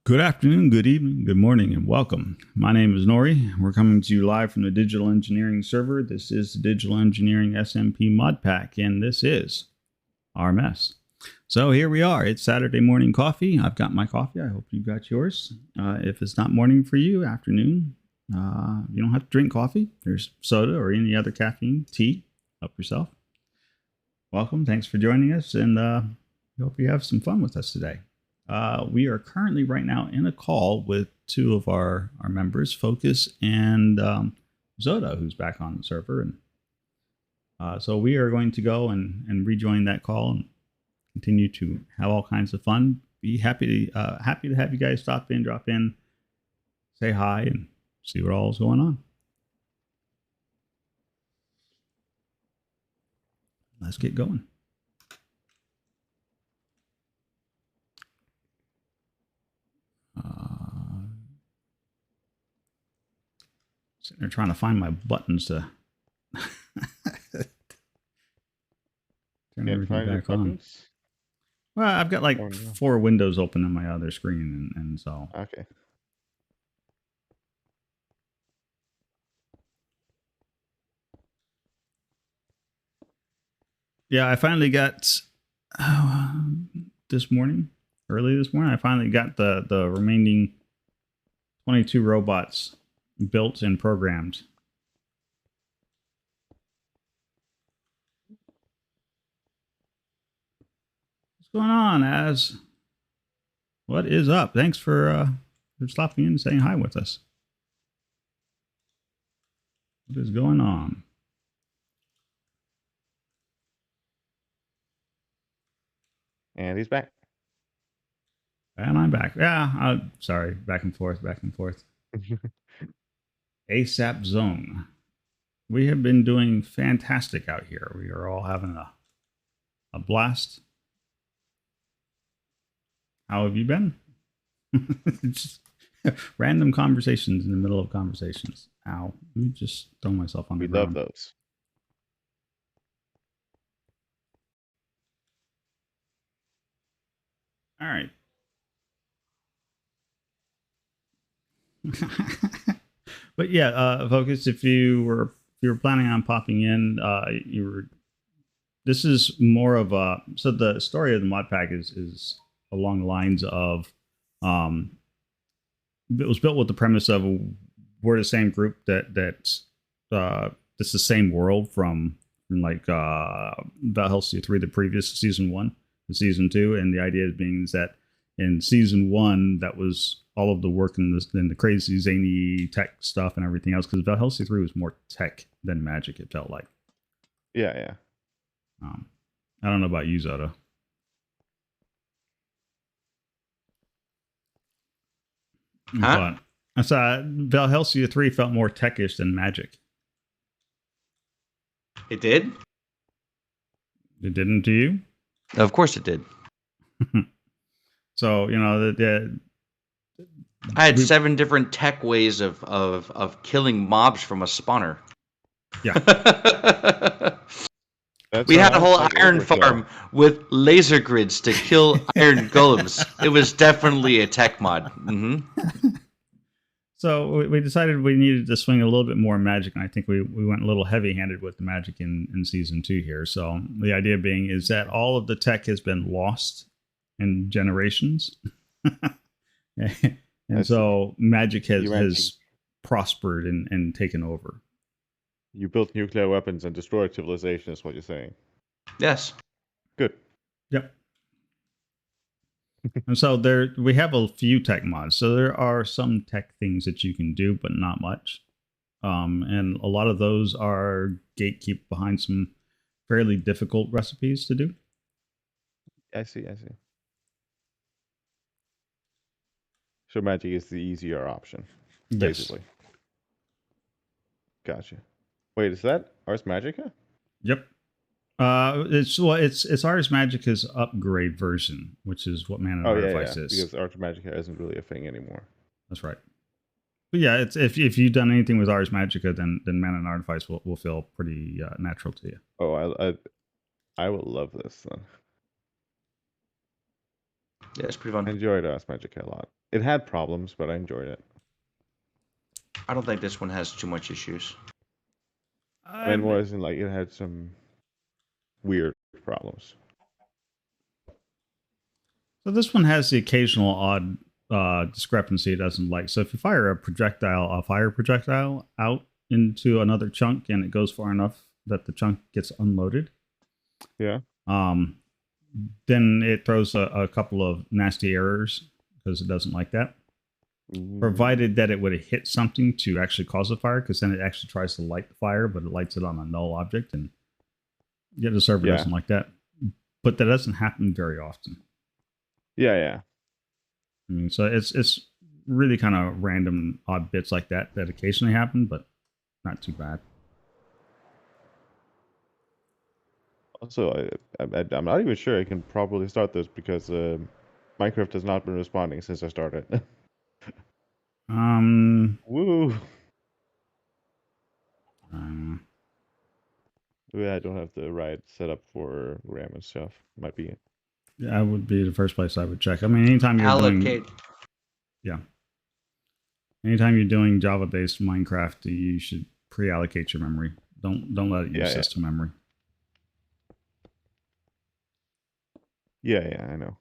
Good afternoon, good evening, good morning, and welcome. My name is Nori. We're coming to you live from the Digital Engineering server. This is the Digital Engineering SMP Mod Pack, and this is our mess. So here we are. It's Saturday morning coffee. I've got my coffee. I hope you got yours. If it's not morning for you, afternoon, you don't have to drink coffee. There's soda or any other caffeine, tea. Help yourself. Welcome. Thanks for joining us, and we hope you have some fun with us today. We are currently right now in a call with two of our members, Focus and Zoda, who's back on the server. And so we are going to go and rejoin that call and continue to have all kinds of fun. Be happy to have you guys drop in, say hi, and see what all is going on. Let's get going. Sitting there trying to find my buttons to turn everything back on. Well, I've got like 4 windows open on my other screen, and so. Okay. Yeah, I finally got early this morning, I finally got the remaining 22 robots built and programmed. What's going on, Az? What is up? Thanks for stopping in and saying hi with us. What is going on? And he's back. And I'm back. Yeah, sorry. Back and forth. ASAP Zone. We have been doing fantastic out here. We are all having a blast. How have you been? Just random conversations in the middle of conversations. Ow. Let me just throw myself on the ground. We love those. All right. But yeah, Focus, if you were planning on popping in, this is more of a, so the story of the mod pack is along the lines of it was built with the premise of we're the same group that's the same world from like Valhalla 3, the previous season 1 to season 2, and the idea being is that in season 1 that was all of the work in the crazy zany tech stuff and everything else, because Valhalla 3 was more tech than magic, it felt like. Yeah. I don't know about you, Zoda. Huh? But I saw Valhalla 3 felt more techish than magic. It did? It didn't to you? Of course it did. So, I had 7 different tech ways of killing mobs from a spawner. Yeah. We had a whole iron farm with laser grids to kill iron golems. It was definitely a tech mod. Mm-hmm. So we decided we needed to swing a little bit more magic, and I think we went a little heavy-handed with the magic in season 2 here. So the idea being is that all of the tech has been lost in generations. And so magic has prospered and taken over. You built nuclear weapons and destroyed civilization, is what you're saying. Yes. Good. Yep. And so we have a few tech mods. So there are some tech things that you can do, but not much. And a lot of those are gatekeep behind some fairly difficult recipes to do. I see. So magic is the easier option, basically. Yes. Gotcha. Wait, is that Ars Magica? Yep. It's Ars Magica's upgrade version, which is what Mana and Artifice is. Because Ars Magica isn't really a thing anymore. That's right. But yeah, it's if you've done anything with Ars Magica, then Mana and Artifice will feel pretty natural to you. Oh, I will love this then. Yeah, it's pretty I fun. enjoyed Magic a lot. It had problems, but I enjoyed it. I don't think this one has too much issues. I mean, more as in like it had some weird problems. So this one has the occasional odd discrepancy it doesn't like. So if you fire a fire projectile out into another chunk and it goes far enough that the chunk gets unloaded, Yeah. then it throws a couple of nasty errors because it doesn't like that. Provided that it would have hit something to actually cause a fire, because then it actually tries to light the fire, but it lights it on a null object, and yeah, the server doesn't like that. But that doesn't happen very often. Yeah. I mean, so it's really kind of random, odd bits like that occasionally happen, but not too bad. Also, I'm not even sure I can properly start this because Minecraft has not been responding since I started. Woo! Yeah, I don't have the right setup for RAM and stuff. Might be. That would be the first place I would check. I mean, anytime you're doing, anytime you're doing Java-based Minecraft, you should pre-allocate your memory. Don't let it use system memory. Yeah, I know.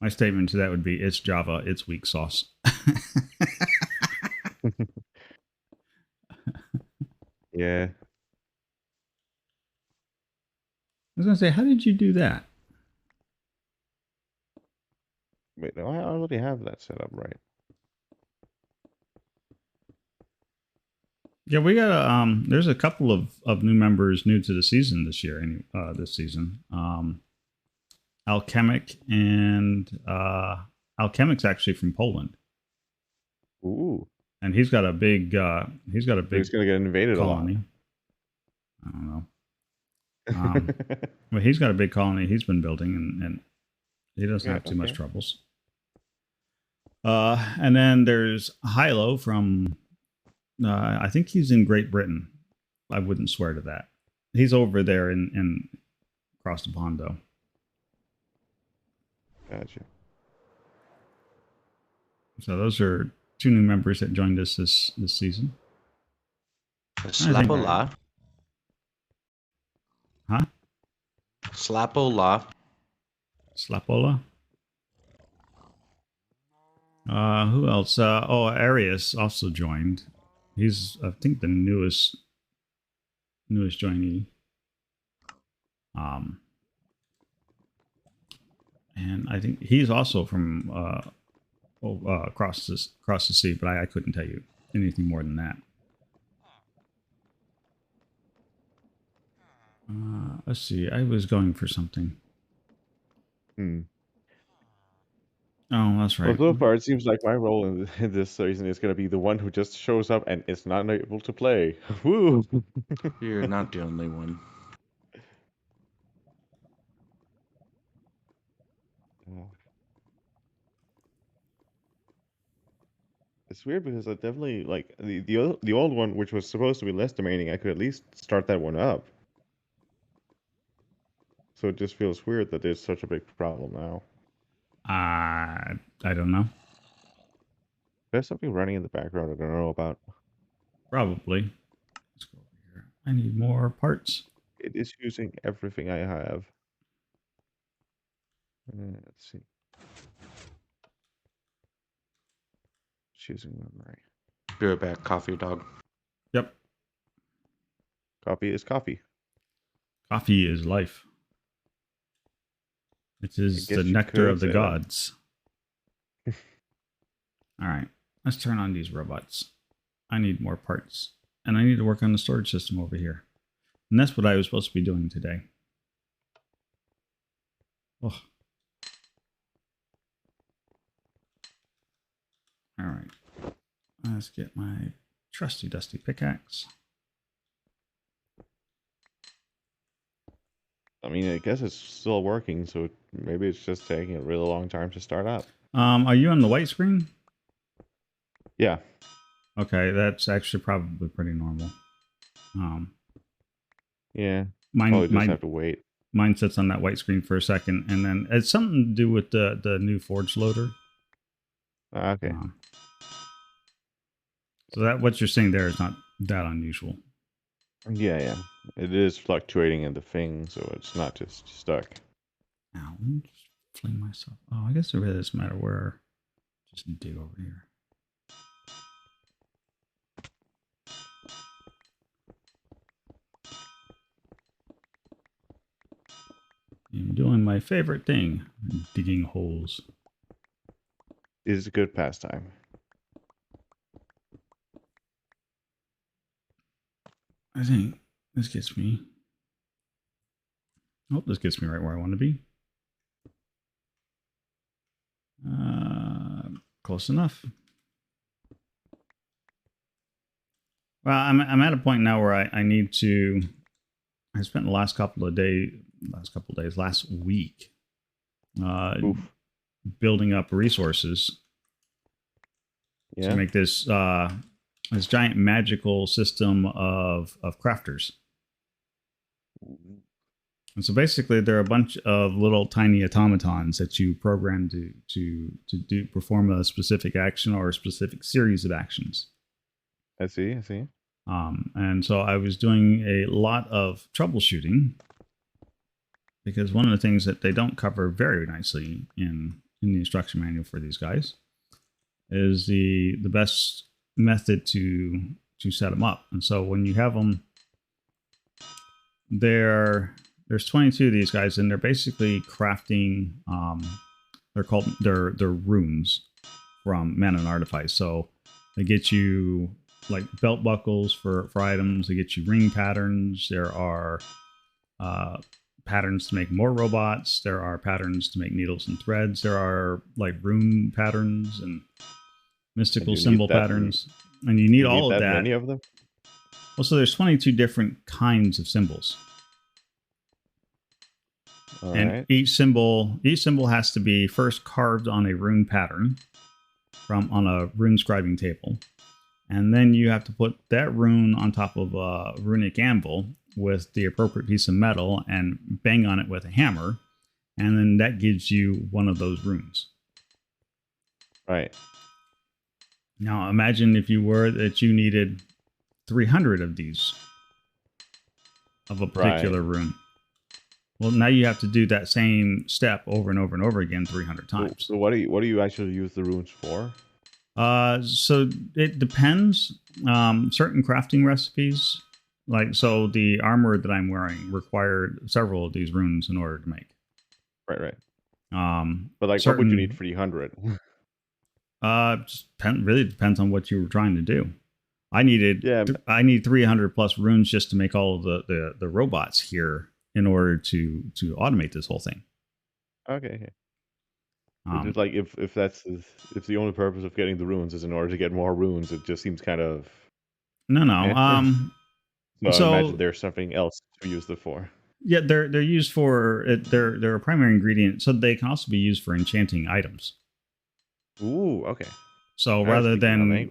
My statement to that would be, it's Java, it's weak sauce. Yeah. I was going to say, how did you do that? Wait, no, I already have that set up, right? Yeah, we got there's a couple of new members new to the season this year, this season. Alchemic and Alchemic's actually from Poland. Ooh. And he's got a big he's gonna get invaded colony. I don't know. But he's got a big colony he's been building, and he doesn't have too much troubles. And then there's Hilo from I think he's in Great Britain. I wouldn't swear to that. He's over there in across the pond though. Gotcha. So those are two new members that joined us this season. Slapola. Huh? Slapola. Slapola. Who else? Arius also joined. He's, I think, the newest joinee. And I think he's also from across the sea, but I couldn't tell you anything more than that. Let's see. I was going for something. Oh, that's right. Well, so far, it seems like my role in this season is going to be the one who just shows up and is not able to play. Woo! You're not the only one. It's weird because I definitely like the old one, which was supposed to be less demanding. I could at least start that one up. So it just feels weird that there's such a big problem now. I don't know. There's something running in the background I don't know about. Probably. Let's go over here. I need more parts. It is using everything I have. Let's see. It's using memory. Be right back, coffee dog. Yep. Coffee is coffee. Coffee is life. It is the nectar of the gods. All right. Let's turn on these robots. I need more parts. And I need to work on the storage system over here. And that's what I was supposed to be doing today. Oh. All right. Let's get my trusty dusty pickaxe. I mean, I guess it's still working, so maybe it's just taking a really long time to start up. Are you on the white screen? Yeah. Okay, that's actually probably pretty normal. Yeah. Mine just have to wait. mine sits on that white screen for a second, and then it's something to do with the new Forge loader. Okay. So that what you're seeing there is not that unusual. Yeah. It is fluctuating in the thing, so it's not just stuck. Now, let me just fling myself. Oh, I guess it really doesn't matter where. Just dig over here. I'm doing my favorite thing, digging holes. It is a good pastime. I think this gets me. Oh, this gets me right where I want to be. Close enough. Well, I'm at a point now where I need to. I spent the last week, building up resources to make this this giant magical system of crafters. And so basically, there are a bunch of little tiny automatons that you program to perform a specific action or a specific series of actions. I see. And so I was doing a lot of troubleshooting because one of the things that they don't cover very nicely in the instruction manual for these guys is the best method to set them up. And so when you have them, there's 22 of these guys, and they're basically crafting. They're runes from Mana and Artifice. So they get you like belt buckles for items. They get you ring patterns. There are patterns to make more robots. There are patterns to make needles and threads. There are like rune patterns and mystical symbol patterns. And you need all of that. Many of them? Well, so there's 22 different kinds of symbols. And each symbol has to be first carved on a rune pattern on a rune scribing table. And then you have to put that rune on top of a runic anvil with the appropriate piece of metal and bang on it with a hammer. And then that gives you one of those runes. Right. Now imagine if you needed 300 of these of a particular rune. Well, now you have to do that same step over and over and over again 300 times. So what do you actually use the runes for? So it depends. Certain crafting recipes, so the armor that I'm wearing required several of these runes in order to make. Right. But what would you need 300? Really depends on what you were trying to do. I need 300 plus runes just to make all of the robots here in order to automate this whole thing. Okay. Just like if the only purpose of getting the runes is in order to get more runes, it just seems kind of no. So I imagine there's something else to use them for. Yeah, they're used for they're a primary ingredient, so they can also be used for enchanting items. Ooh, okay. So rather than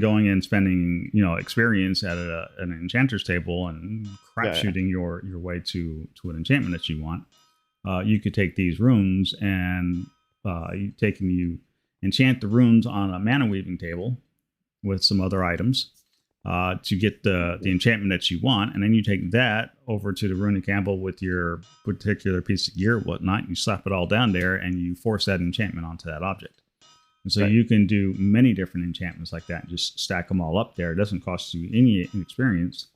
going and spending experience at an enchanter's table and crap shooting your way to an enchantment that you want, you could take these runes and you enchant the runes on a mana weaving table with some other items to get the enchantment that you want, and then you take that over to the runic anvil with your particular piece of gear or whatnot, and you slap it all down there and you force that enchantment onto that object. And so you can do many different enchantments like that and just stack them all up there. It doesn't cost you any experience,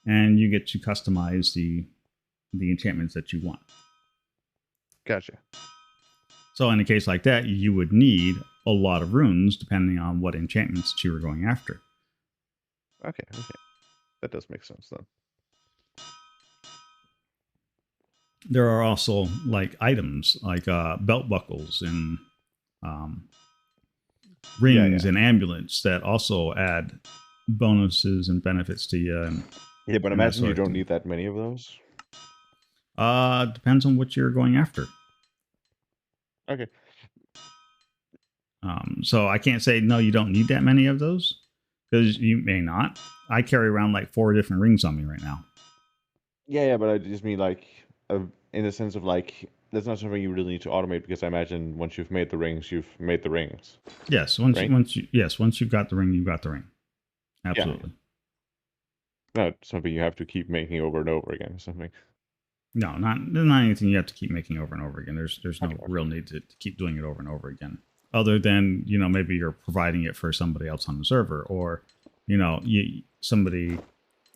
and you get to customize the enchantments that you want. Gotcha. So in a case like that, you would need a lot of runes depending on what enchantments that you were going after. Okay. That does make sense then. There are also items like belt buckles and rings and amulets that also add bonuses and benefits to you. But imagine you don't need that many of those. Depends on what you're going after. Okay. So I can't say no, you don't need that many of those, because you may not. I carry around 4 different rings on me right now. Yeah, but I just mean like, in the sense of like, that's not something you really need to automate because I imagine once you've made the rings, you've made the rings, Yes, right? once you've got the ring, you've got the ring. Yeah, Absolutely. not something you have to keep making over and over again or something. No, not anything you have to keep making over and over again. There's no Okay. real need to keep doing it over and over again. Other than, maybe you're providing it for somebody else on the server, or somebody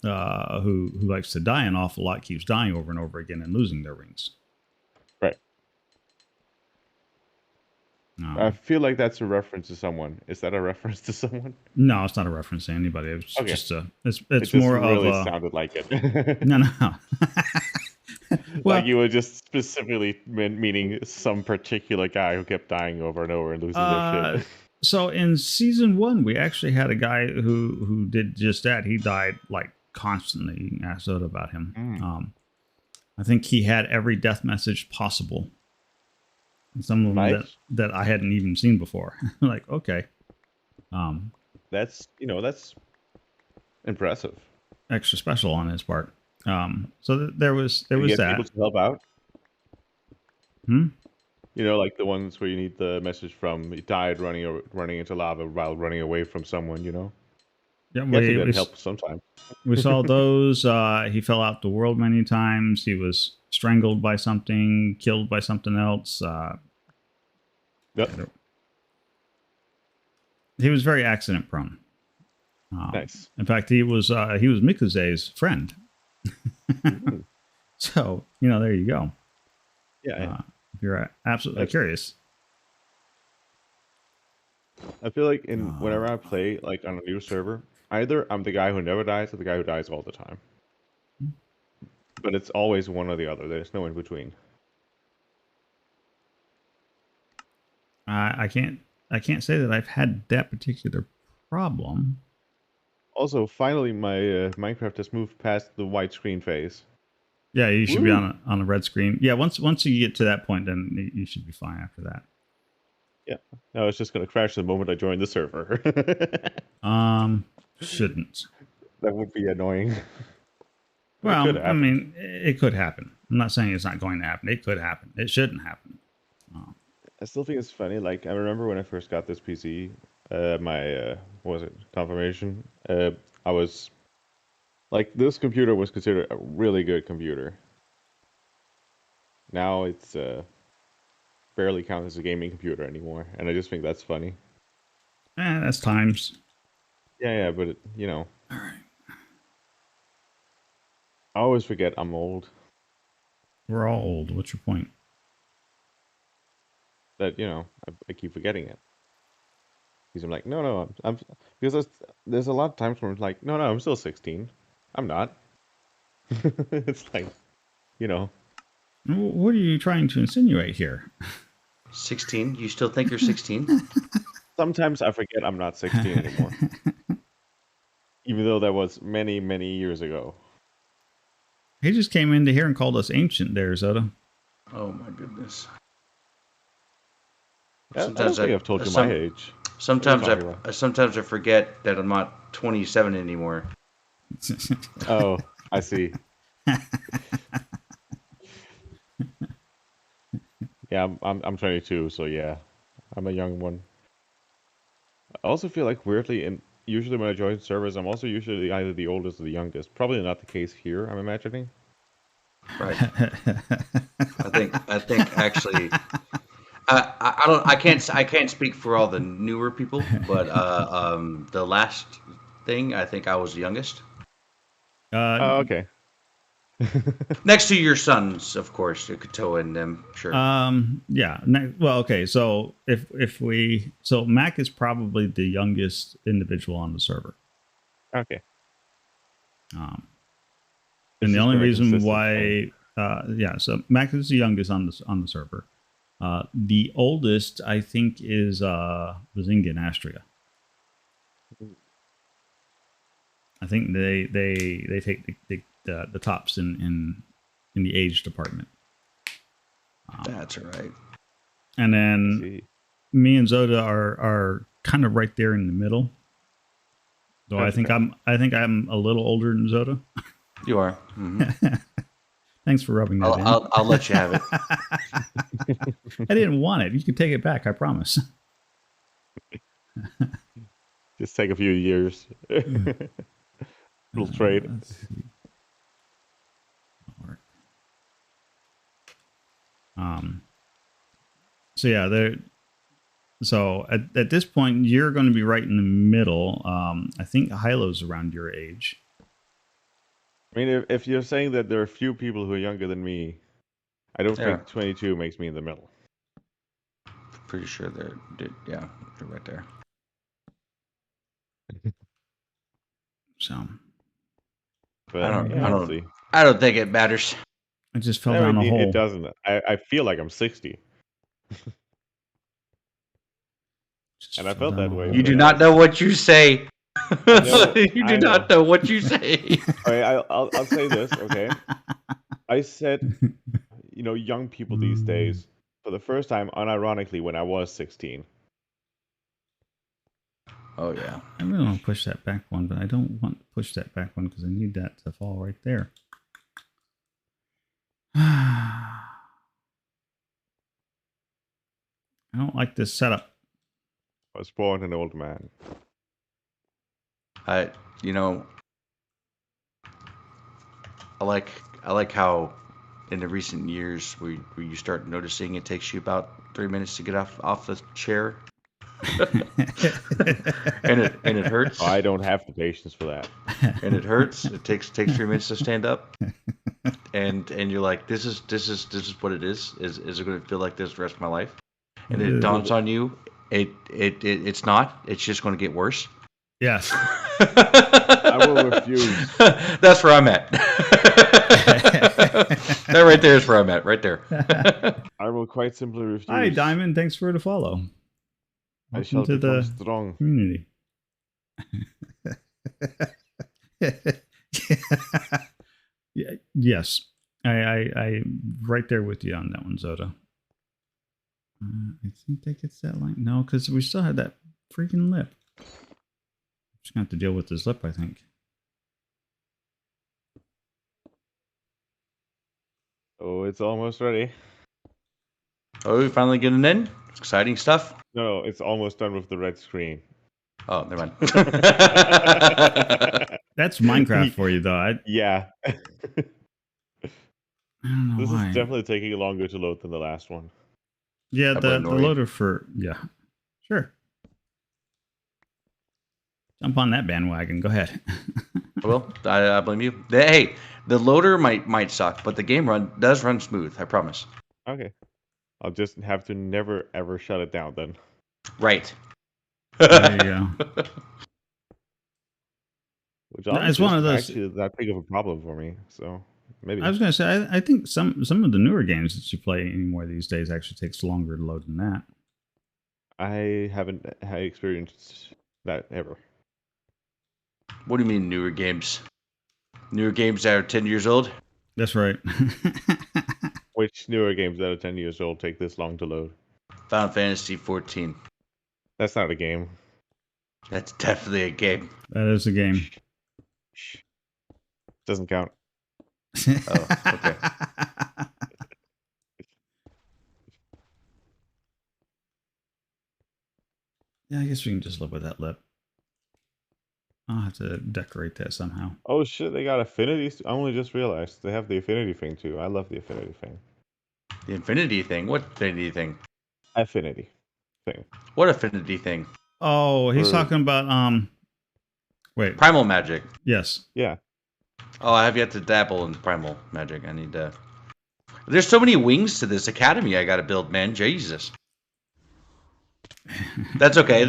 who likes to die an awful lot keeps dying over and over again and losing their rings. Right. I Um, feel like that's a reference to someone. Is that a reference to someone? no, it's not a reference to anybody. It's Okay. just It it's just more of really a sounded like it. no. Well, Like you were just specifically meaning some particular guy who kept dying over and over and losing their shit. so in season 1, we actually had a guy who did just that. He died like constantly. You can ask Zoda about him. Mm. I think he had every death message possible. And some of them Nice. that I hadn't even seen before. Like, okay. That's impressive. Extra special on his part. So there was Do you get that. people to help out? Hmm? Like the ones where you need the message from he died running into lava while running away from someone. Yeah, You have to get help sometimes. we saw those. He fell out the world many times. He was strangled by something, killed by something else. Yep. He was very accident prone. Nice. In fact, he was Mikuze's friend. Mm. So there you go. Yeah. If you're absolutely curious. I feel like whenever I play like on a new server, either I'm the guy who never dies or the guy who dies all the time. But it's always one or the other. There's no in between. I can't say that I've had that particular problem. Also, finally, my Minecraft has moved past the white screen phase. Yeah, you should be on a red screen. Yeah, once you get to that point, then you should be fine after that. Yeah, no, it's just gonna crash the moment I join the server. Shouldn't. That would be annoying. Well, I mean, it could happen. I'm not saying it's not going to happen. It could happen. It shouldn't happen. I still think it's funny. Like I remember when I first got this PC, my what was it, confirmation? I was like, this computer was considered a really good computer. Now it's barely counts as a gaming computer anymore, and I just think that's funny. That's times. Yeah, but All right. I always forget I'm old. We're all old. What's your point? That I keep forgetting it. Because I'm like, no, I'm because there's a lot of times where I'm like, no, I'm still 16. I'm not. It's like, What are you trying to insinuate here? 16? You still think you're 16? sometimes I forget I'm not 16 anymore. Even though that was many, many years ago. He just came into here and called us ancient there, Zoda. Oh my goodness. I don't think I've told you my age. Sometimes I forget that I'm not 27 anymore. Oh, I see. Yeah, I'm 22, so yeah, I'm a young one. I also feel like weirdly, and usually when I join servers, I'm also usually either the oldest or the youngest. Probably not the case here, I'm imagining. Right. I think actually, I can't speak for all the newer people, but the last thing I think I was the youngest. Oh, okay. Next to your sons, of course, Katoa and them, sure. Yeah. Well, okay. So so Mac is probably the youngest individual on the server. Okay. And the only reason why, so Mac is the youngest on the server. The oldest, I think, is Bazinga and Astria. I think they take the tops in the age department. That's right. And then me and Zoda are kind of right there in the middle. So I think I'm a little older than Zoda. You are. Mm-hmm. Thanks for rubbing that in. I'll let you have it. I didn't want it. You can take it back. I promise. Just take a few years. We'll trade. Let's see. That'll work. So yeah, there. So at this point, you're going to be right in the middle. I think Hilo's around your age. I mean, if you're saying that there are few people who are younger than me, I don't Yeah. think 22 makes me in the middle. Pretty sure they're right there. So But I don't- yeah, I we'll don't- see. I don't think it matters. I just fell No, down a it hole. doesn't. I feel like I'm 60. Just And I fell felt down that a way. hole. You do not know what you say. No, You do I not know what you say. Okay, I'll say this, okay? I said, young people these days, for the first time, unironically, when I was 16. Oh yeah. I really want to push that back one, but I don't want to push that back one because I need that to fall right there. I don't like this setup. I was born an old man. I like how in the recent years where you start noticing it takes you about 3 minutes to get off the chair. and it hurts. I don't have the patience for that. And it hurts. It takes 3 minutes to stand up. And you're like, this is what it is. Is it going to feel like this the rest of my life? And it dawns on you, it's not. It's just going to get worse. Yes. I will refuse. That's where I'm at. That right there is where I'm at. Right there. I will quite simply refuse. Hi, Diamond. Thanks for the follow. I Welcome shall to become the strong. community. Yeah, yes, I right there with you on that one, Zoda. I think that gets that line. No, because we still had that freaking lip. Just gonna have to deal with this lip, I think. Oh, it's almost ready. Oh, we finally getting in. Exciting stuff. No, it's almost done with the red screen. Oh, never mind. That's Minecraft for you, though. I Yeah. don't know This why. is definitely taking longer to load than the last one. Yeah, How the about Nori? loader for sure. Jump on that bandwagon. Go ahead. Well, I blame you. Hey, the loader might suck, but the game does run smooth. I promise. Okay. I'll just have to never ever shut it down then. Right. There you go. Which No, it's honestly one of isn't those- actually that big of a problem for me. So maybe. I was gonna say I think some of the newer games that you play anymore these days actually takes longer to load than that. I haven't had experienced that ever. What do you mean newer games? Newer games that are 10 years old? That's right. Which newer games that are 10 years old take this long to load? Final Fantasy 14. That's not a game. That's definitely a game. That is a game. Shh. Doesn't count. Oh, okay. Yeah, I guess we can just live with that lip. I'll have to decorate that somehow. Oh shit, they got affinities. I only just realized they have the affinity thing too. I love the affinity thing. The Infinity thing? What Infinity thing? Affinity thing. What Affinity thing? Oh, he's Or- talking about wait, Primal Magic. yes. Yeah. Oh, I have yet to dabble in Primal Magic. I need to... There's so many wings to this academy I gotta build, man. Jesus. That's okay.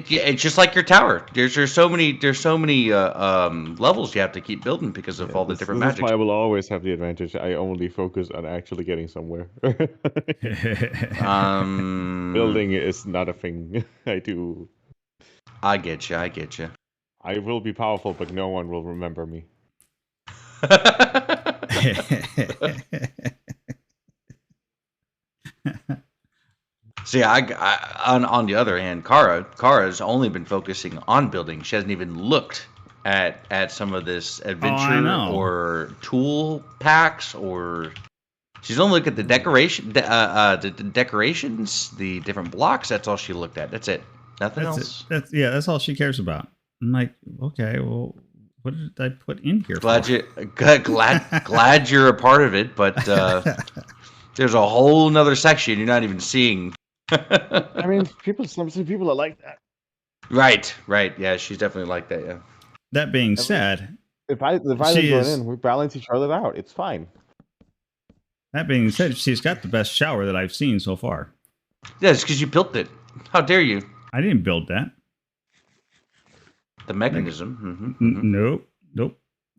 It's just like your tower. There's so many levels you have to keep building because of all the different this is magics. why I will always have the advantage. I only focus on actually getting somewhere. Building is not a thing I do. I get you. I will be powerful, but no one will remember me. See, on the other hand, Kara's only been focusing on building. She hasn't even looked at some of this I adventure know. or tool packs, or she's only looked at the the decorations, the different blocks. That's all she looked at. That's it. Nothing That's it. else. That's all she cares about. I'm like, okay, well, what did I put in here Glad for? you glad you're a part of it, but there's a whole nother section you're not even seeing. I mean, some people are like that. Right. Yeah, she's definitely like that. Yeah. That being I mean, said, if I she join is. in, we balance each other out. It's fine. That being said, she's got the best shower that I've seen so far. Yeah, it's because you built it. How dare you? I didn't build that. The mechanism. Nope,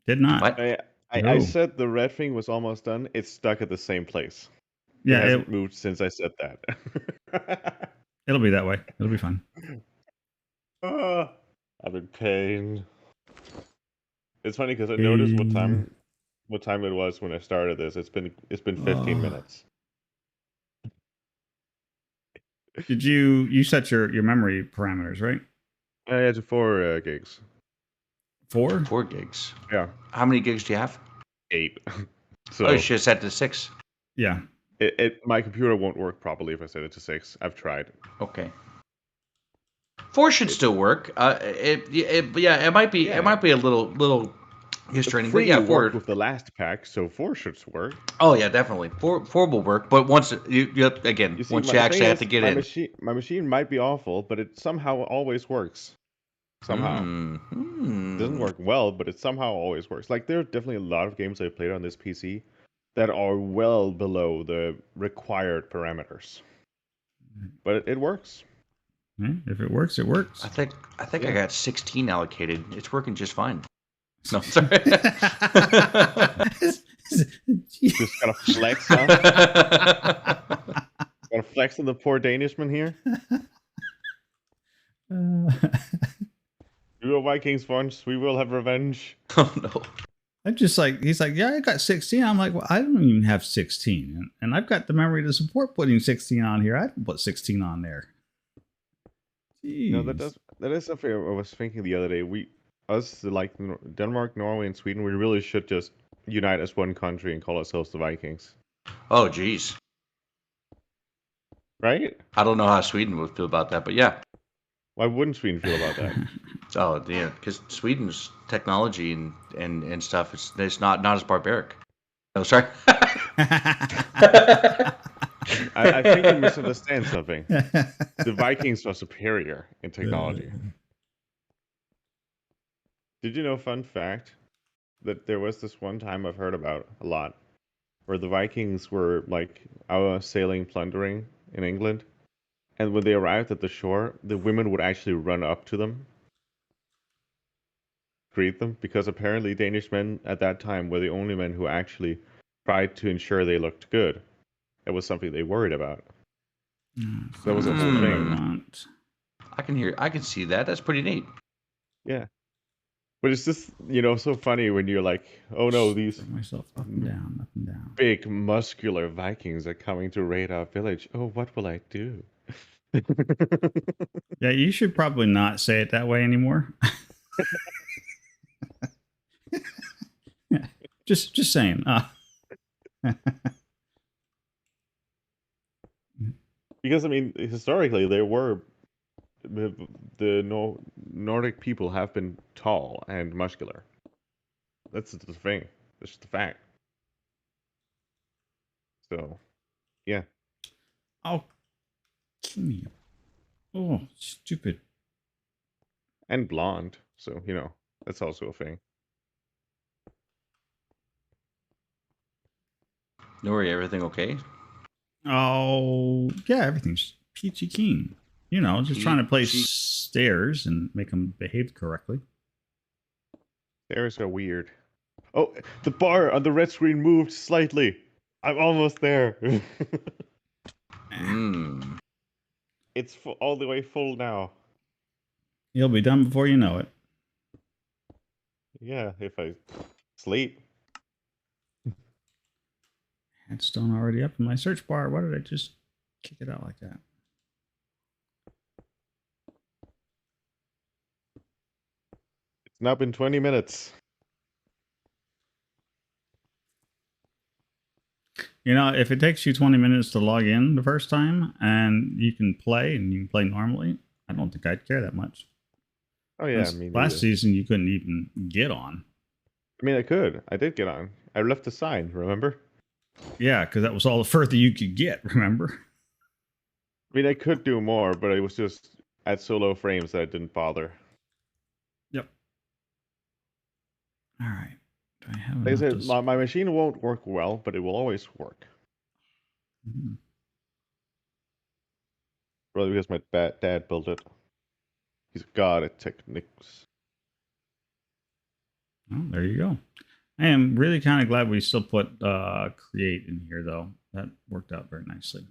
did not. What? I No. said the red thing was almost done. It's stuck at the same place. Yeah, it hasn't moved since I said that. it'll be that way. It'll be fine. I'm in pain. It's funny because I noticed what time it was when I started this. It's been 15 minutes. Did you set your memory parameters, right? I had 4 gigs. 4? 4 gigs. Yeah, How many gigs do you have? 8. So Oh, you should have set it to 6. Yeah. my computer won't work properly if I set it to 6. I've tried. Okay. 4 should still work. It might be a little constraining, but 3 yeah, 4. worked with the last pack, so 4 should work. Oh yeah, definitely. 4 will work, but once you again, You see, once my you thing actually have is, to get my in. my machine might be awful, but it somehow always works. Somehow. It doesn't work well, but it somehow always works. Like, there are definitely a lot of games I've played on this PC that are well below the required parameters. But it works. If it works, it works. I think I got 16 allocated. It's working just fine. No, sorry. Just gotta flex, huh? Gotta flex on the poor Danishman here. You are Vikings once, we will have revenge. Oh no. I'm just like, he's like, yeah, I got 16. I'm like, well, I don't even have 16. And I've got the memory to support putting 16 on here. I can put 16 on there. Jeez. No, that is something I was thinking the other day. Like Denmark, Norway, and Sweden, we really should just unite as one country and call ourselves the Vikings. Oh geez. Right? I don't know how Sweden would feel about that, but yeah. Why wouldn't Sweden feel about that? Oh yeah, because Sweden's technology and stuff it's not as barbaric. Oh, sorry. I think you misunderstand something. The Vikings are superior in technology. Did you know, fun fact, that there was this one time I've heard about a lot, where the Vikings were like out sailing, plundering in England, and when they arrived at the shore, the women would actually run up to them, greet them, because apparently Danish men at that time were the only men who actually tried to ensure they looked good. It was something they worried about. That was a whole thing. I can see that. That's pretty neat. Yeah. But it's just, so funny when you're like, oh no, these myself up and down. big muscular Vikings are coming to raid our village. Oh, what will I do? Yeah, you should probably not say it that way anymore. just saying. Because, I mean, historically, the Nordic people have been tall and muscular. That's the thing. That's just the fact. So, yeah. Oh, give me. Oh, stupid. And blonde. So, that's also a thing. Nori, everything okay? Oh, yeah, everything's peachy keen. Just trying to place stairs and make them behave correctly. Stairs are weird. Oh, the bar on the red screen moved slightly. I'm almost there. It's all the way full now. You'll be done before you know it. Yeah, if I sleep. Headstone already up in my search bar. Why did I just kick it out like that? It's now been 20 minutes. You know, if it takes you 20 minutes to log in the first time and you can play normally, I don't think I'd care that much. Oh yeah, me neither. Last season, you couldn't even get on. I mean, I could. I did get on. I left a sign, remember? Yeah, because that was all the further you could get, remember? I mean, I could do more, but it was just at so low frames that I didn't bother. Yep. All right. Do I have Like I enough said, to... my machine won't work well, but it will always work. Mhm. Probably because my dad built it. He's a god at techniques. Oh, there you go. I am really kind of glad we still put create in here, though. That worked out very nicely.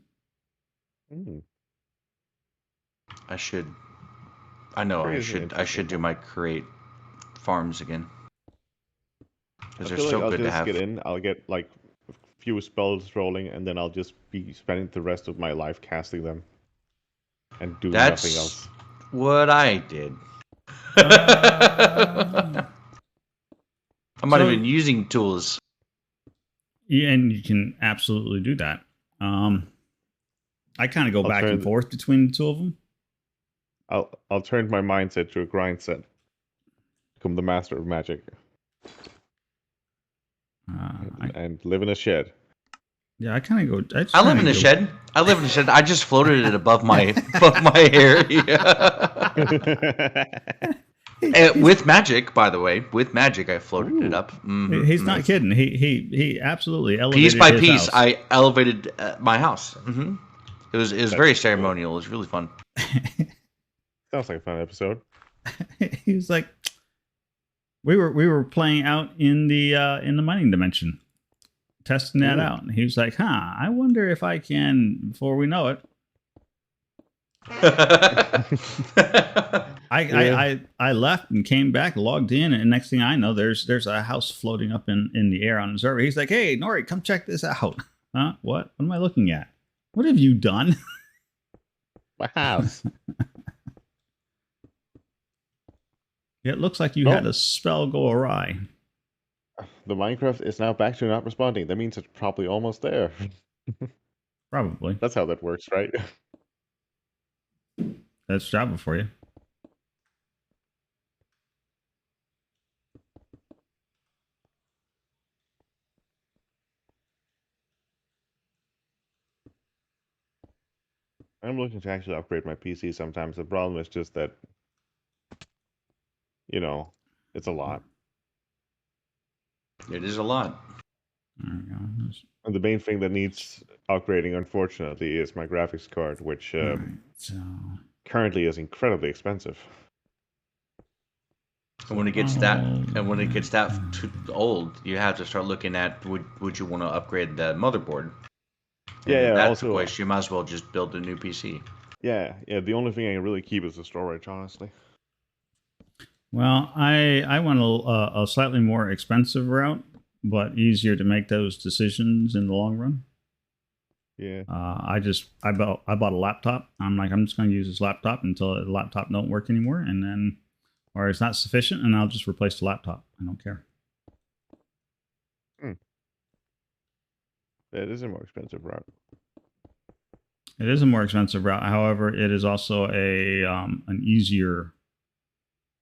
I should do my create farms again. Because they're so I'll good to just have. get in. I'll get like a few spells rolling, and then I'll just be spending the rest of my life casting them and doing nothing else. That's what I did. I'm not even using tools. Yeah, and you can absolutely do that. I kind of go back and forth between the two of them. I'll turn my mindset to a grind set. Become the master of magic. And live in a shed. Yeah, I kind of go. I live in a shed. I just floated it above my area. With magic, by the way. With magic, I floated it up. Mm-hmm. He's not kidding. He absolutely elevated piece by his piece. house. I elevated my house. Mm-hmm. It was very ceremonial. Cool. It was really fun. Sounds like a fun episode. He was like, we were playing out in the mining dimension, testing that out, and he was like, I wonder if I can, before we know it. I left and came back, logged in, and next thing I know, there's a house floating up in the air on the server. He's like, hey, Nori, come check this out. Huh? What am I looking at? What have you done? My house. It looks like you had a spell go awry. The Minecraft is now back to not responding. That means it's probably almost there. Probably. That's how that works, right? That's Java for you. I'm looking to actually upgrade my PC sometimes. The problem is just that, it's a lot. It is a lot. There we go. And the main thing that needs upgrading, unfortunately, is my graphics card, which currently is incredibly expensive. And when it gets that too old, you have to start looking at would you want to upgrade the motherboard? And yeah. That's the case. You might as well just build a new PC. Yeah. The only thing I can really keep is the storage, honestly. Well, I went a slightly more expensive route, but easier to make those decisions in the long run. Yeah. I bought a laptop. I'm just going to use this laptop until the laptop don't work anymore, and then, or it's not sufficient, and I'll just replace the laptop. I don't care. It is a more expensive route. It is a more expensive route. However, it is also an easier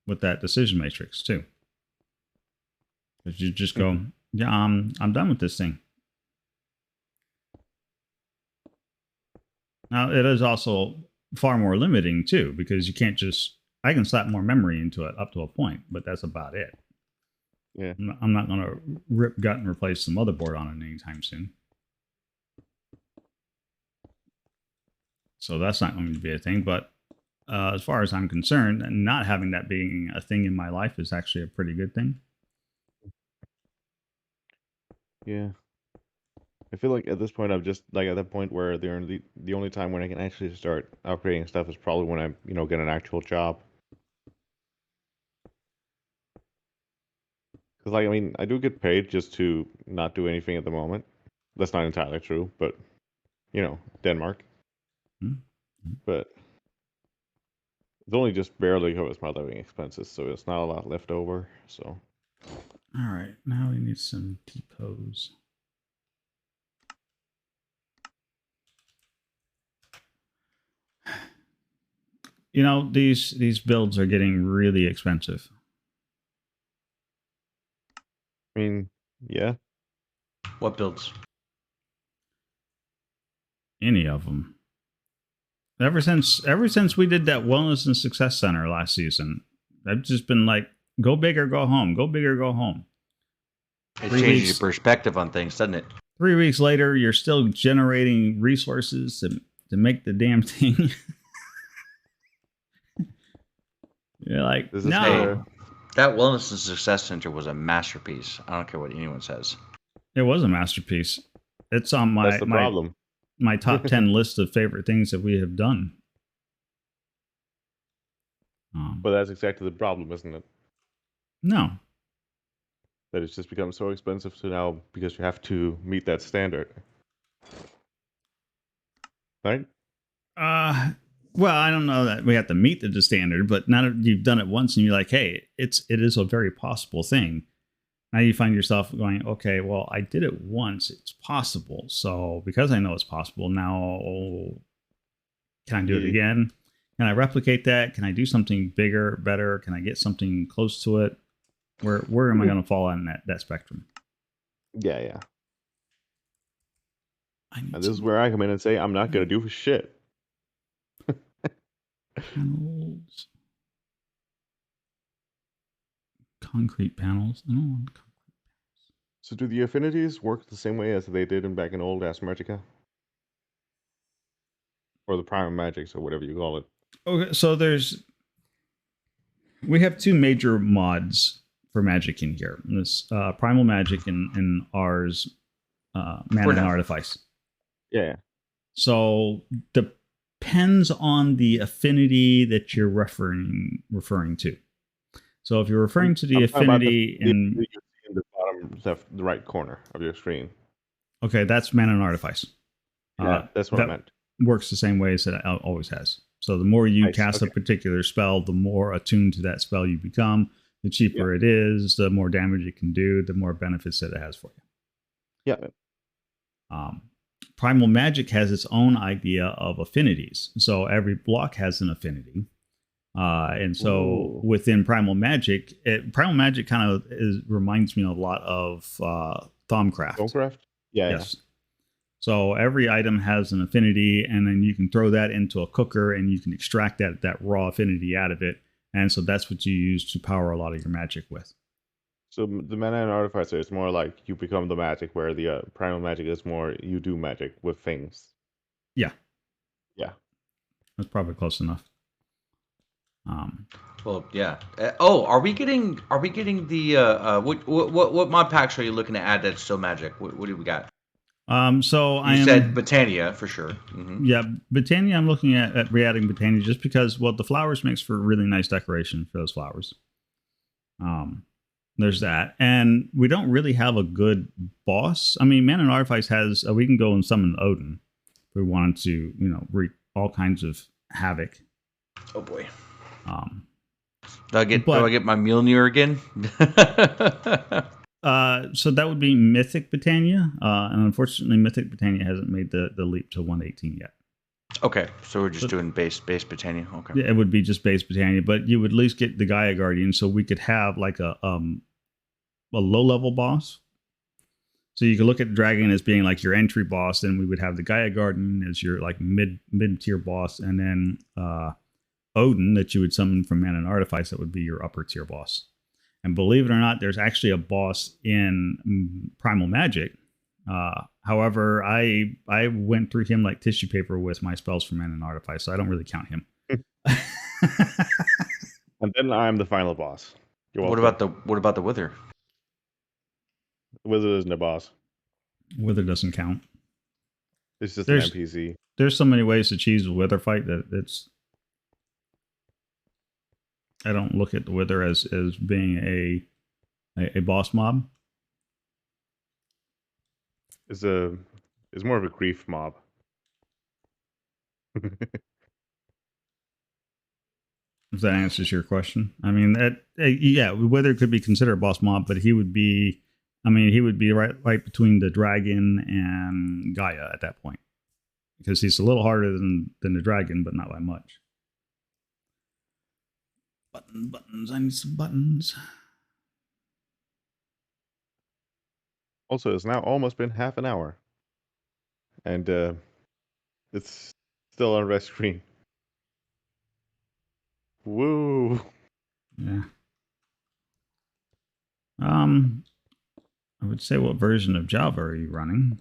with that decision matrix too. Because you just go, yeah, I'm done with this thing. Now, it is also far more limiting too, because you can't I can slap more memory into it up to a point, but that's about it. Yeah. I'm not going to rip gut and replace the motherboard on it anytime soon. So that's not going to be a thing. But as far as I'm concerned, not having that being a thing in my life is actually a pretty good thing. Yeah. I feel like at this point, I'm just like at that point where the only time when I can actually start upgrading stuff is probably when I get an actual job. Because I do get paid just to not do anything at the moment. That's not entirely true, but Denmark. Mm-hmm. But It's only just barely covers my living expenses, so it's not a lot left over. So All right, now we need some depots. You know, these builds are getting really expensive. I mean, yeah. What builds? Any of them. Ever since we did that Wellness and Success Center last season, I've just been like, go big or go home. Go big or go home. It changes your perspective on things, doesn't it? 3 weeks later, you're still generating resources to make the damn thing. You're like, This is no. where- That Wellness and Success Center was a masterpiece. I don't care what anyone says. It was a masterpiece. It's on my That's the problem. my top 10 list of favorite things that we have done. But that's exactly the problem, isn't it? No. That it's just become so expensive to now because you have to meet that standard. Right? Well, I don't know that we have to meet the standard, but now that you've done it once and you're like, hey, it is a very possible thing. Now you find yourself going, okay, well, I did it once. It's possible. So because I know it's possible, now can I do it again? Can I replicate that? Can I do something bigger, better? Can I get something close to it? Where am I going to fall on that spectrum? Yeah. And this is where I come in and say, I'm not going to do shit. Panels. Concrete panels. I don't want concrete. So do the affinities work the same way as they did back in old ass Magica? Or the Primal Magics, or whatever you call it. Okay, so we have two major mods for Magic in here. This Primal Magic and ours Mana and Artifice. Yeah. So depends on the affinity that you're referring to. So if you're referring to the affinity in the bottom left, the right corner of your screen. Okay, that's Mana and Artifice. Yeah, that's what I meant. Works the same way as it always has. So the more you cast a particular spell, the more attuned to that spell you become. The cheaper it is, the more damage it can do, the more benefits that it has for you. Yeah. Primal Magic has its own idea of affinities. So every block has an affinity. And so within Primal Magic kind of reminds me a lot of Thaumcraft. Thaumcraft? Yeah. Yes. So every item has an affinity, and then you can throw that into a cooker, and you can extract that raw affinity out of it. And so that's what you use to power a lot of your magic with. So the Mana and Artificer is more like you become the magic, where the Primal Magic is more you do magic with things. Yeah. Yeah. That's probably close enough. Well, yeah. Are we getting the what mod packs are you looking to add that's still magic? What do we got? So you said Botania for sure. Mm-hmm. Yeah, Botania. I'm looking at re-adding Botania just because, well, the flowers makes for really nice decoration for those flowers. There's that, and we don't really have a good boss. I mean, Mana and Artifice has we can go and summon Odin if we wanted to, wreak all kinds of havoc. Oh boy. Do I get my Mjolnir again? So that would be Mythic Botania, and unfortunately, Mythic Botania hasn't made the leap to 118 yet. Okay, so we're just doing base Botania. Okay, yeah, it would be just base Botania, but you would at least get the Gaia Guardian, so we could have like a low level boss. So you could look at the dragon as being like your entry boss, then we would have the Gaia Guardian as your like mid tier boss, and then Odin that you would summon from Mana and Artifice that would be your upper tier boss. And believe it or not, there's actually a boss in Primal Magic. However, I went through him like tissue paper with my spells from Mana and Artifice, so I don't really count him. And then I'm the final boss. What about the Wither? Wither isn't a boss. Wither doesn't count. It's just an NPC. There's so many ways to cheese a Wither fight that I don't look at the Wither as being a boss mob. It's more of a grief mob. If that answers your question. I mean, yeah, whether it could be considered a boss mob, but he would be, I mean, he would be right between the dragon and Gaia at that point, because he's a little harder than the dragon, but not by much. Buttons. I need some buttons. Also, it's now almost been half an hour, and it's still on red screen. Woo! Yeah. I would say, what version of Java are you running?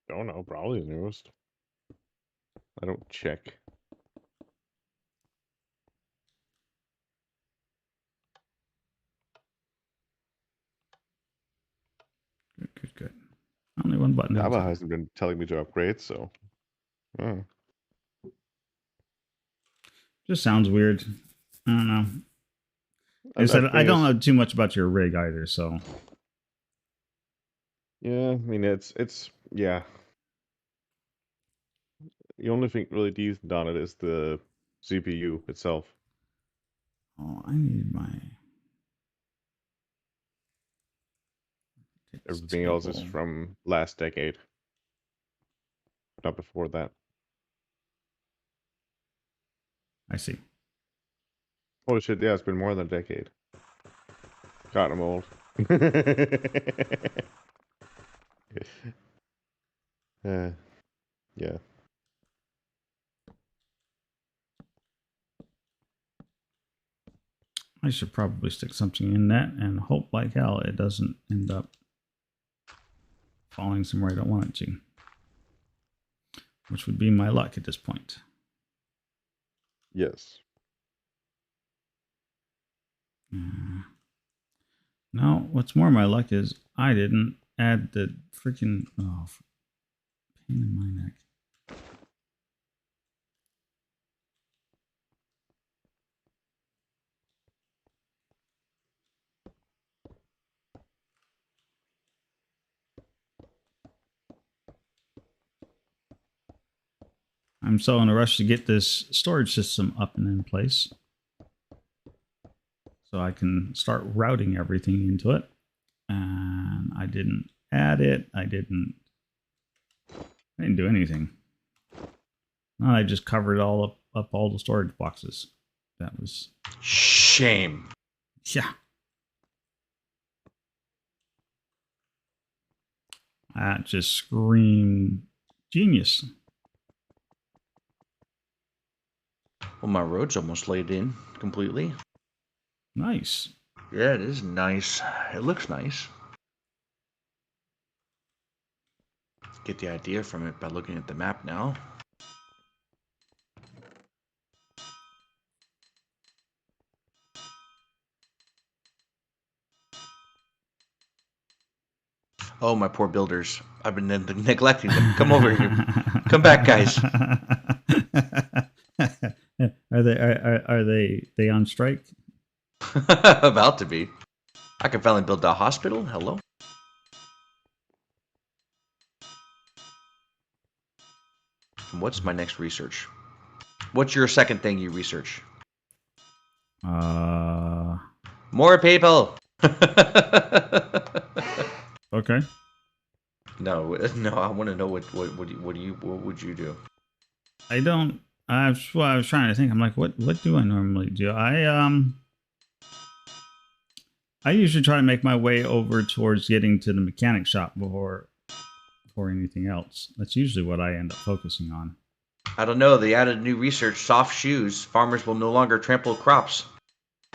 Don't know. Probably the newest. I don't check. Good. Only one button. Java hasn't been telling me to upgrade, so. Just sounds weird. I don't know. I said I don't know too much about your rig either, so. Yeah, I mean it's yeah. The only thing really decent on it is the CPU itself. Oh, I need my. Everything else is from last decade, not before that. I see. Holy shit! Yeah, it's been more than a decade. God, I'm old. Yeah. I should probably stick something in that and hope like hell it doesn't end up falling somewhere I don't want it to. Which would be my luck at this point. Yes. No, what's more my luck is I didn't add the freaking pain in my neck. I'm so in a rush to get this storage system up and in place, so I can start routing everything into it. And I didn't add it. I didn't do anything. No, I just covered all up all the storage boxes. That was shame. Yeah. That just screamed genius. Well, my road's almost laid in completely. Nice. Yeah, it is nice. It looks nice. Get the idea from it by looking at the map now. Oh, my poor builders. I've been neglecting them. Come over here. Come back, guys. Are they on strike? About to be. I can finally build a hospital. Hello. What's my next research? What's your second thing you research? More people. Okay. No. I want to know what would you do? I don't. I was trying to think. I'm like, what do I normally do? I usually try to make my way over towards getting to the mechanic shop before anything else. That's usually what I end up focusing on. I don't know. They added new research. Soft shoes. Farmers will no longer trample crops.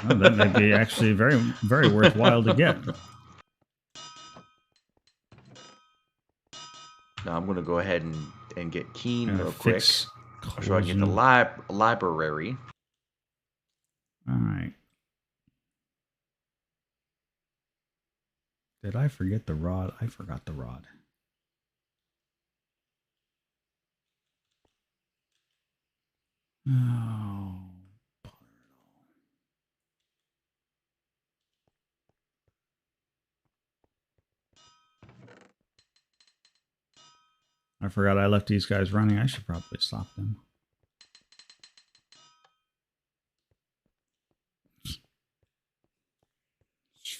Oh, that may be actually very, very worthwhile to get. Now I'm going to go ahead and get Keen real quick. So I can get the library. All right. Did I forget the rod? I forgot the rod. Oh, bother it all. I forgot I left these guys running. I should probably stop them.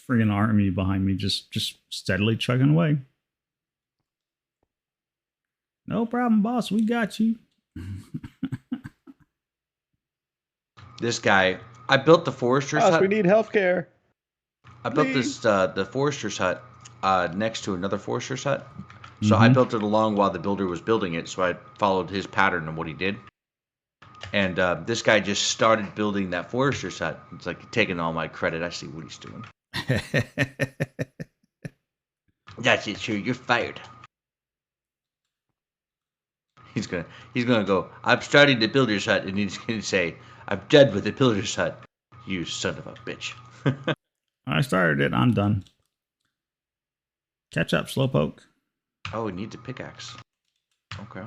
friggin' army behind me, just steadily chugging away. No problem, boss. We got you. This guy, I built the forester's Boss, hut. we need healthcare. I built this the forester's hut next to another forester's hut. So I built it along while the builder was building it. So I followed his pattern of what he did. And this guy just started building that forester's hut. It's like taking all my credit. I see what he's doing. That's it, sure. You're fired. He's gonna go. I'm starting the builder's hut, and he's gonna say, "I'm done with the builder's hut." You son of a bitch. I started it. I'm done. Catch up, Slowpoke. Oh, it needs a pickaxe. Okay.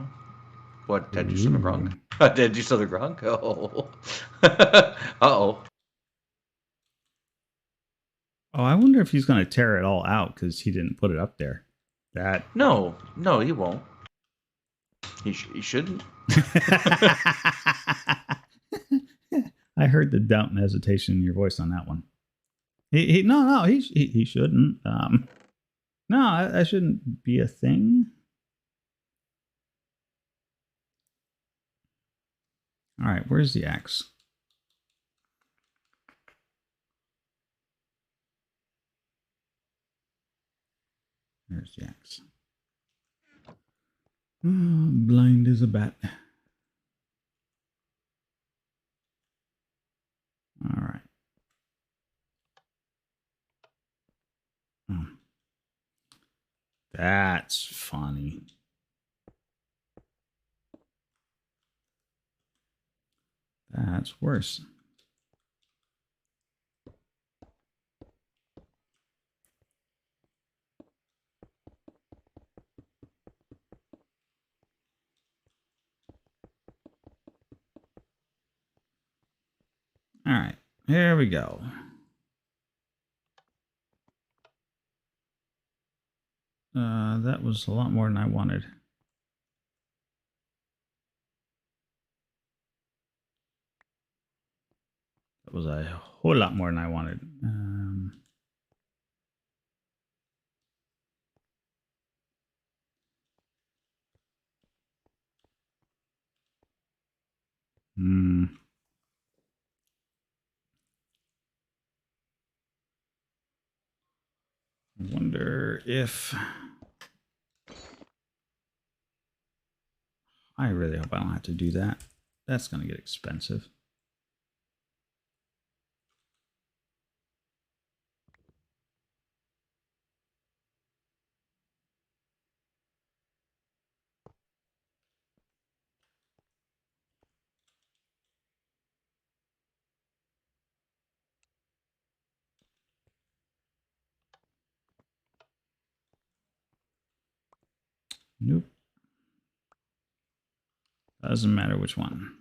What? Did I do something wrong? Did I do something wrong? Oh. Uh-oh. Oh, I wonder if he's going to tear it all out because he didn't put it up there. That. No, he won't. He shouldn't. I heard the doubt and hesitation in your voice on that one. He shouldn't. No, that shouldn't be a thing. All right, where's the axe? There's the axe. Oh, blind as a bat. All right. Oh. That's funny. That's worse. All right, here we go. That was a lot more than I wanted. That was a whole lot more than I wanted. I wonder if... I really hope I don't have to do that. That's going to get expensive. Nope. Doesn't matter which one.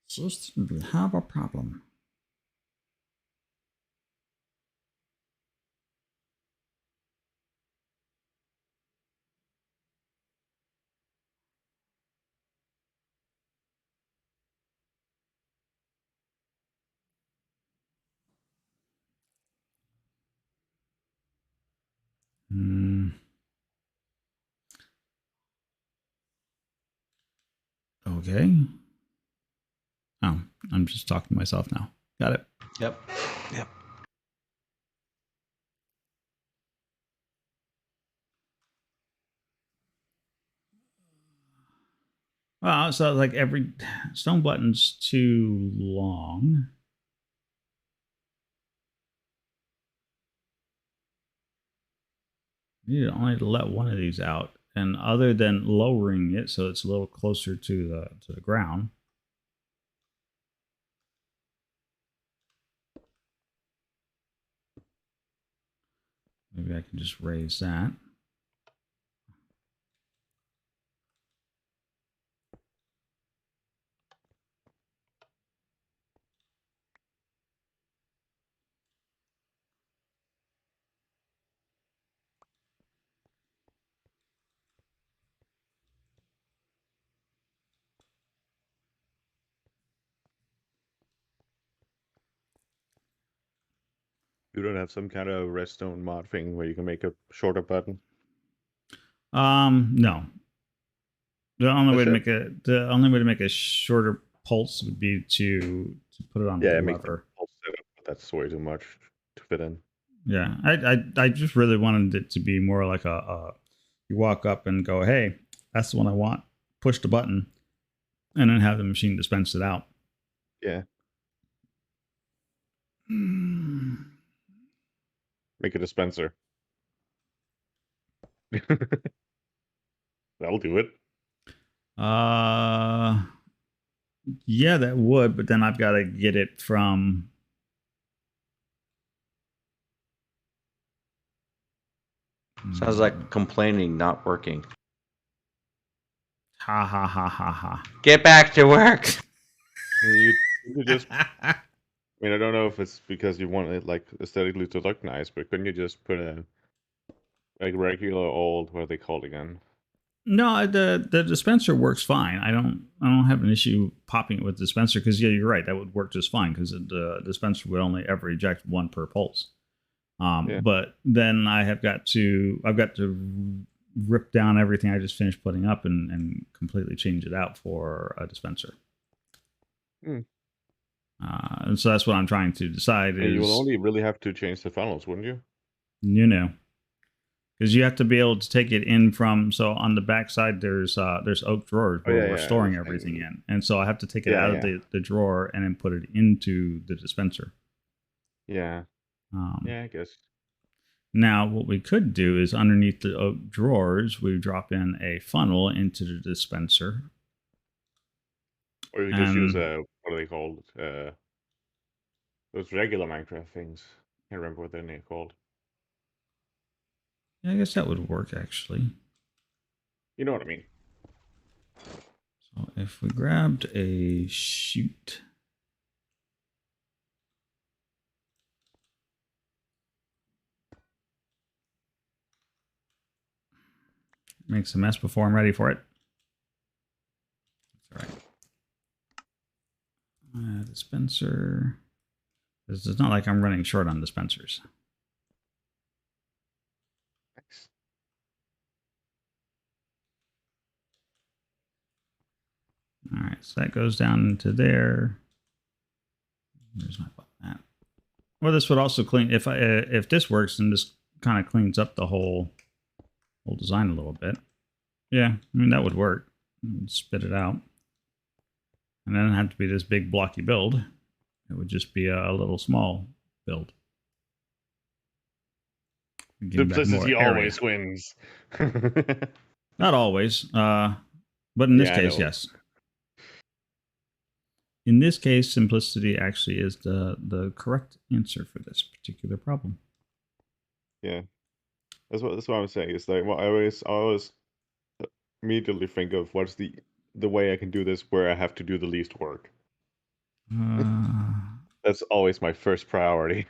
System, we have a problem. Okay. Oh, I'm just talking to myself now. Got it. Yep. Well, so like every stone button's too long. You only to let one of these out, and other than lowering it so it's a little closer to the ground. Maybe I can just raise that. You don't have some kind of redstone mod thing where you can make a shorter button. No. The only way to That's make a shorter pulse would be to put it on Yeah, the it makes the lever. whole setup, but that's way too much to fit in. Yeah, I just really wanted it to be more like a you walk up and go, hey, that's the one I want. Push the button, and then have the machine dispense it out. Yeah, make a dispenser. That'll do it. Yeah, that would, but then I've got to get it from. Sounds like complaining, not working. Ha ha ha ha ha. Get back to work. You just. I mean, I don't know if it's because you want it like aesthetically to look nice, but couldn't you just put a like regular old, what are they called again? No, the dispenser works fine. I don't have an issue popping it with the dispenser because yeah, you're right. That would work just fine because the dispenser would only ever eject one per pulse. Yeah. But then I've got to rip down everything I just finished putting up and completely change it out for a dispenser. And so that's what I'm trying to decide. And you will only really have to change the funnels, wouldn't you? You know, because you have to be able to take it in from. So on the backside, there's oak drawers where we're storing everything in, and so I have to take it out of the drawer and then put it into the dispenser. Yeah. Yeah, I guess. Now, what we could do is underneath the oak drawers, we drop in a funnel into the dispenser. Or you just use what are they called? Those regular Minecraft things. Can't remember what they're called. Yeah, I guess that would work actually. You know what I mean. So if we grabbed a chute. Makes a mess before I'm ready for it. That's all right. Dispenser. It's not like I'm running short on dispensers. Nice. All right, so that goes down into there. Where's my button at? Well, this would also clean if this works, then this kind of cleans up the whole design a little bit. Yeah, I mean that would work. Spit it out, and then it'd have to be this big blocky build. It would just be a little small build. Simplicity always wins. Not always, but in this case, yes. In this case, simplicity actually is the correct answer for this particular problem. Yeah, that's what I'm saying. It's like I always immediately think of what's the way I can do this where I have to do the least work. That's always my first priority.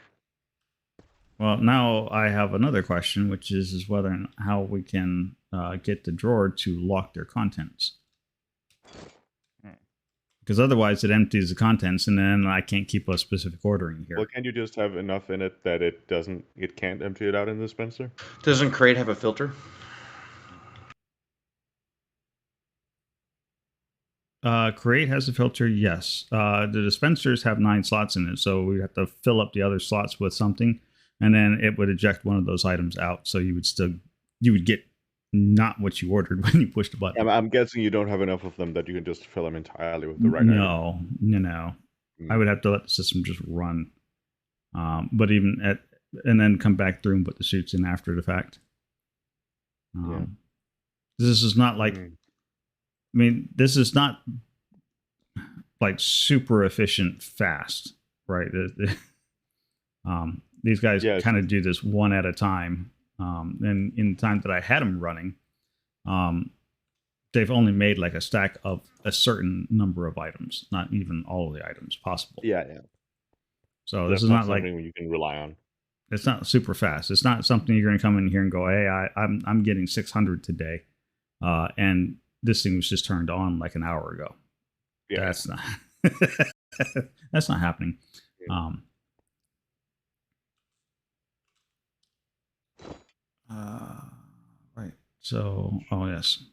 Well, now I have another question, which is whether and how we can get the drawer to lock their contents. Because otherwise it empties the contents and then I can't keep a specific ordering here. Well, can't you just have enough in it that it can't empty it out in the dispenser? Doesn't Crate have a filter? Crate has a filter, yes. The dispensers have 9 slots in it, so we have to fill up the other slots with something, and then it would eject one of those items out. So you would get not what you ordered when you push the button. I'm guessing you don't have enough of them that you can just fill them entirely with the right item. No. I would have to let the system just run. But and then come back through and put the chutes in after the fact. This is not like, I mean, this is not like super efficient fast, right? These guys kind of do this one at a time. And in the time that I had them running, they've only made like a stack of a certain number of items, not even all of the items possible. Yeah. So this is not like something you can rely on. It's not super fast. It's not something you're going to come in here and go, "Hey, I'm getting 600 today," and this thing was just turned on like an hour ago. Yeah, that's not happening. Right. So, oh yes.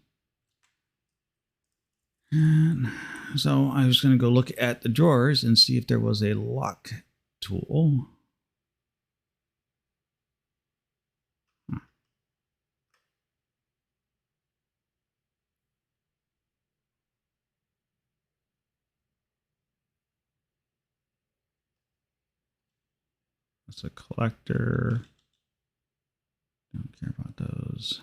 And so I was going to go look at the drawers and see if there was a lock tool. That's a collector. Don't care about those.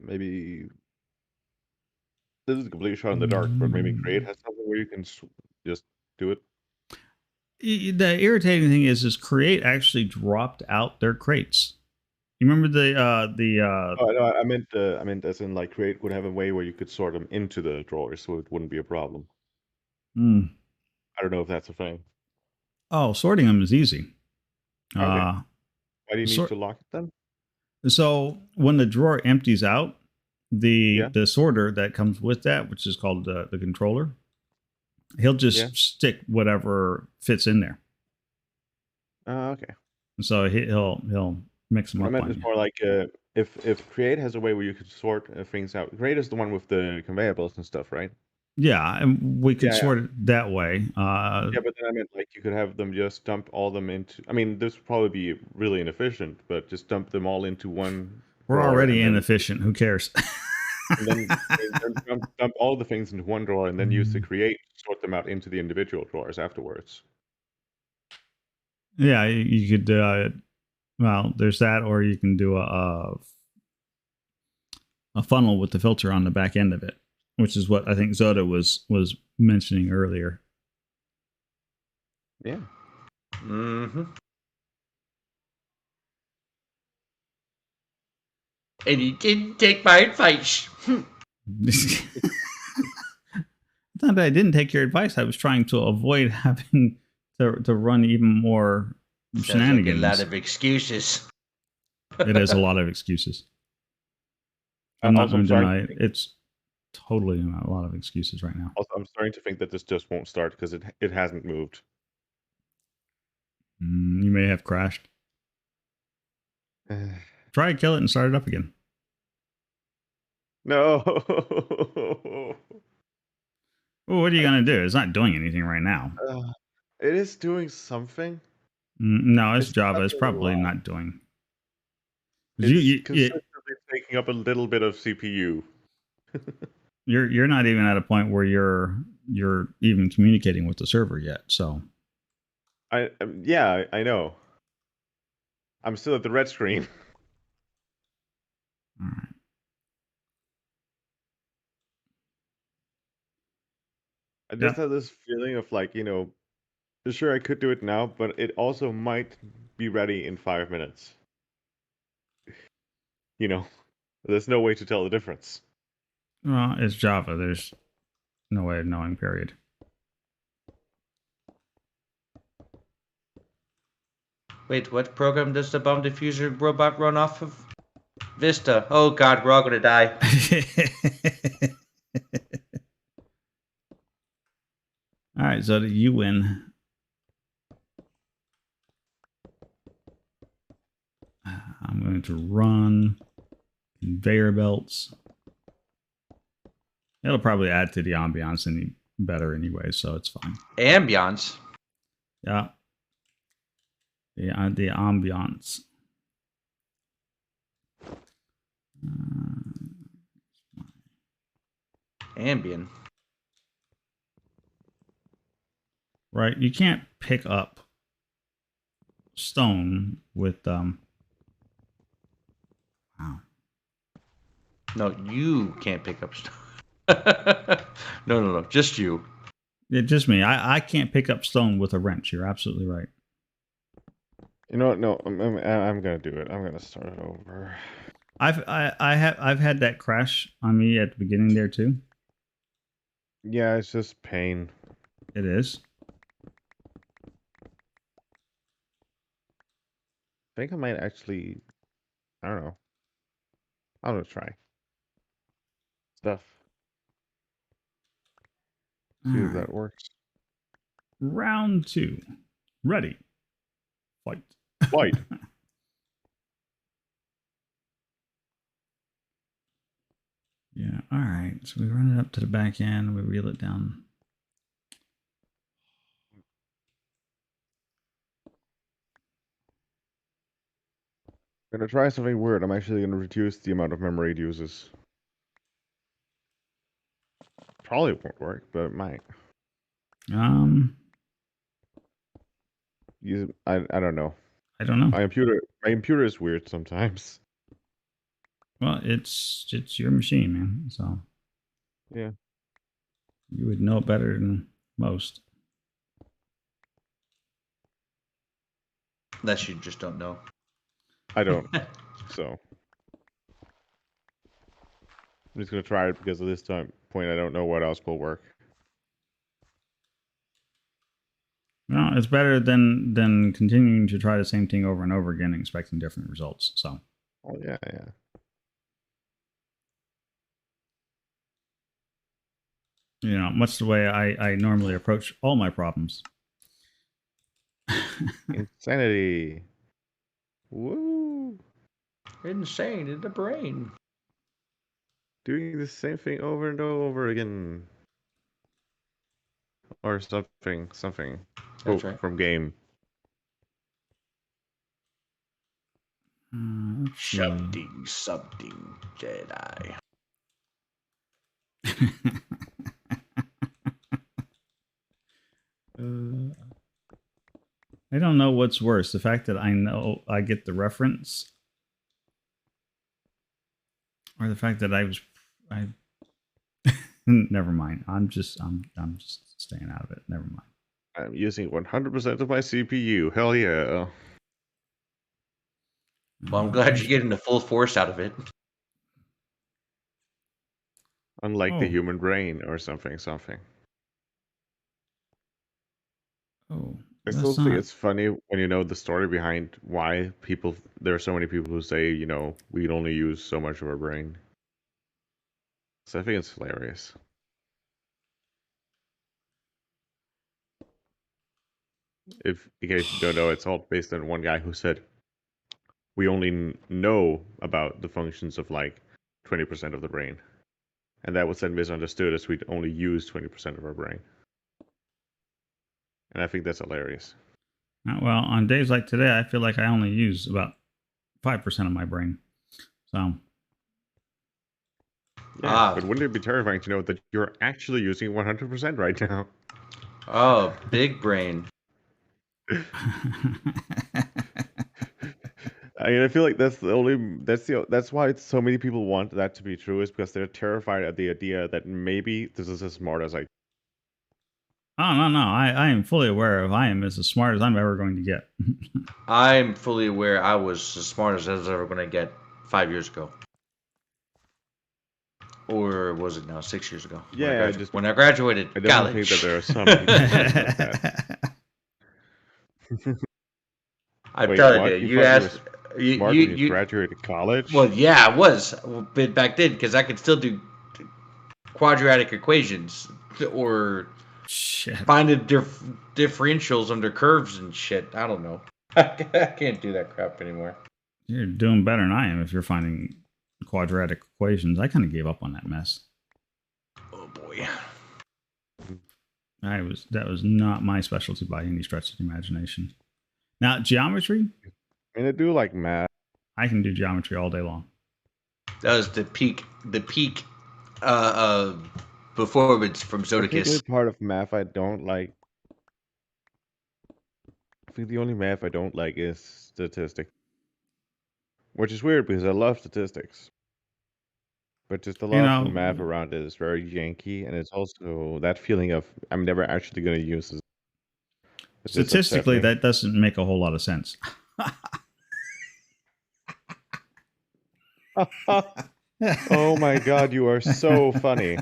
Maybe this is a complete shot in the dark, but maybe Create has something where you can just do it. The irritating thing is Create actually dropped out their crates. You remember the Oh, no, I meant as in like Create would have a way where you could sort them into the drawers, so it wouldn't be a problem. Hmm. I don't know if that's a thing. Oh, sorting them is easy. Okay. Why do you need to lock it then? So when the drawer empties out, Yeah. the sorter that comes with that, which is called the controller, he'll just Yeah. stick whatever fits in there. Okay. So he'll mix them I up. meant it's more like if Create has a way where you could sort things out. Create is the one with the conveyor belts and stuff, right? Yeah, and we could Yeah, sort it that way. Yeah, but then I meant like you could have them just dump all them into. I mean, this would probably be really inefficient, but just dump them all into one. We're drawer already and then, inefficient. Who cares? and then dump all the things into one drawer and then use the Create to sort them out into the individual drawers afterwards. Yeah, you could. Well, there's that, or you can do a funnel with the filter on the back end of it, which is what I think Zoda was mentioning earlier. Yeah. Mm-hmm. And he didn't take my advice. It's not that I didn't take your advice. I was trying to avoid having to run even more shenanigans. Like a lot of excuses. It is a lot of excuses. I'm not going to deny it. It's totally a lot of excuses right now. Also, I'm starting to think that this just won't start because it hasn't moved. You may have crashed. Try and kill it and start it up again. No. Well, what are you going to do? It's not doing anything right now. It is doing something. No, it's Java. It's probably not doing. It's consistently taking up a little bit of CPU. You're not even at a point where you're even communicating with the server yet. So. I know. I'm still at the red screen. All right. I just have this feeling of like, sure I could do it now, but it also might be ready in 5 minutes. There's no way to tell the difference. Well, it's Java. There's no way of knowing, period. Wait, what program does the bomb diffuser robot run off of? Vista. Oh god, we're all gonna die. All right, Zoda, you win. I'm going to run conveyor belts. It'll probably add to the ambiance any better anyway, so it's fine. Ambiance? Yeah. The ambiance. Ambient. Right, you can't pick up stone with Wow. No, you can't pick up stone. No, just you. Yeah, just me. I can't pick up stone with a wrench. You're absolutely right. You know what? No, I'm gonna do it. I'm gonna start it over. I've had that crash on me at the beginning there too. Yeah, it's just pain. It is. I think I might actually. I don't know. I'm gonna try stuff. See if that works. Round 2. Ready. Fight. Fight. Yeah. All right. So we run it up to the back end. We reel it down. I'm gonna try something weird. I'm actually gonna reduce the amount of memory it uses. Probably won't work, but it might. I don't know. I don't know. My computer is weird sometimes. Well, it's your machine, man. So Yeah. you would know it better than most. Unless you just don't know. I don't. So I'm just gonna try it because at this point I don't know what else will work. Well, it's better than continuing to try the same thing over and over again, and expecting different results. So. Oh yeah, yeah. You know, much the way I normally approach all my problems. Insanity. Woo! Insane in the brain. Doing the same thing over and over again. Or something. That's right. From game. Something Jedi. I don't know what's worse, the fact that I know I get the reference, or the fact that I never mind. I'm just staying out of it. Never mind. I'm using 100% of my CPU. Hell yeah. Well, I'm glad you're getting the full force out of it. Unlike the human brain or something. Oh, I still think it's funny when you know the story behind why there are so many people who say, you know, we only use so much of our brain. So I think it's hilarious. If in case you don't know, it's all based on one guy who said we only know about the functions of like 20% of the brain. And that was then misunderstood as we'd only use 20% of our brain. And I think that's hilarious. Well, on days like today, I feel like I only use about 5% of my brain. So. Yeah, but wouldn't it be terrifying to know that you're actually using 100% right now? Oh, big brain. I mean, I feel like that's why so many people want that to be true, is because they're terrified at the idea that maybe this is as smart as I. Oh no! I am fully aware of I am as smart as I'm ever going to get. I'm fully aware I was as smart as I was ever going to get 5 years ago. Or was it now 6 years ago? Yeah, when I graduated I college. think that there are some people like that. I'm telling you, you asked. You graduated college? Well, yeah, I was back then because I could still do quadratic equations or find the differentials under curves and shit. I don't know. I can't do that crap anymore. You're doing better than I am if you're finding quadratic equations. I kind of gave up on that mess. Oh boy. That was not my specialty by any stretch of the imagination. Now, geometry? I mean, I do like math. I can do geometry all day long. That was the peak performance from Zodicus. The only part of math I don't like. I think the only math I don't like is statistics. Which is weird because I love statistics. But just a lot of math around it is very janky, and it's also that feeling of I'm never actually going to use this. Statistically, that doesn't make a whole lot of sense. Oh my god, you are so funny.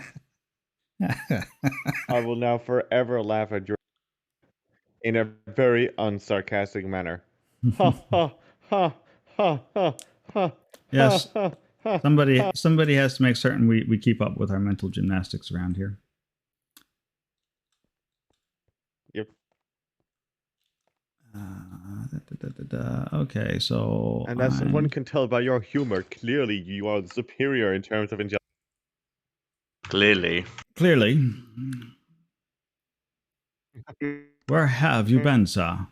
I will now forever laugh at your in a very unsarcastic manner. Ha ha ha ha ha ha. Yes. Somebody has to make certain we keep up with our mental gymnastics around here. Yep. Okay, so And as one can tell by your humor, clearly you are the superior in terms of intelligence. Clearly. clearly, where have you been, sir?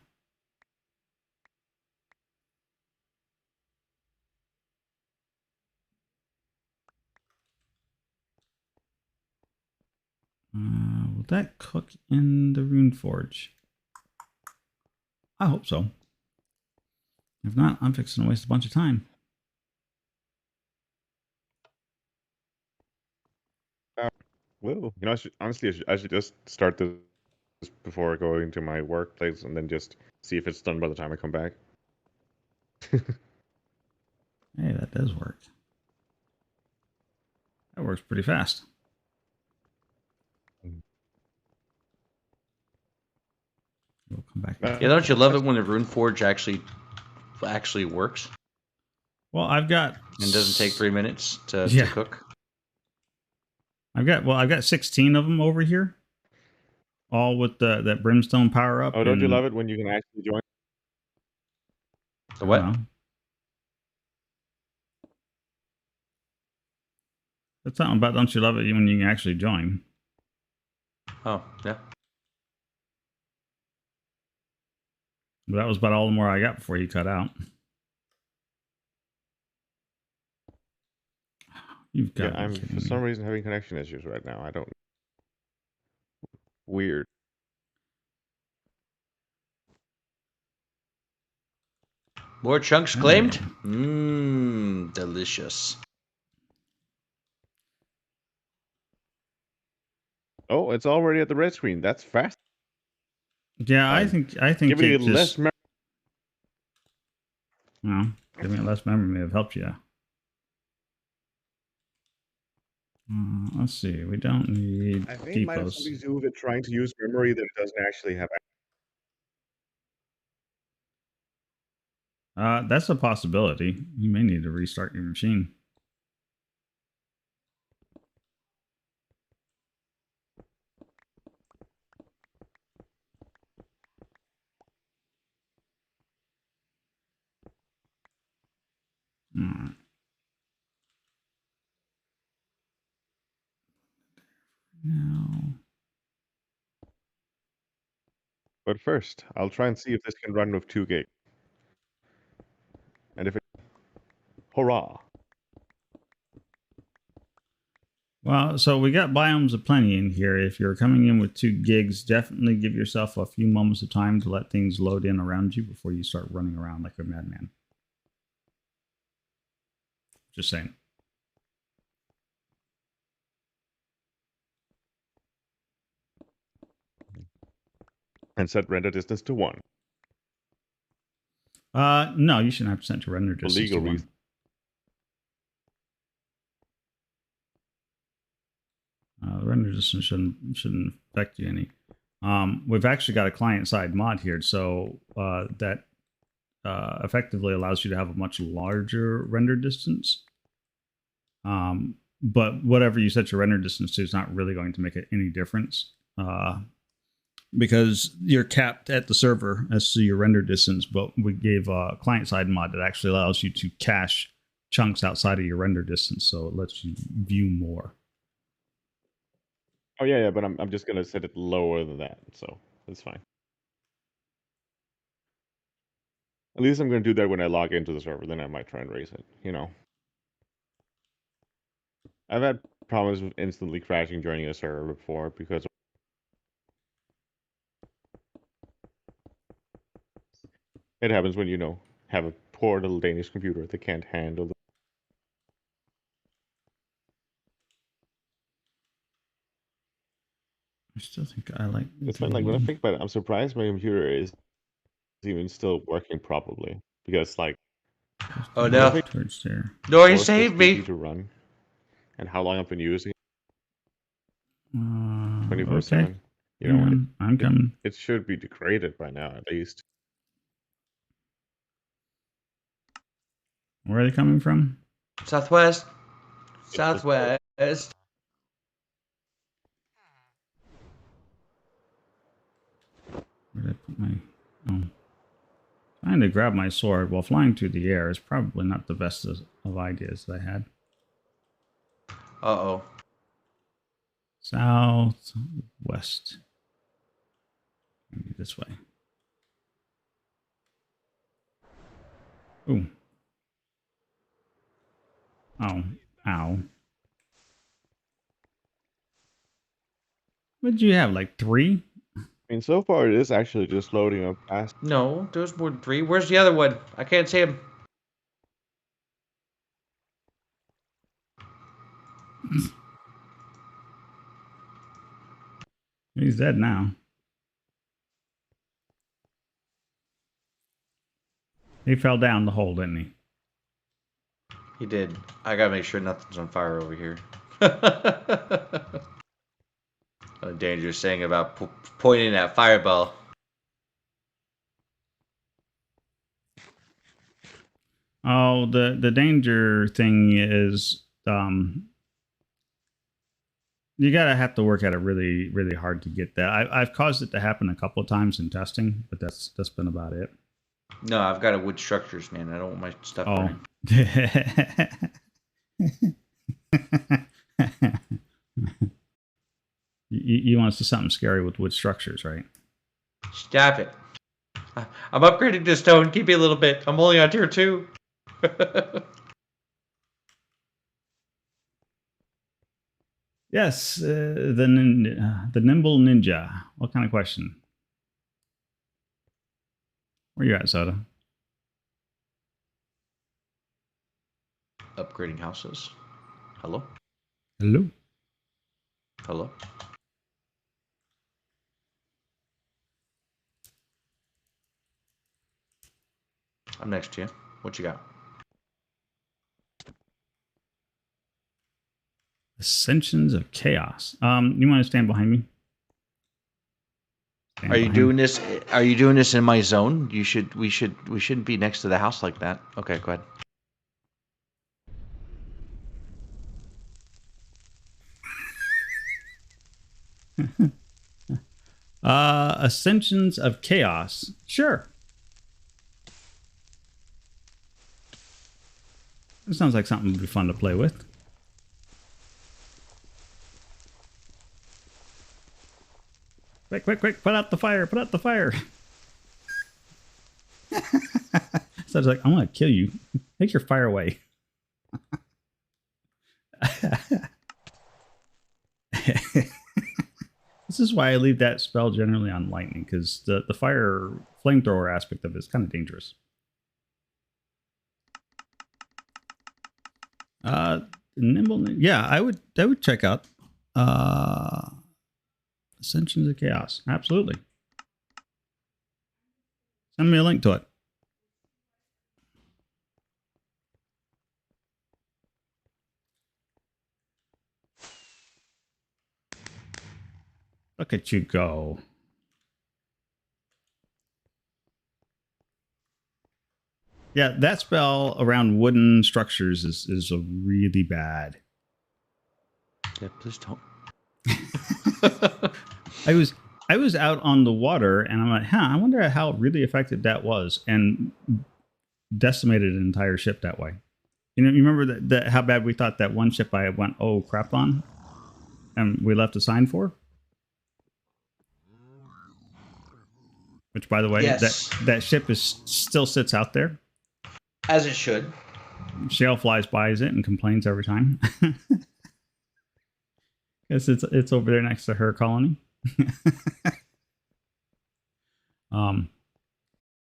Will that cook in the Rune Forge? I hope so. If not, I'm fixing to waste a bunch of time. Well, you know, honestly, I should just start this before going to my workplace and then just see if it's done by the time I come back. Hey, that does work. That works pretty fast. We'll come back. Yeah, don't you love it when the Rune Forge actually works Well, I've got and doesn't take 3 minutes to Yeah. cook? I've got 16 of them over here, all with that brimstone power up. Oh, don't you love it when you can actually join? The what? That's something about don't you love it when you can actually join? Oh, yeah. But that was about all the more I got before you cut out. You've got Yeah, I'm for some reason having connection issues right now. I don't. Weird. More chunks claimed? Delicious. Oh, it's already at the red screen. That's fast. Yeah, I think Giving it it less just, giving it less memory may have helped you. Let's see. We don't need I think it might have something to do with it trying to use memory that it doesn't actually have. That's a possibility. You may need to restart your machine. All right. Now, But first, I'll try and see if this can run with 2 gig. And if it... Hurrah! well, so we got biomes aplenty in here. If you're coming in with 2 gigs, definitely give yourself a few moments of time to let things load in around you before you start running around like a madman. Just saying. And set render distance to 1. No, you shouldn't have to set your render For distance legal to 1. reasons. The render distance shouldn't affect you any. We've actually got a client-side mod here, so that effectively allows you to have a much larger render distance. But whatever you set your render distance to is not really going to make any difference because you're capped at the server as to your render distance. But we gave a client-side mod that actually allows you to cache chunks outside of your render distance, so it lets you view more. Oh yeah, but I'm just gonna set it lower than that, so that's fine. At least I'm gonna do that when I log into the server. Then I might try and raise it. You know, I've had problems with instantly crashing joining a server before because it happens when you have a poor little Danish computer that can't handle the... I still think I like. It's fine. Like when I think about it, I'm surprised my computer is even still working properly because like Oh no! Towards there. No, you forced saved SPG me. to run and how long I've been using it Okay. 24/7. You Hang know, on, I'm coming. it should be degraded by now at least. Where are they coming from? Southwest. Southwest. Where did I put my? Oh, trying trying to grab my sword while flying through the air is probably not the best of ideas that I had. Uh-oh. South, west. Maybe this way. Ooh. Oh, ow. What did you have, like 3? I mean, so far it is actually just loading up fast. No, there was more than 3. Where's the other one? I can't see him. He's dead now. He fell down the hole, didn't he? He did. I gotta make sure nothing's on fire over here. A dangerous saying about pointing at fireball. Oh, the danger thing is you gotta have to work at it really, really hard to get that. I've caused it to happen a couple of times in testing, but that's been about it. No, I've got a wood structures, man. I don't want my stuff burning. You want to see something scary with wood structures, right? Stop it. I'm upgrading to stone. Keep me a little bit. I'm only on tier 2. Yes, the nimble ninja. What kind of question? Where you at, Soda? Upgrading houses. Hello? Hello? Hello? I'm next to you. What you got? Ascensions of Chaos. You want to stand behind me? Stand Are you behind doing me. this? Are you doing this in my zone? We shouldn't be next to the house like that. Okay, go ahead. Ascensions of Chaos. Sure. It sounds like something would be fun to play with. Quick, quick, quick. Put out the fire. Put out the fire. So I was like, I'm going to kill you. Take your fire away. This is why I leave that spell generally on lightning, because the fire flamethrower aspect of it is kind of dangerous. Nimble, yeah, I would check out Ascensions of Chaos. Absolutely. Send me a link to it. Look at you go. Yeah, that spell around wooden structures is a really bad. Yeah, please don't. I was out on the water and I'm like, I wonder how really effective that was, and decimated an entire ship that way. You know, you remember that how bad we thought that one ship I went, oh crap on, and we left a sign for? Which, by the way, Yes. that ship still sits out there. As it should. Shale flies by it and complains every time. Guess it's over there next to her colony.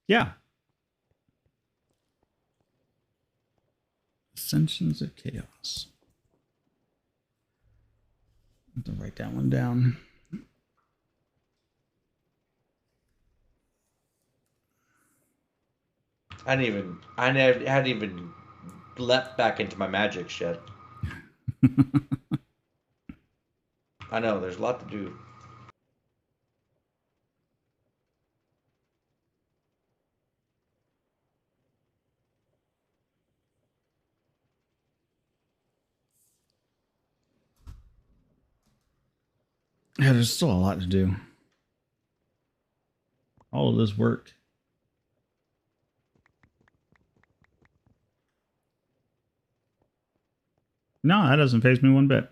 Yeah. Ascensions of Chaos. I have to write that one down. I hadn't even leapt back into my magics yet. I know, there's a lot to do. Yeah, there's still a lot to do. All of this work. No, that doesn't faze me one bit.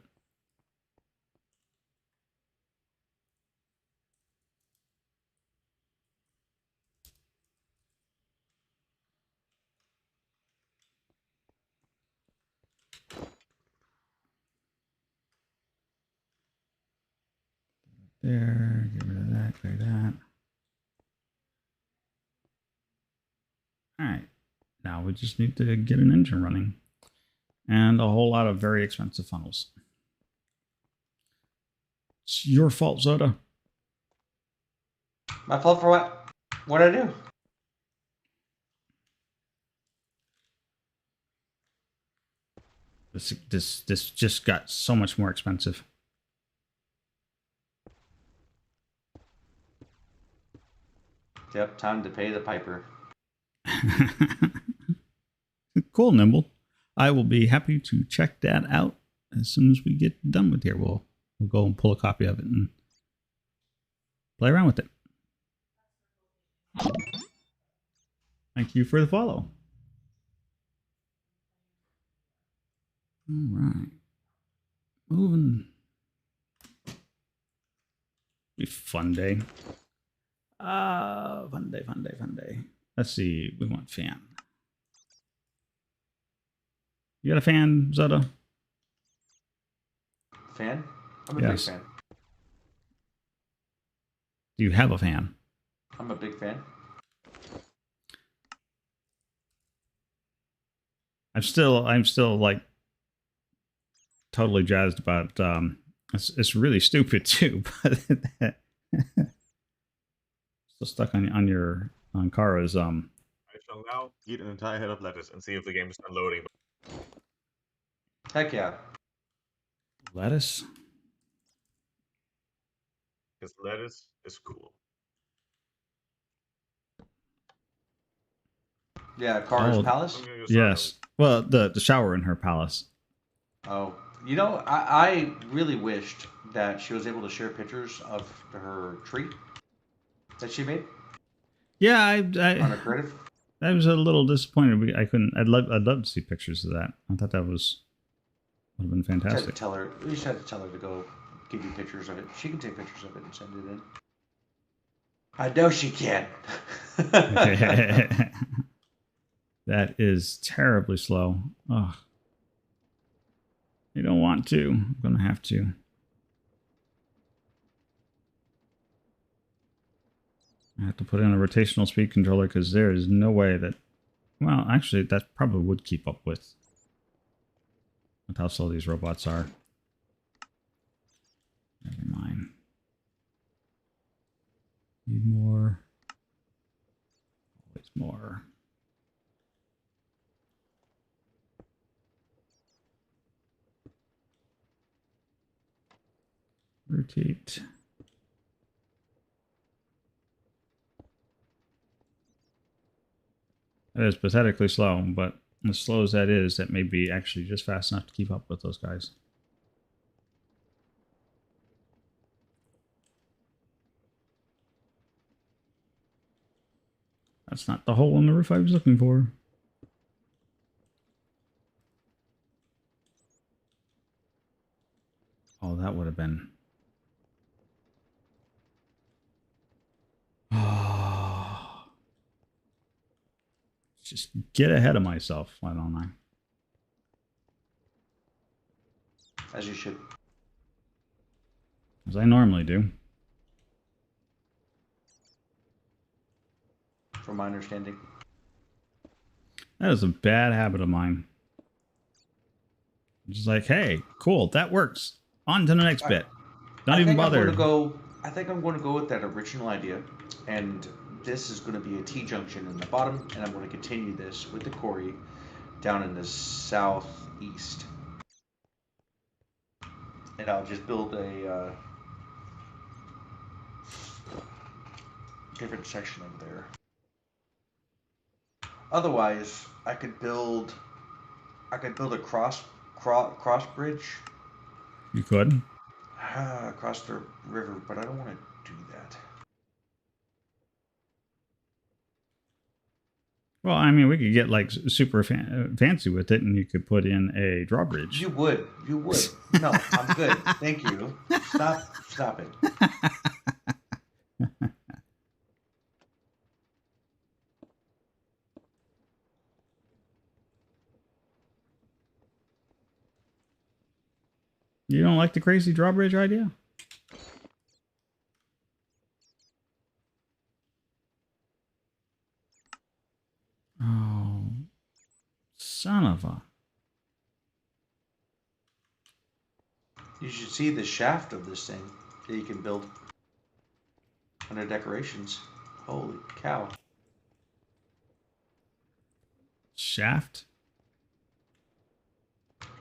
There, get rid of that, clear that. All right, now we just need to get an engine running and a whole lot of very expensive funnels. It's your fault, Zoda. My fault for what? What'd I do? This just got so much more expensive. Yep, time to pay the piper. Cool, Nimble. I will be happy to check that out as soon as we get done with here. We'll go and pull a copy of it and play around with it. Thank you for the follow. All right. Moving. Be fun day. Fun day. Let's see. We want fan. You got a fan, Zoda? Fan? I'm a Yes. big fan. Do you have a fan? I'm a big fan. I'm still like totally jazzed about it's really stupid too, but still stuck on Kara's I shall now eat an entire head of lettuce and see if the game is not loading. Heck yeah. lettuce. Because lettuce is cool. Yeah, Kara's Oh, Palace. I'm gonna go Yes. Well, the shower in her palace. Oh, you know, I really wished that she was able to share pictures of her tree that she made Yeah, on her creative. I was a little disappointed. I couldn't. I'd love to see pictures of that. I thought that would have been You had to fantastic. tell her. You just had to tell her to go give you pictures of it. She can take pictures of it and send it in. I know she can. That is terribly slow. Oh, you don't want to. I'm gonna have to. I have to put in a rotational speed controller because there is no way that. Well, actually, that probably would keep up with how slow these robots are. Never mind. Need more. Always more. Rotate. That is pathetically slow, but as slow as that is, that may be actually just fast enough to keep up with those guys. That's not the hole in the roof I was looking for. Oh, that would have been... Oh. Just get ahead of myself, why don't I? As you should. As I normally do. From my understanding. That is a bad habit of mine. Just like, hey, cool, that works. On to the next bit. Don't even bother. I think I'm going to go with that original idea, and this is going to be a T-junction in the bottom, and I'm going to continue this with the quarry down in the southeast. And I'll just build a different section over there. Otherwise, I could build a cross bridge You could. across the river, but I don't want to do that. Well, I mean, we could get like super fancy with it, and you could put in a drawbridge. You would. No, I'm good. Thank you. Stop it. You don't like the crazy drawbridge idea? Oh, son of a... You should see the shaft of this thing that you can build under decorations. Holy cow. Shaft?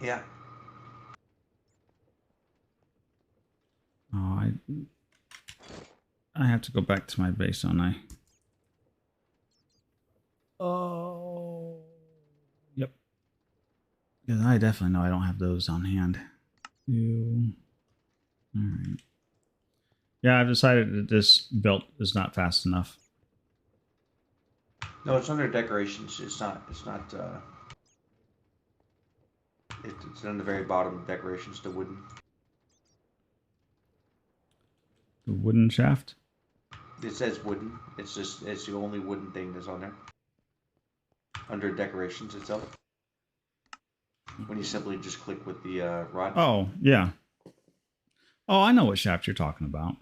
Yeah. Oh, I have to go back to my base, don't I? Oh, yep. Because I definitely know I don't have those on hand. You. All right. Yeah, I've decided that this belt is not fast enough. No, it's under decorations. It's not. It's on the very bottom of decorations. The wooden. The wooden shaft. It says wooden. It's the only wooden thing that's on there. Under decorations itself. When you simply just click with the rod. Oh, yeah. Oh, I know what shaft you're talking about.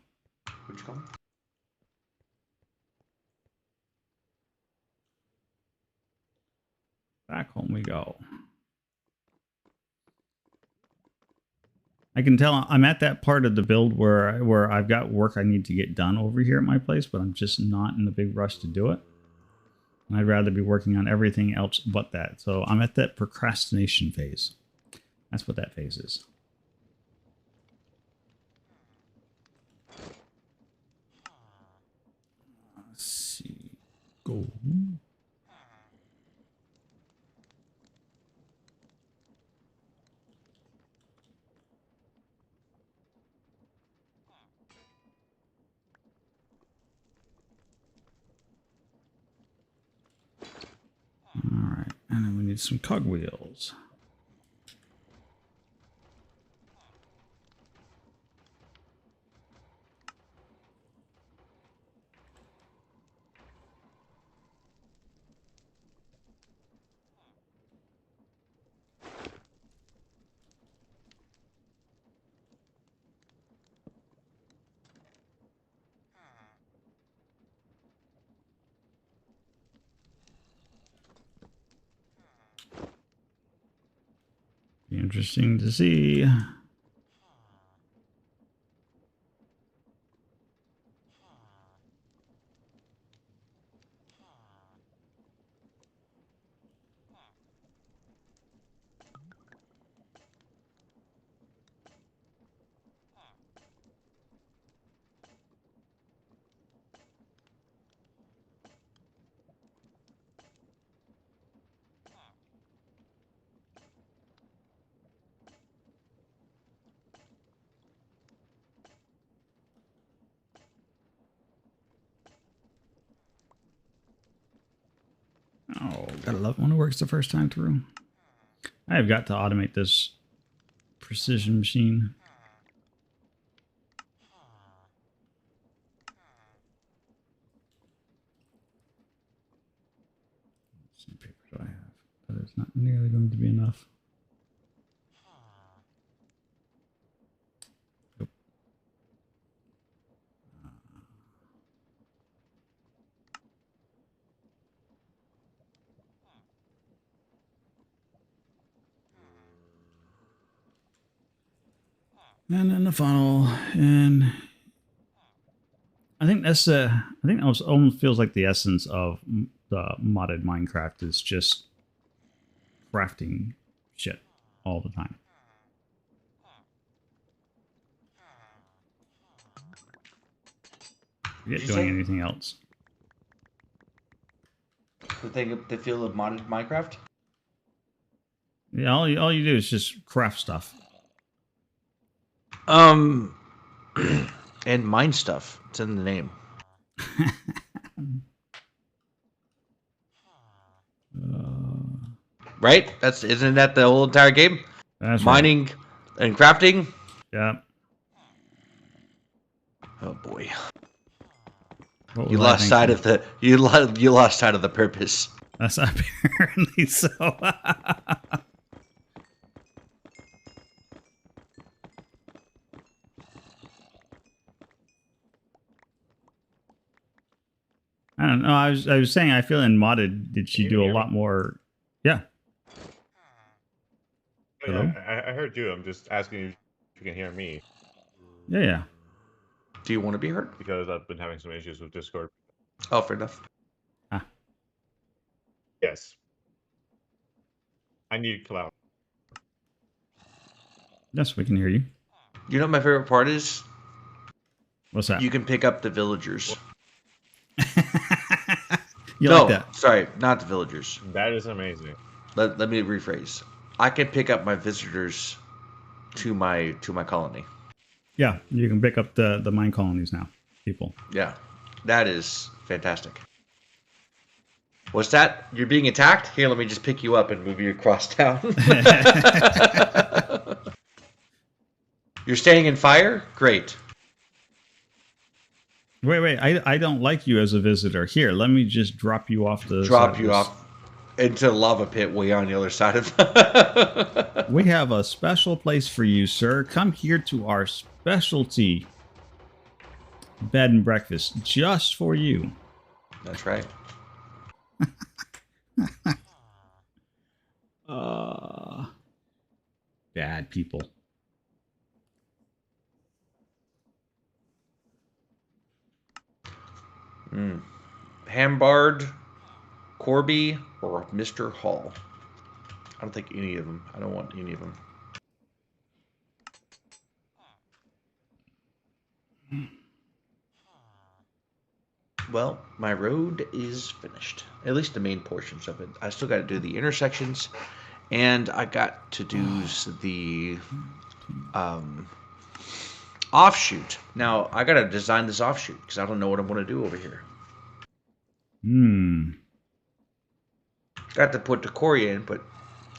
What'd you call it? Back home we go. I can tell I'm at that part of the build where I've got work I need to get done over here at my place, but I'm just not in a big rush to do it. And I'd rather be working on everything else but that. So I'm at that procrastination phase. That's what that phase is. Let's see. Go. All right, and then we need some cogwheels. Be interesting to see. Oh, gotta love it when it works the first time through. I have got to automate this precision machine. How much paper do I have? But it's not nearly going to be enough. Nope. And then the funnel, and I think that's I think that almost feels like the essence of the modded Minecraft is just crafting shit all the time. Forget doing anything else. The feel of modded Minecraft? Yeah, all you do is just craft stuff. And mine stuff. It's in the name. Right? Isn't that the whole entire game? That's Mining and crafting. right. Yeah. Oh boy, What you was I lost sight thinking? of the you lost sight of the purpose. That's apparently so. I don't know. I was saying I feel in modded did she You do can a hear me? lot more? Yeah. Oh, Hello? yeah, I heard you. I'm just asking you if you can hear me Yeah, yeah. Do you want to be heard? because I've been having some issues with Discord. Oh, fair enough. Ah, Yes. I need cloud. yes, we can hear you. You know what my favorite part is? What's that? You can pick up the villagers. You No, like that? sorry, not the villagers. That is amazing. Let me rephrase. I can pick up my visitors to my colony. Yeah, you can pick up the mine colonies now, people. Yeah, that is fantastic. What's that? You're being attacked? Here, let me just pick you up and move you across town. You're standing in fire? Great. Wait. I don't like you as a visitor. Here, let me just drop you off the. Drop side you this. off into a lava pit way on the other side of. We have a special place for you, sir. Come here to our specialty bed and breakfast just for you. That's right. Bad people. Hambard, Corby, or Mr. Hall. I don't think any of them. I don't want any of them. Well, my road is finished. At least the main portions of it. I still got to do the intersections, and I got to do the offshoot. Now, I got to design this offshoot because I don't know what I want to do over here. Got to put the Corey in, but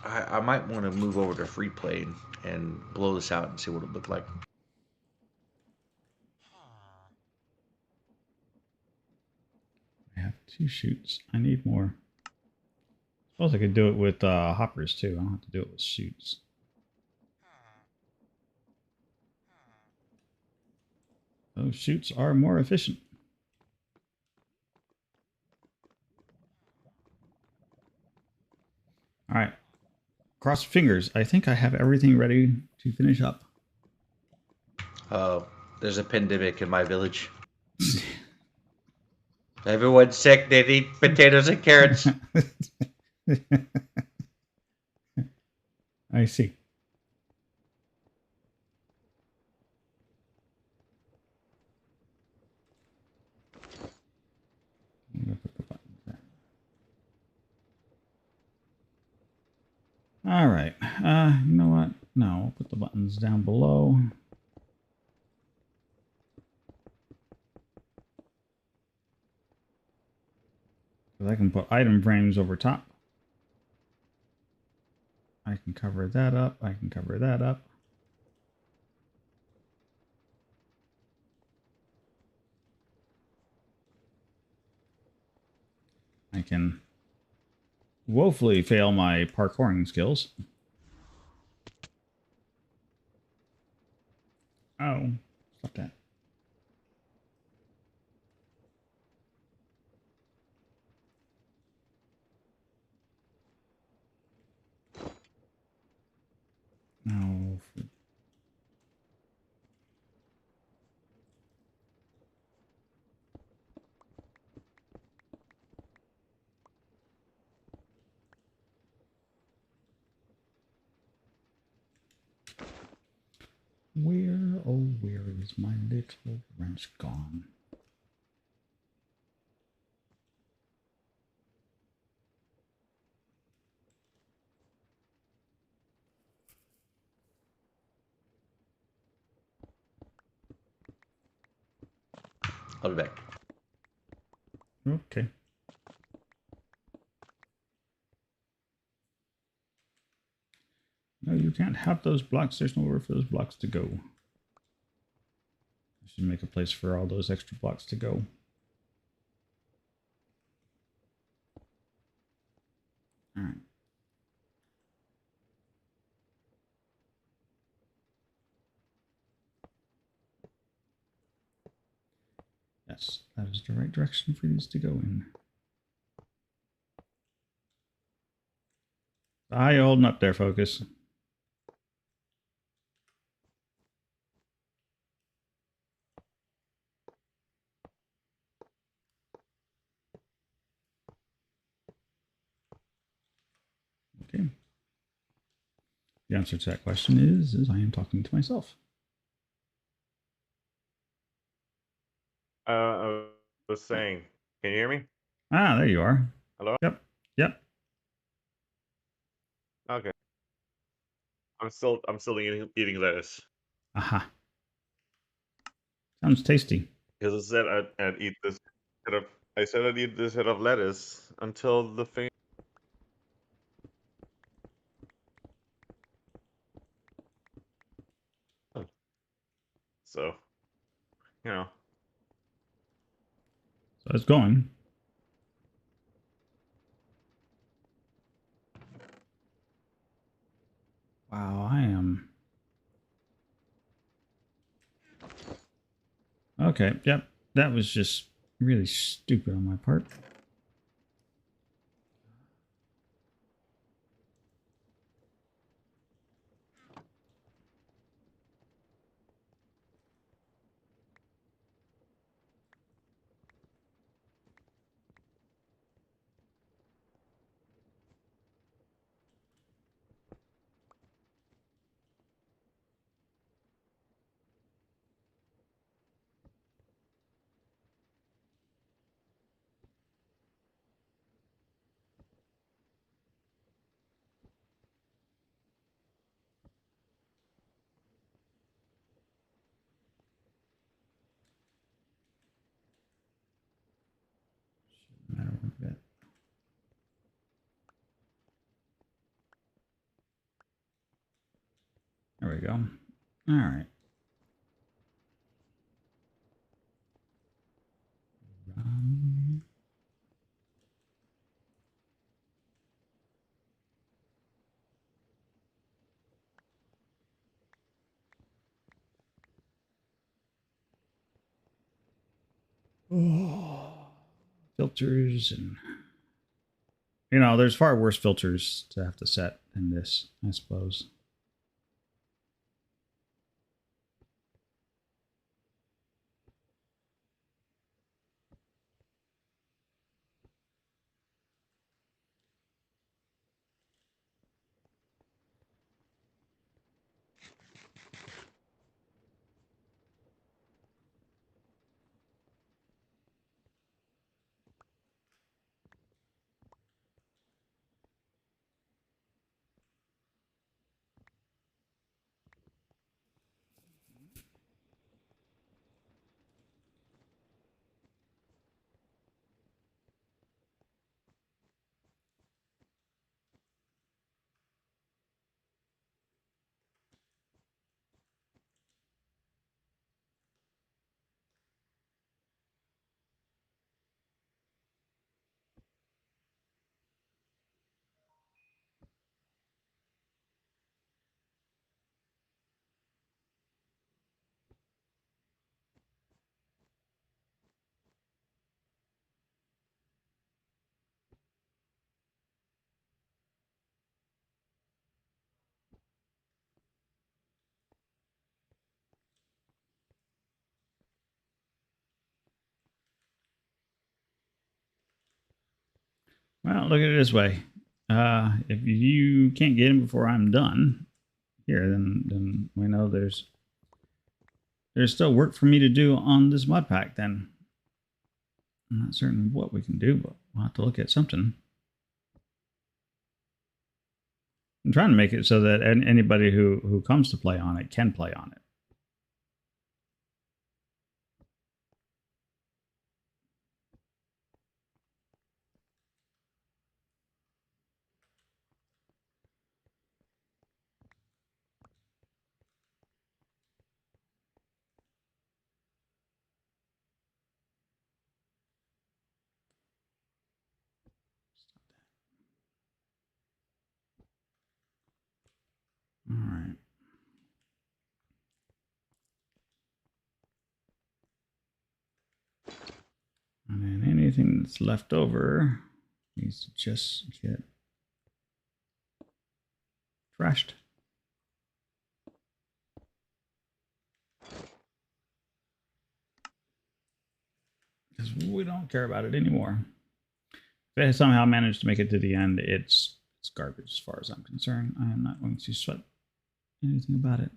I might want to move over to free play and blow this out and see what it looked like. I have 2 shoots. I need more. Suppose I could do it with hoppers too. I don't have to do it with shoots. Those shoots are more efficient. All right. Cross fingers. I think I have everything ready to finish up. Oh, there's a pandemic in my village. Everyone's sick. They eat potatoes and carrots. I see. I'm gonna put the buttons there. All right. You know what? No, I'll put the buttons down below. I can put item frames over top. I can cover that up. I can cover that up. I can woefully fail my parkouring skills. Oh, stop that. No. Where, oh, where is my little wrench gone? I'll be back. Okay. No, you can't have those blocks. There's nowhere for those blocks to go. I should make a place for all those extra blocks to go. All right. Yes, that is the right direction for these to go in. How you holding up there, Focus? Okay. The answer to that question is I am talking to myself. I was saying, can you hear me? Ah, there you are. Hello? Yep. Yep. Okay. I'm still eating lettuce. Aha. Sounds tasty. Because I said I'd eat this I said I'd eat this head of lettuce until the thing. So, you know. So it's going. Wow, I am. Okay, yep. That was just really stupid on my part. Matter one bit. There we go. All right. Oh, filters and there's far worse filters to have to set than this, I suppose. Well, look at it this way. If you can't get in before I'm done here, then we know there's still work for me to do on this mod pack. Then I'm not certain what we can do, but we'll have to look at something. I'm trying to make it so that anybody who comes to play on it can play on it. anything that's left over needs to just get trashed. Because we don't care about it anymore. If I somehow managed to make it to the end, it's garbage as far as I'm concerned. I am not going to sweat anything about it.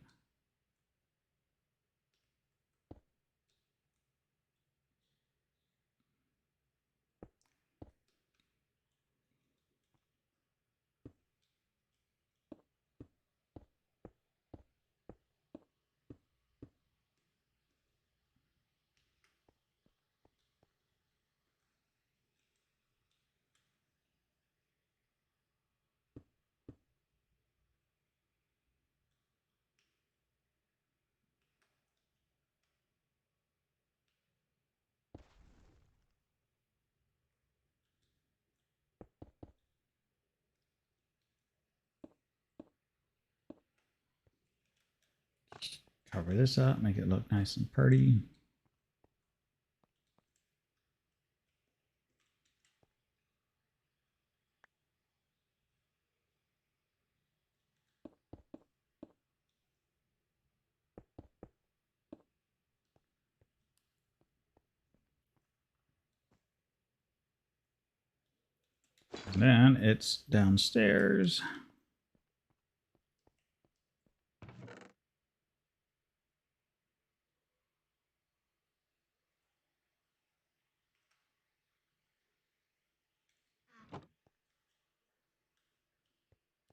Cover this up, make it look nice and pretty. And then it's downstairs.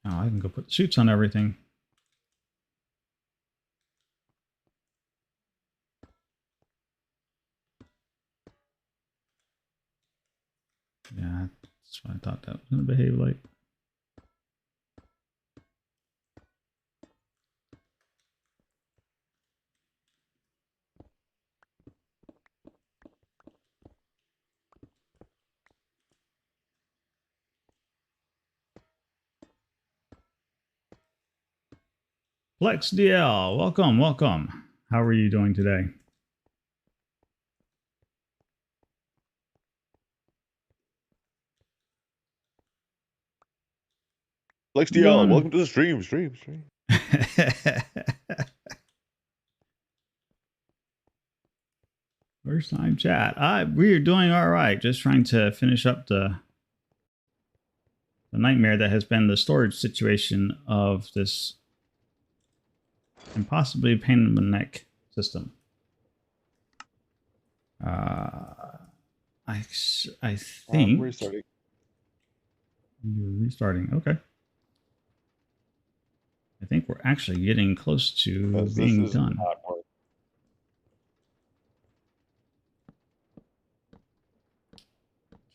Oh, I can go put suits on everything. Yeah, that's what I thought that was going to behave like. Flex DL, welcome, welcome. How are you doing today? Flex DL, welcome to the stream. First time chat. We are doing all right. Just trying to finish up the nightmare that has been the storage situation of this impossibly pain in the neck system. I think Restarting. You're restarting. Okay. I think we're actually getting close to being done.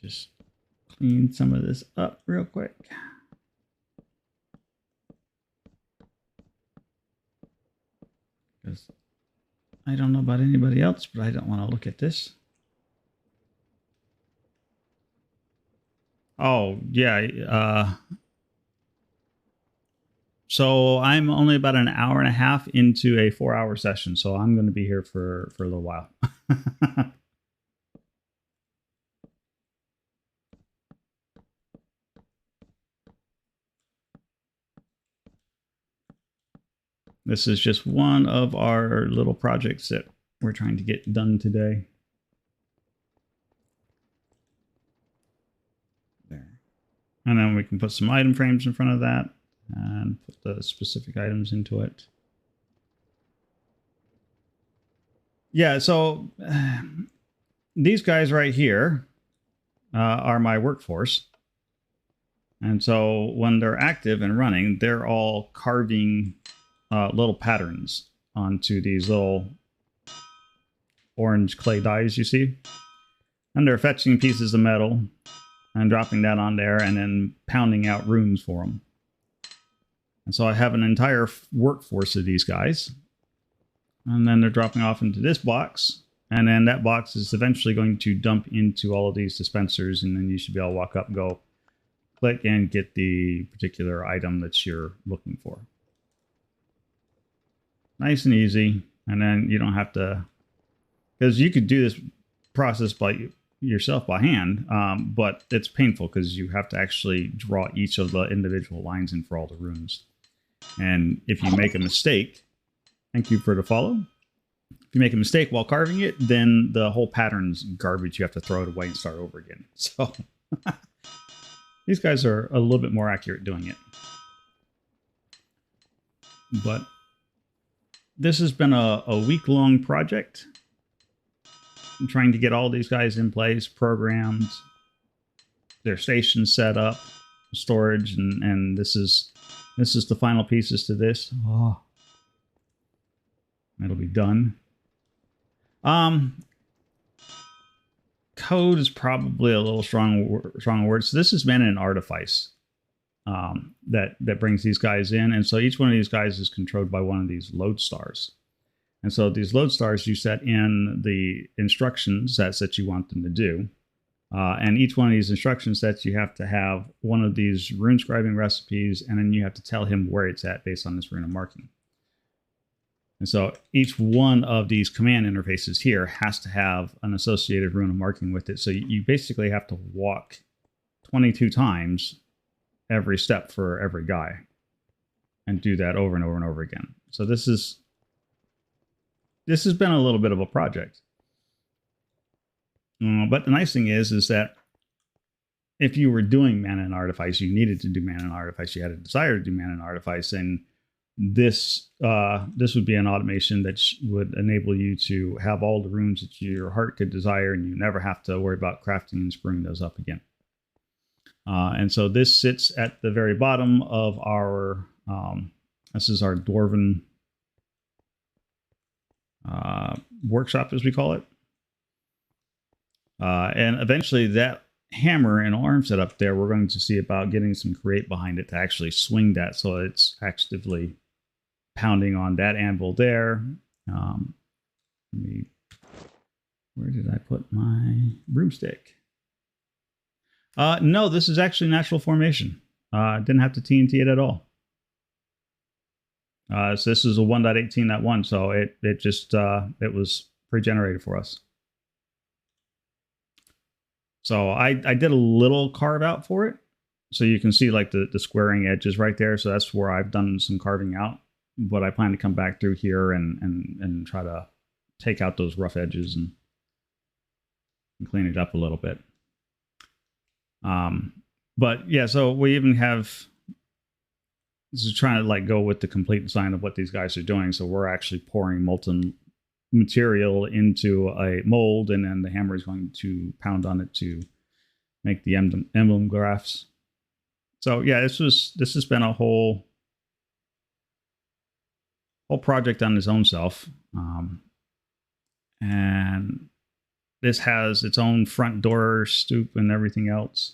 Just clean some of this up real quick. Because I don't know about anybody else, but I don't want to look at this. Oh, yeah. So I'm only about an hour and a half into a 4-hour session, so I'm going to be here for a little while. This is just one of our little projects that we're trying to get done today. There. And then we can put some item frames in front of that and put the specific items into it. Yeah, so these guys right here are my workforce. And so when they're active and running, they're all carving little patterns onto these little orange clay dies you see. And they're fetching pieces of metal and dropping that on there and then pounding out runes for them. And so I have an entire workforce of these guys. And then they're dropping off into this box. And then that box is eventually going to dump into all of these dispensers. And then you should be able to walk up, go click, and get the particular item that you're looking for. Nice and easy. And then you don't have to, because you could do this process by yourself by hand, but it's painful because you have to actually draw each of the individual lines in for all the runes. And if you make a mistake, thank you for the follow. If you make a mistake while carving it, then the whole pattern's garbage. You have to throw it away and start over again. So these guys are a little bit more accurate doing it. But this has been a week-long project. I'm trying to get all these guys in place, programmed, their stations set up, storage, and this is the final pieces to this. Oh, it'll be done. Code is probably a little strong word. So this is Mana and Artifice that brings these guys in, and so each one of these guys is controlled by one of these lodestars. And so these lodestars you set in the instruction sets that you want them to do. And each one of these instruction sets, you have to have one of these rune scribing recipes, and then you have to tell him where it's at based on this rune of marking. And so each one of these command interfaces here has to have an associated rune of marking with it. So you basically have to walk 22 times every step for every guy and do that over and over and over again. So this has been a little bit of a project. But the nice thing is that if you were doing Mana and Artifice, you needed to do Mana and Artifice, you had a desire to do Mana and Artifice, and this would be an automation that would enable you to have all the runes that your heart could desire, and you never have to worry about crafting and screwing those up again. And so this sits at the very bottom of our, this is our Dwarven workshop, as we call it. And eventually that hammer and arm set up there, we're going to see about getting some create behind it to actually swing that so it's actively pounding on that anvil there. Where did I put my broomstick? No, this is actually natural formation. Didn't have to TNT it at all. So this is a 1.18.1, so it just it was pre-generated for us. So I did a little carve out for it, so you can see like the squaring edges right there. So that's where I've done some carving out. But I plan to come back through here and try to take out those rough edges and clean it up a little bit. But yeah, so we even have, this is trying to like go with the complete design of what these guys are doing. So we're actually pouring molten material into a mold, and then the hammer is going to pound on it to make the emblem graphs. So yeah, this has been a whole project on its own self. And this has its own front door stoop and everything else.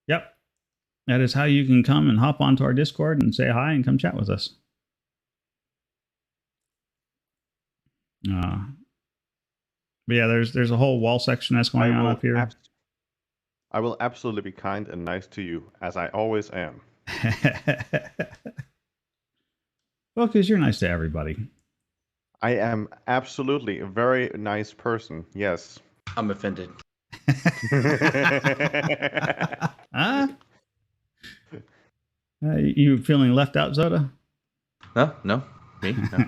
Yep. That is how you can come and hop onto our Discord and say hi and come chat with us. But yeah, there's a whole wall section that's going on up here. I will absolutely be kind and nice to you, as I always am. Well, because you're nice to everybody. I am absolutely a very nice person, yes. I'm offended. You feeling left out, Zoda? No, me? No.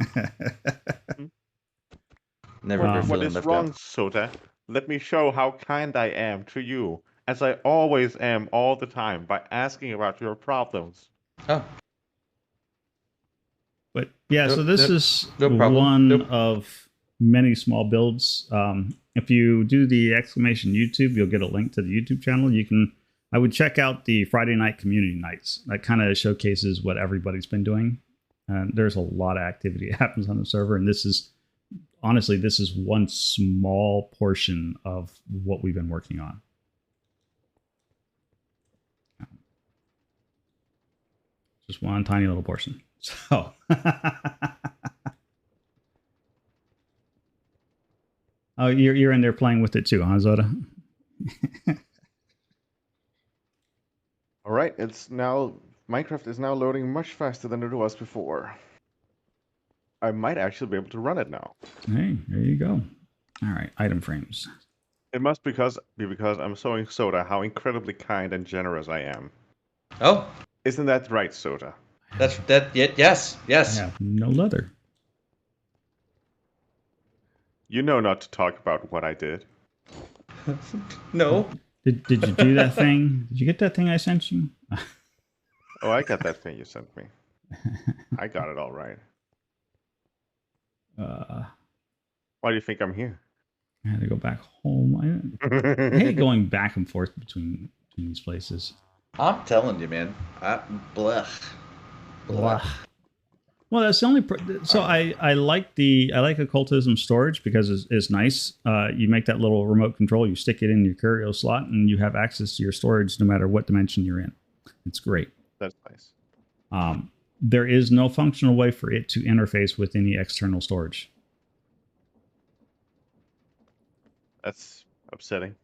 Never What is wrong, Zoda? Let me show how kind I am to you, as I always am all the time, by asking about your problems. Oh. But yeah, so this is one of many small builds. If you do the exclamation YouTube, you'll get a link to the YouTube channel. I would check out the Friday night community nights. That kind of showcases what everybody's been doing. And there's a lot of activity that happens on the server. And this is one small portion of what we've been working on. Just one tiny little portion. So oh, you're in there playing with it too, huh, Zoda? All right, Minecraft is now loading much faster than it was before. I might actually be able to run it now. Hey, there you go. All right, item frames. It must be because I'm showing Soda how incredibly kind and generous I am. Oh, Isn't that right, Soda? that's that. Yes, I yes. have no leather. You know not to talk about what I did. No. Did you do that thing? Did you get that thing I sent you? Oh, I got that thing you sent me. I got it all right. Why do you think I'm here? I had to go back home. I hate going back and forth between these places. I'm telling you, man. Blech. Blah. Well, that's the only. So I like occultism storage because it's nice. You make that little remote control. You stick it in your curio slot, and you have access to your storage no matter what dimension you're in. It's great. That's nice. There is no functional way for it to interface with any external storage. That's upsetting.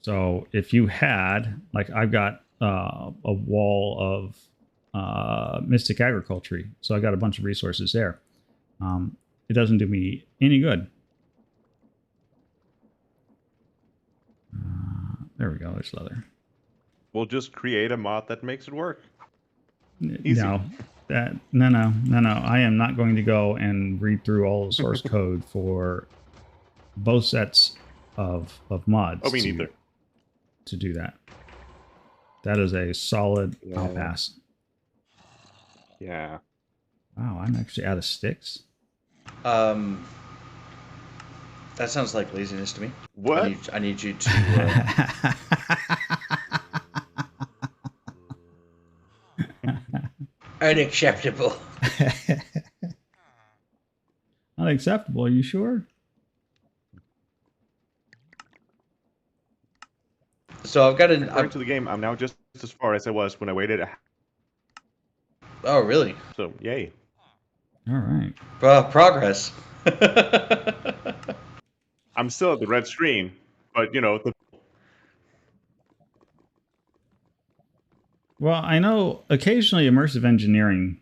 So if you had, like, I've got a wall of Mystic Agriculture, so I got a bunch of resources there. It doesn't do me any good. There we go. There's leather. We'll just create a mod that makes it work. Easy. No, no. I am not going to go and read through all the source code for both sets of mods. Oh, me neither. To do that. That is a solid I'll pass. Yeah. Wow, I'm actually out of sticks. That sounds like laziness to me. What? I need you to. Unacceptable. Unacceptable, are you sure? So I've got an. According to the game, I'm now just as far as I was when I waited. Oh, really? So, yay. All right. Progress. I'm still at the red screen, but Well, I know occasionally immersive engineering.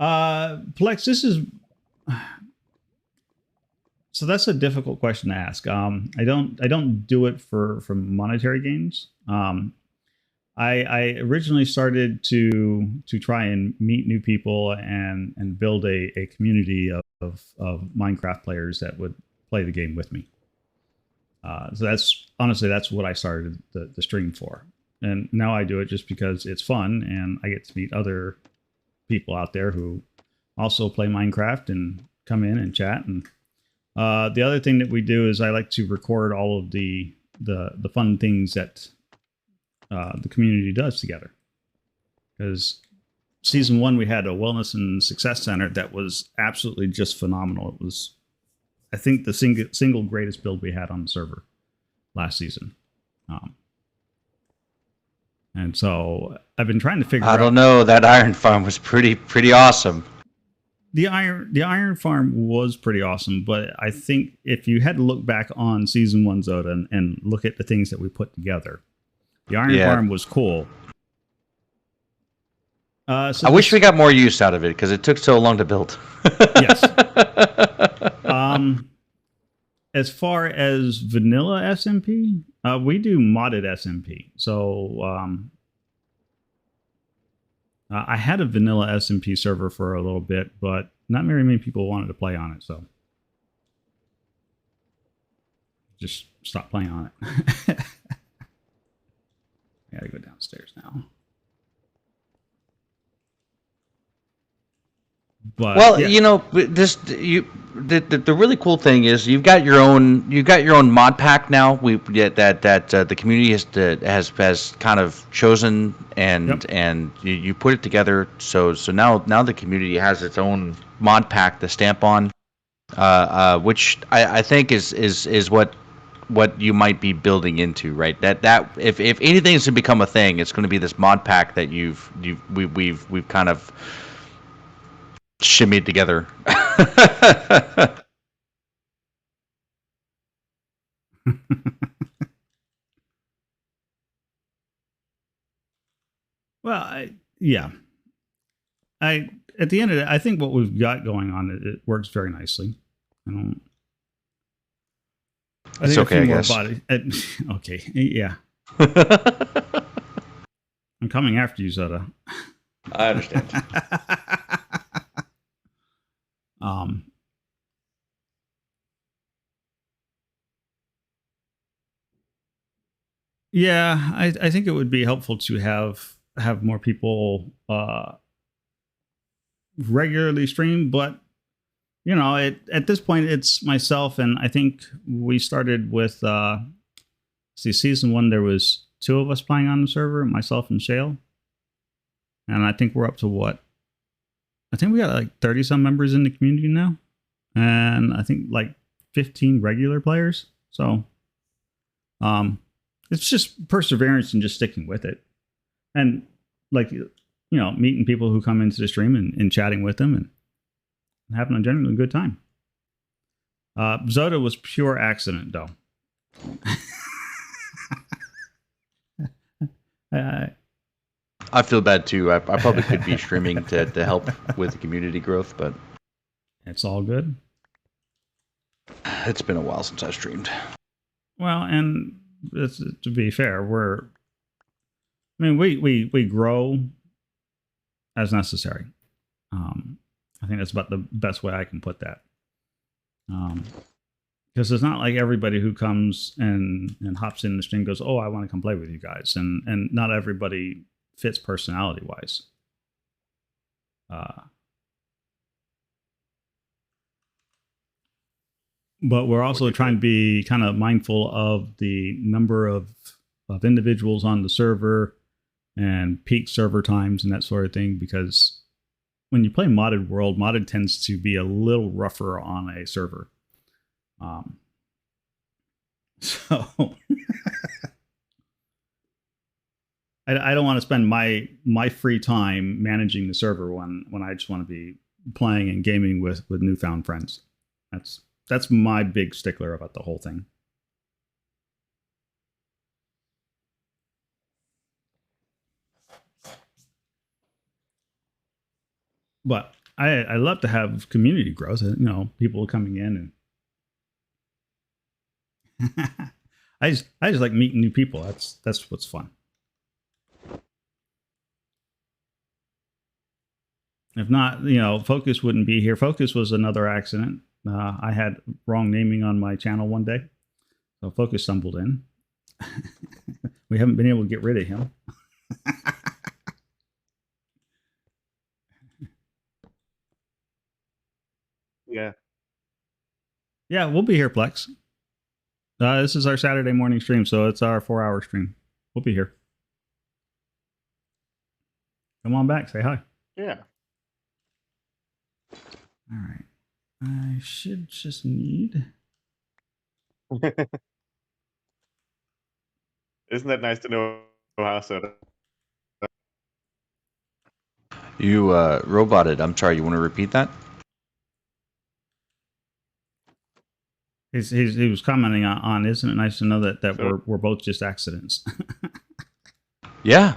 Plex, this is. So that's a difficult question to ask. I don't do it for monetary gains. I originally started to try and meet new people and build a community of Minecraft players that would play the game with me. So that's what I started the stream for. And now I do it just because it's fun and I get to meet other people out there who also play Minecraft and come in and chat. And the other thing that we do is I like to record all of the fun things that the community does together. Because season 1, we had a wellness and success center that was absolutely just phenomenal. It was, I think, the single greatest build we had on the server last season. And so I've been trying to figure out. I don't know. That iron farm was pretty awesome. The iron farm was pretty awesome, but I think if you had to look back on season 1 Zoda and look at the things that we put together, the iron farm was cool. So I wish we got more use out of it because it took so long to build. Yes. As far as vanilla SMP, we do modded SMP. So I had a vanilla SMP server for a little bit, but not very many people wanted to play on it, so just stopped playing on it. I gotta go downstairs now. But, well, yeah. The really cool thing is you've got your own mod pack now. The community has kind of chosen and you put it together. So now the community has its own mod pack to stamp on, which I think is what you might be building into, right? That if anything's to become a thing, it's going to be this mod pack that we've kind of shimmied together. Well, at the end of it, I think what we've got going on, it works very nicely. I don't. It's think okay, I a few more guess. Okay, yeah. I'm coming after you, Zoda. I understand. um, yeah, I think it would be helpful to have more people regularly stream, but you know, at this point it's myself, and I think we started with season 1. There was 2 of us playing on the server, myself and Shale, and I think we're up to what? I think we got like 30 some members in the community now, and I think like 15 regular players. So, it's just perseverance and just sticking with it, and like, you know, meeting people who come into the stream and chatting with them and having a generally good time. Zoda was pure accident, though. I feel bad too. I probably could be streaming to help with the community growth, but It's all good. it's been a while since I streamed. Well, and to be fair, we grow as necessary. I think that's about the best way I can put that. Because it's not like everybody who comes and hops in the stream goes, "Oh, I want to come play with you guys," and not everybody fits personality wise. But we're also trying to be kind of mindful of the number of individuals on the server and peak server times and that sort of thing, because when you play modded world, modded tends to be a little rougher on a server. So I don't want to spend my free time managing the server when I just want to be playing and gaming with newfound friends. That's my big stickler about the whole thing. But I love to have community growth. You know, people coming in, and I just like meeting new people. That's what's fun. If not, you know, Focus wouldn't be here. Focus was another accident. I had wrong naming on my channel one day, so Focus stumbled in. We haven't been able to get rid of him. Yeah. Yeah, we'll be here, Plex. This is our Saturday morning stream, so it's our 4-hour stream. We'll be here. Come on back, say hi. Yeah. All right. I should just need. Isn't that nice to know how so? You roboted. I'm sorry. You want to repeat that? He was commenting on isn't it nice to know that So- we're both just accidents. Yeah.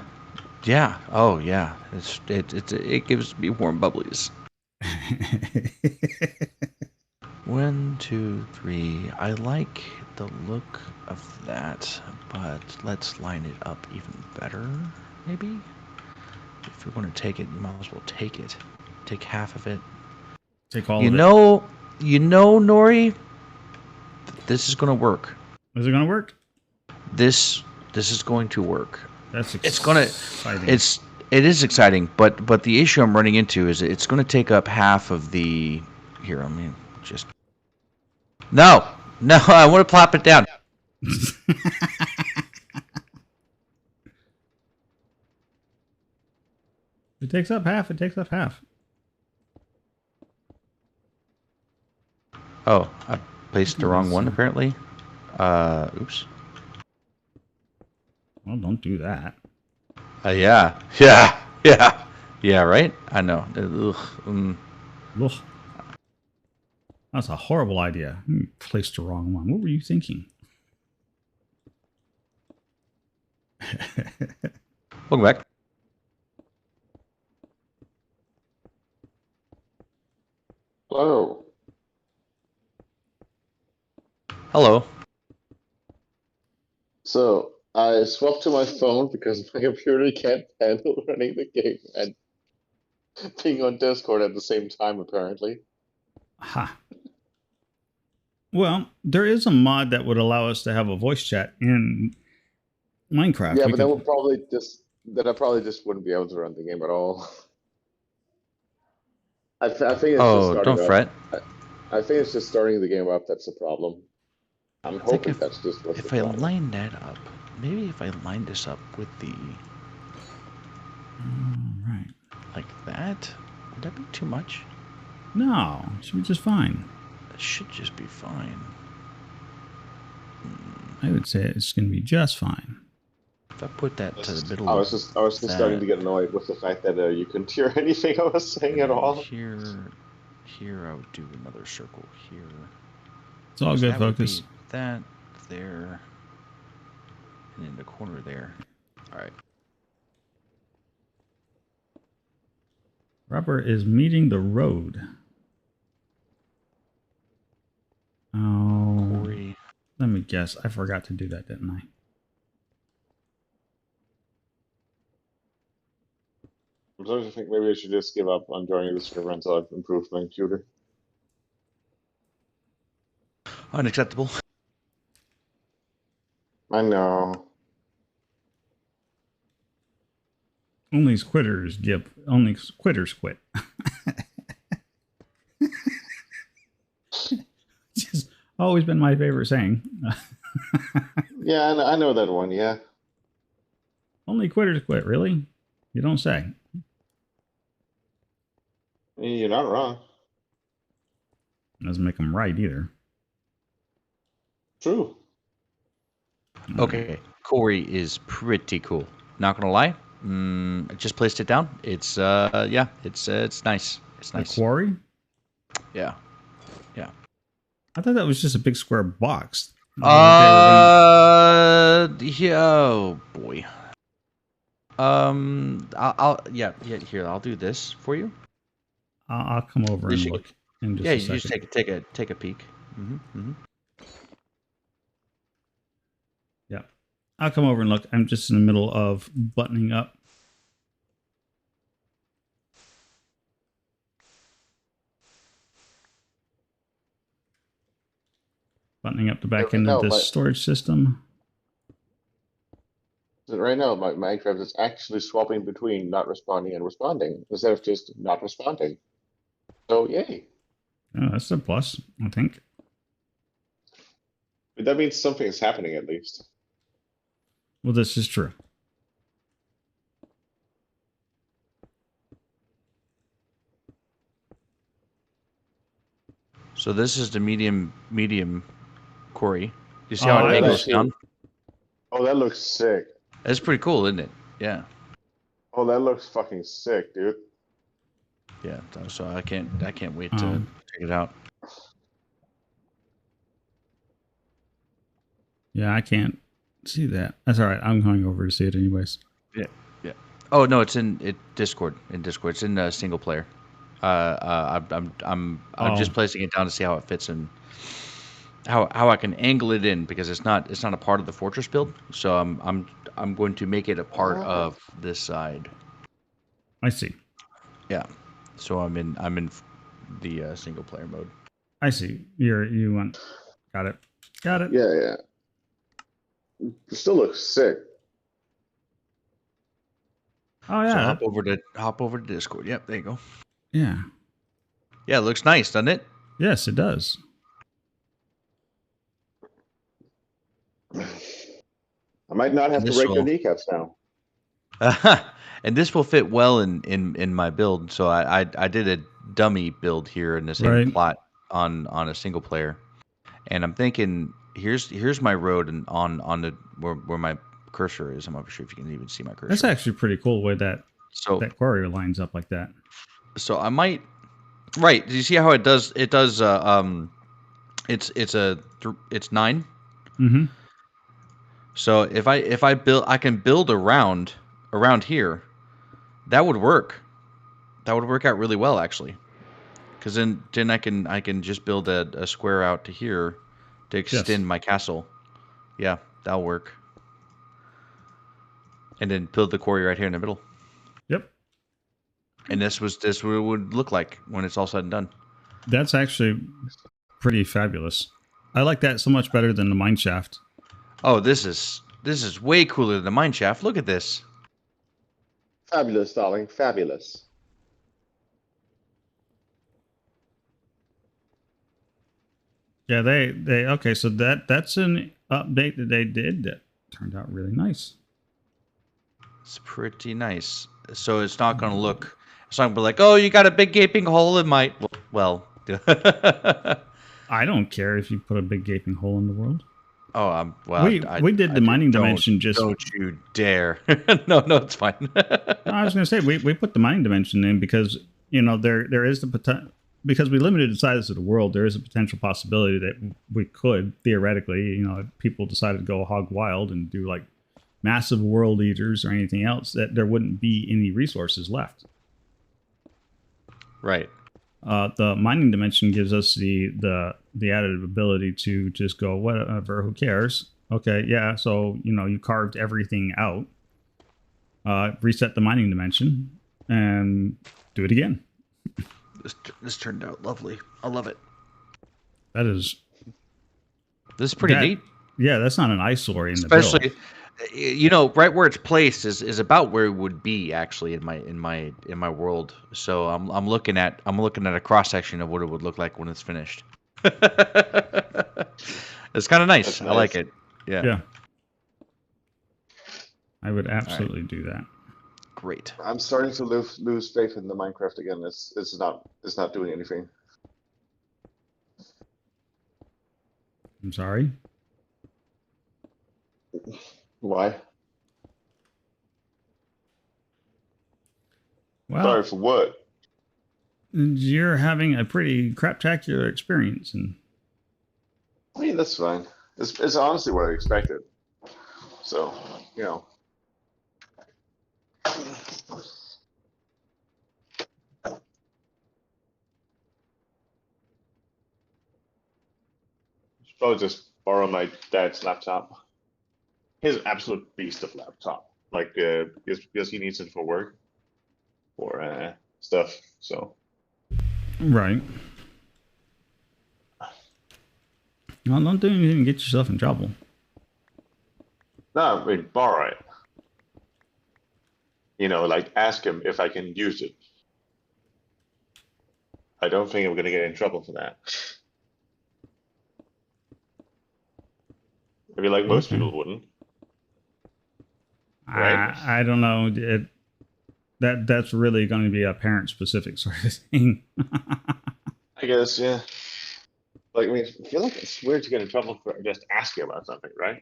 Yeah. Oh, yeah. It gives me warm bubblies. 1, 2, 3. I like the look of that, but let's line it up even better, maybe? If we want to take it, you might as well take it. Take half of it. Take all You of it. know, Nori, this is going to work. Is it going to work? This is going to work. That's exciting. exciting. It is exciting, but the issue I'm running into is it's going to take up half of the. Here, I mean, just. No, I want to plop it down. It takes up half. It takes up half. Oh, I placed the wrong one apparently. Oops. Well, don't do that. Yeah, right. I know. Ugh. That's a horrible idea. You placed the wrong one. What were you thinking? Welcome back. Hello. Hello. So I swapped to my phone because my computer can't handle running the game and being on Discord at the same time, apparently. Ha. Well, there is a mod that would allow us to have a voice chat in Minecraft. Yeah, We but that could- would I probably just wouldn't be able to run the game at all. I think it's just Oh, starting don't up. fret. I think it's just starting the game up that's the problem. I'm I think hoping that's just what's If the I problem. line that up, maybe if I line this up with the Right. like that, would that be too much? No, it should be just fine. That should just be fine. I would say it's going to be just fine. If I put that to the middle, I was just starting to get annoyed with the fact that you couldn't hear anything I was saying at all. Here I would do another circle here. It's all So good, that would Focus. be that there, and in the corner there. All right. Rubber is meeting the road. Oh, Corey. let me guess. I forgot to do that, didn't I? I'm starting to think maybe I should just give up on joining the server until I've improved my computer. Unacceptable. I know. Only quitters quit. Just always been my favorite saying. Yeah, I know that one. Yeah. Only quitters quit. Really? You don't say. You're not wrong. Doesn't make them right either. True. Okay, Corey is pretty cool. Not gonna lie. I just placed it down. It's yeah, it's nice. It's The nice. quarry? Yeah. I thought that was just a big square box. Yeah. Oh boy. I'll yeah. Here, I'll do this for you. I'll come over You and should- look in just Yeah, a you second. just take a peek. Yeah. I'll come over and look. I'm just in the middle of buttoning up. Buttoning up the back end of no, this but- storage system. So right now, my Minecraft is actually swapping between not responding and responding instead of just not responding. So yay! Oh, that's a plus, I think. But that means something is happening at least. Well, this is true. So this is the medium Corey. You see Oh, how I it angles see. down? Oh, that looks sick. That's pretty cool, isn't it? Yeah. Oh, that looks fucking sick, dude. Yeah. So I can't wait to Um, check it out. Yeah, I can't see that. That's all right. I'm going over to see it anyways. Oh no, it's in Discord. In Discord, it's in single player. I'm just Oh. placing it down to see how it fits in. How I can angle it in because it's not a part of the fortress build. So I'm going to make it a part of this side. I see. Yeah. So I'm in the single player mode. I see. You went. Got it. Got it. Yeah, yeah. It still looks sick. Oh So yeah. hop over to Discord. Yep, there you go. Yeah. Yeah, it looks nice, doesn't it? Yes, it does. I might not have to This break your will- kneecaps now. And this will fit well in my build. So I did a dummy build here in the same Right. plot on a single player, and I'm thinking here's my road and on the where my cursor is. I'm not sure if you can even see my cursor. That's actually pretty cool the way that So quarry lines up like that. so I might right. Do you see how it does? It does. It's 9. Mm-hmm. So if I build, I can build around here. That would work. That would work out really well, actually. Because then I can just build a square out to here to extend my castle. Yeah, that'll work. And then build the quarry right here in the middle. Yep. And this what it would look like when it's all said and done. That's actually pretty fabulous. I like that so much better than the mine shaft. Oh, this is way cooler than the mine shaft. Look at this. Fabulous, darling. Fabulous. Yeah, they okay, so that's an update that they did that turned out really nice. It's pretty nice. So it's not going to look. It's not going to be like, oh, you got a big gaping hole in my. Well. I don't care if you put a big gaping hole in the world. Oh, well. We did the mining dimension just. Don't you dare! No, it's fine. I was going to say we put the mining dimension in because there is the potential. Because we limited the size of the world, there is a potential possibility that we could theoretically, if people decided to go hog wild and do like massive world eaters or anything else, that there wouldn't be any resources left. Right. The mining dimension gives us the added ability to just go whatever, who cares? Okay, yeah. So you carved everything out. Reset the mining dimension and do it again. This turned out lovely. I love it. That is. This is pretty neat. Yeah, that's not an eyesore in Especially, the build. Right where it's placed is about where it would be actually in my world. So I'm looking at a cross section of what it would look like when it's finished. It's kind of nice. I like it. Yeah. Yeah. I would absolutely do that. Great. I'm starting to lose faith in the Minecraft again. It's not doing anything. I'm sorry. Why? Well, Sorry for what? You're having a pretty craptacular experience, and I mean, that's fine. It's honestly what I expected. So, should probably just borrow my dad's laptop. He's an absolute beast of laptop. Like, because he needs it for work or stuff. So. right. No, don't do anything to get yourself in trouble. No, I mean, borrow it. Like ask him if I can use it. I don't think I'm going to get in trouble for that. Maybe like most people wouldn't. Right? I don't know. That's really going to be a parent specific sort of thing. I guess, yeah. Like, I mean, I feel like it's weird to get in trouble for just asking about something, right?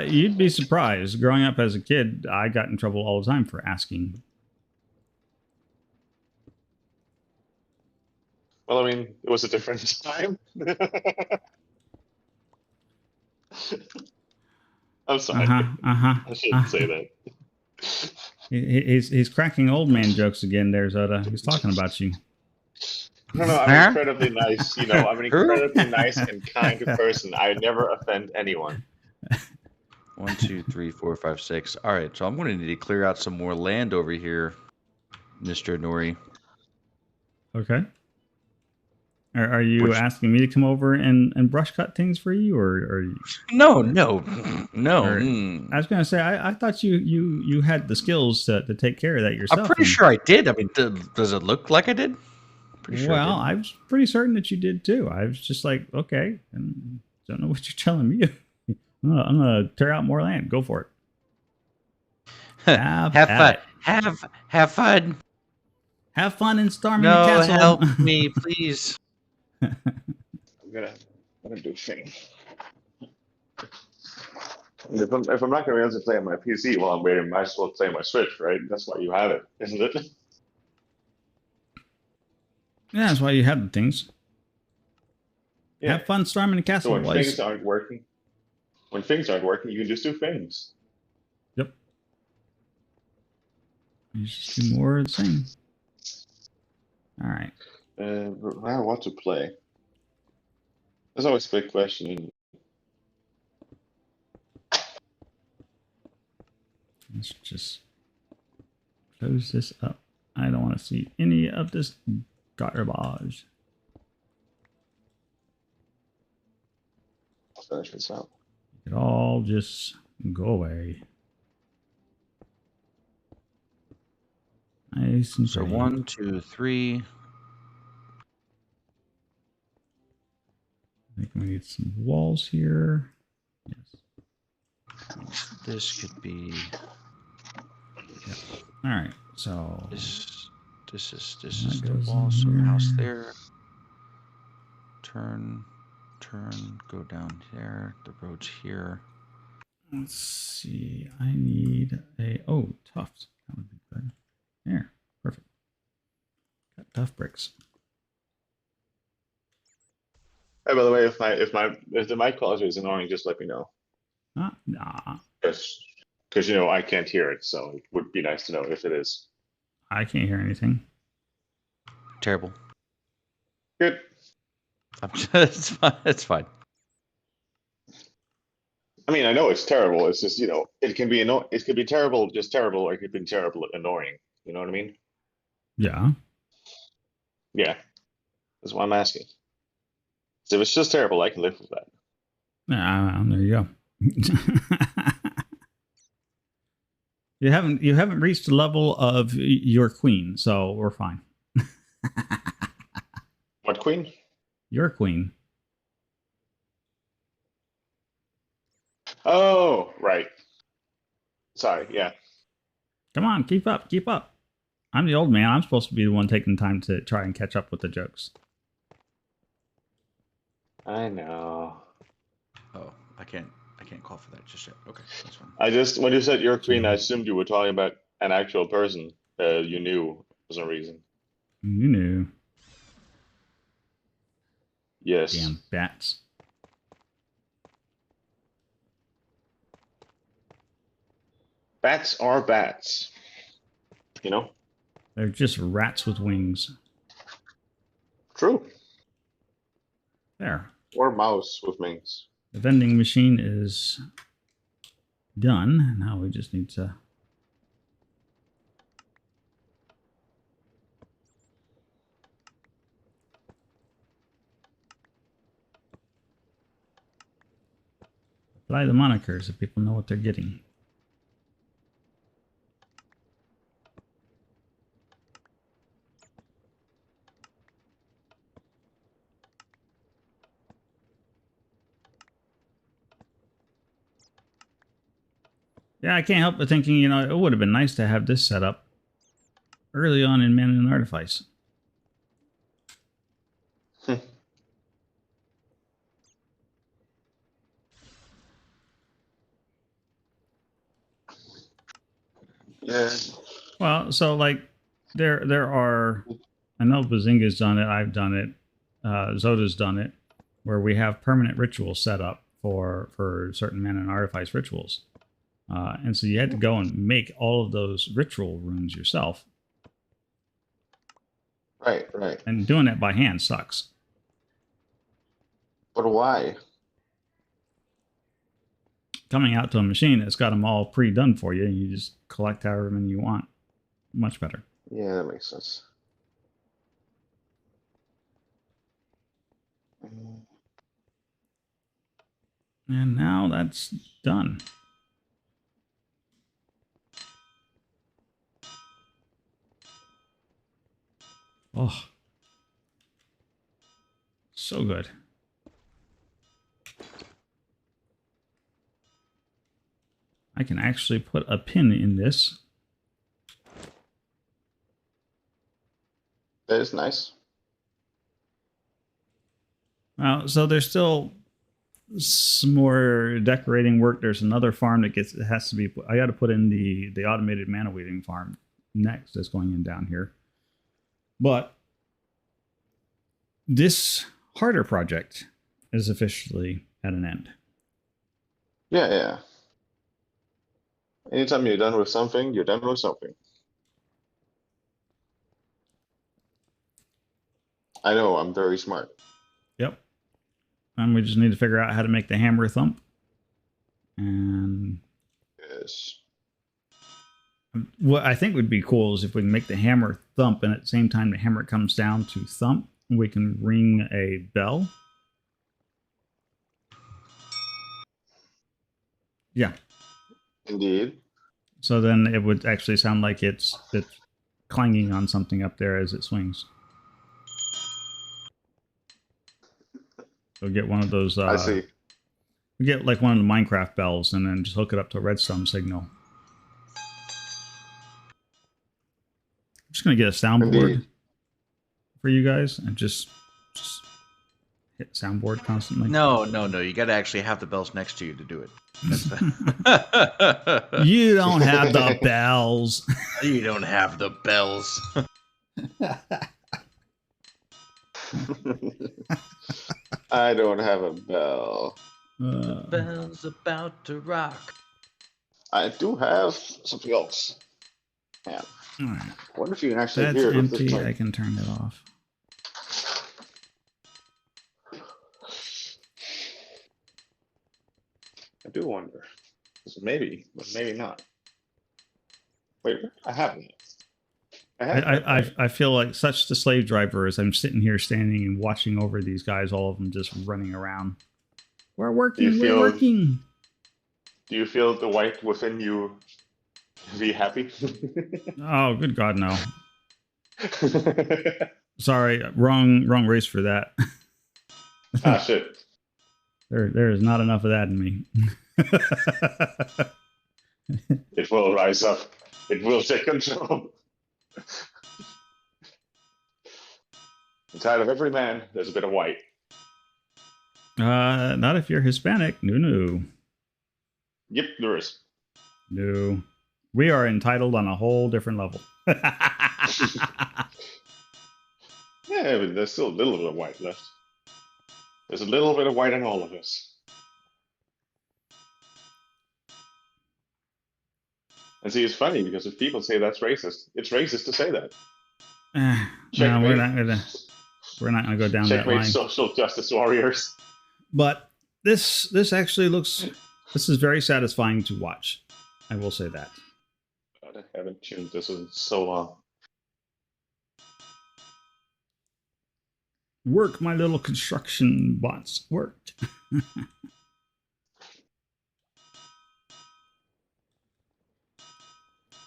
You'd be surprised. Growing up as a kid, I got in trouble all the time for asking. Well, I mean, it was a different time. I'm sorry. I shouldn't say that. He's cracking old man jokes again there, Zoda. He's talking about you. No, I'm incredibly nice. I'm an incredibly nice and kind person. I never offend anyone. 1, 2, 3, 4, 5, 6. All right, so I'm going to need to clear out some more land over here, Mr. Nori. Okay. Are you asking me to come over and brush cut things for you, or No. Or, I was going to say I thought you had the skills to take care of that yourself. I'm pretty sure I did. I mean, does it look like I did? Pretty sure. Well, I was pretty certain that you did too. I was just like, okay, and don't know what you're telling me. I'm gonna tear out more land. Go for it. Have fun. Have fun. Have fun in storming the castle. Help me, please. I'm gonna do a thing. If I'm not gonna be able to play on my PC while I'm waiting, I might as well play my Switch, right? That's why you have it, isn't it? Yeah, that's why you have the things. Yeah. Have fun storming the castle. So when things aren't working, you can just do things. Yep. You just do more of the same. All right. I want to play. That's always a big question. Let's just close this up. I don't want to see any of this garbage. Finish this out. It all just go away. Nice and So pretty. 1, 2, 3. I think we need some walls here. Yes. This could be All right. So this. This is That the goes wall. in So your house here. there. Turn, go down there. The road's here. let's see. I need a tuft. That would be good. There. Perfect. Got tuft bricks. Hey, by the way, if the mic quality is annoying, just let me know. Nah. Because you know I can't hear it, so it would be nice to know if it is. I can't hear anything. Terrible. Good. It's fine. It's fine. I mean, I know it's terrible. It's just, you know, it can be it could be terrible, just terrible, or it could be terrible, annoying. You know what I mean? Yeah. Yeah. That's why I'm asking. So if it's just terrible, I can live with that. There you go. you haven't reached the level of your queen, so we're fine. What queen? Your queen. Oh, right. Sorry, yeah. Come on, keep up, keep up. I'm the old man. I'm supposed to be the one taking time to try and catch up with the jokes. I know. Oh, I can't call for that just yet. Okay, that's fine. I just, when you said your queen, I assumed you were talking about an actual person you knew for some reason. You knew. Yes. Damn bats. Bats are bats. You know? They're just rats with wings. True. There. Or mouse with wings. The vending machine is done. Now we just need to apply the monikers so people know what they're getting. Yeah, I can't help but thinking, you know, it would have been nice to have this set up early on in Man and Artifice. Yeah. Well, so like there are, I know Bazinga's done it, I've done it, Zoda's done it, where we have permanent rituals set up for certain Man and Artifice rituals. And so you had to go and make all of those ritual runes yourself. Right, right. And doing it by hand sucks. But why? Coming out to a machine that's got them all pre-done for you, and you just collect however many you want. Much better. Yeah, that makes sense. And now that's done. Oh, so good. I can actually put a pin in this. That is nice. So there's still some more decorating work. There's another farm that has to be. I got to put in the automated mana weaving farm next. That's going in down here. But this harder project is officially at an end. Yeah, yeah. Anytime you're done with something, you're done with something. I know, I'm very smart. Yep. And we just need to figure out how to make the hammer thump. And Yes. what I think would be cool is if we can make the hammer thump, and at the same time the hammer comes down to thump, we can ring a bell. Yeah. Indeed. So then it would actually sound like it's clanging on something up there as it swings. So get one of those. I see. We get like one of the Minecraft bells, and then just hook it up to a redstone signal. I'm just gonna get a soundboard Indeed. for you guys, and just hit soundboard constantly. No. You got to actually have the bells next to you to do it. You don't have the bells. You don't have the bells. I don't have a bell. Bells about to rock. I do have something else. Yeah. All right. I wonder if you can actually That's hear it with this empty. mic. I can turn it off. I do wonder. 'Cause maybe, but maybe not. Wait, I haven't. I feel like such the slave driver as I'm sitting here standing and watching over these guys, all of them just running around. We're working, You we're feel- working. Do you feel the white within you be happy? Oh, good God, no. Sorry, wrong race for that. Ah, shit. There is not enough of that in me. It will rise up. It will take control. Inside of every man, there's a bit of white. Not if you're Hispanic. No. Yep, there is. No. We are entitled on a whole different level. Yeah, but there's still a little bit of white left. There's a little bit of white in all of us. And see, it's funny because if people say that's racist, it's racist to say that. No, we're not gonna go down that Checkmate line. social justice warriors. But this actually looks. This is very satisfying to watch. I will say that. God, I haven't tuned this in so long. Work, my little construction bots. Worked.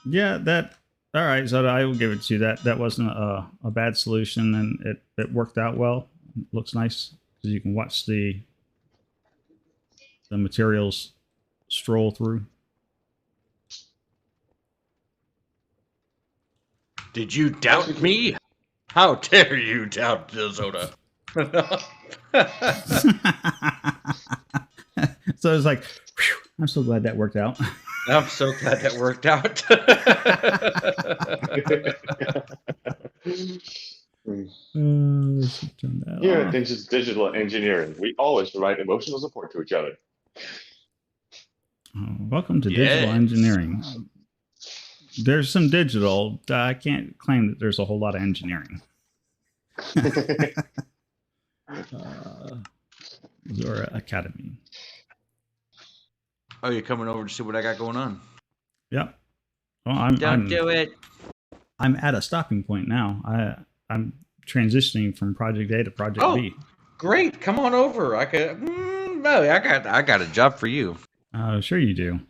Yeah, that. All right, so I will give it to you. That wasn't a bad solution, and it worked out well. It looks nice because you can watch the materials stroll through. Did you doubt me? How dare you doubt Zoda? So it's like, whew, I'm so glad that worked out. I'm so glad that worked out. Let's turn that Here off. at Digital Engineering, we always provide emotional support to each other. Welcome to digital Yes. engineering. There's some digital. I can't claim that there's a whole lot of engineering. Zora Academy. Oh, you're coming over to see what I got going on? Yep. Well, I'm do it. I'm at a stopping point now. I'm transitioning from project A to project Oh. B. Great, come on over. I could. No, I got a job for you. Sure you do.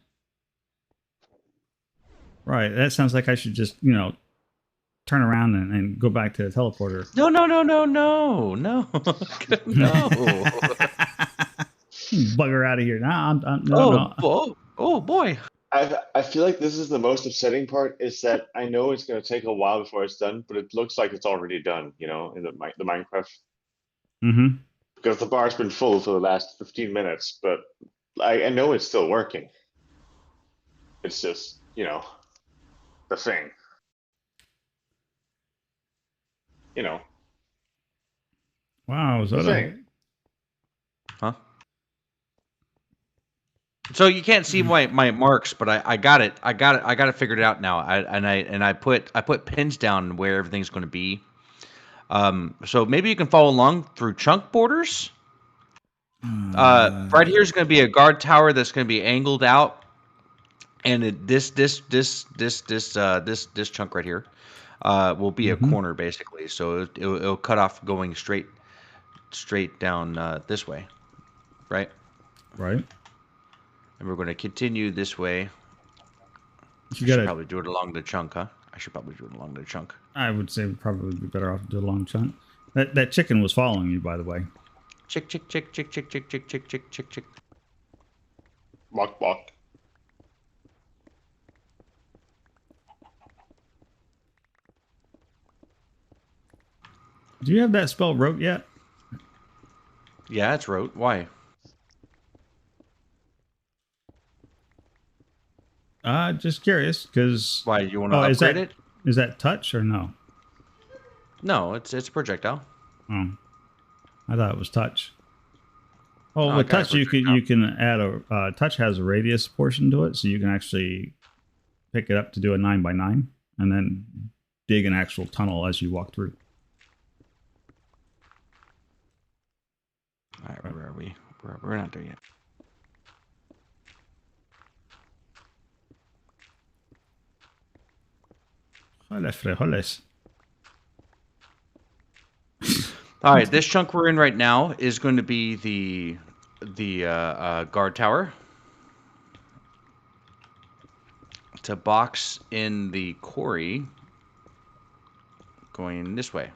Right. That sounds like I should just, turn around and go back to the teleporter. No. No. Bugger out of here. Nah, no. Oh boy. I feel like this is the most upsetting part is that I know it's going to take a while before it's done, but it looks like it's already done, in the Minecraft. Mm-hmm. Because the bar's been full for the last 15 minutes, but I know it's still working. It's just, the thing. Wow. The thing. Huh? So you can't see my marks, but I got it. I got it figured out now. I put pins down where everything's going to be. So maybe you can follow along through chunk borders. Right here is going to be a guard tower that's going to be angled out, and this chunk right here will be a corner basically. So it'll cut off going straight down this way, right? Right. And we're going to continue this way. You I should gotta. probably do it along the chunk, huh? I should probably do it along the chunk. I would say we'd probably be better off to do a long chunk. That chicken was following you, by the way. Chick, chick, chick, chick, chick, chick, chick, chick, chick, chick, chick. Walk, walk. Do you have that spell wrote yet? Yeah, it's rote. Why? Just curious, because Why you want to is upgrade that it? is that touch or no? No, it's projectile. Oh, I thought it was touch. Oh, Oh, with got it, touch you can add a touch has a radius portion to it, so you can actually pick it up to do a 9x9, and then dig an actual tunnel as you walk through. All right, where are we? We're not there yet. Holes. All right, this chunk we're in right now is going to be the guard tower to box in the quarry going this way.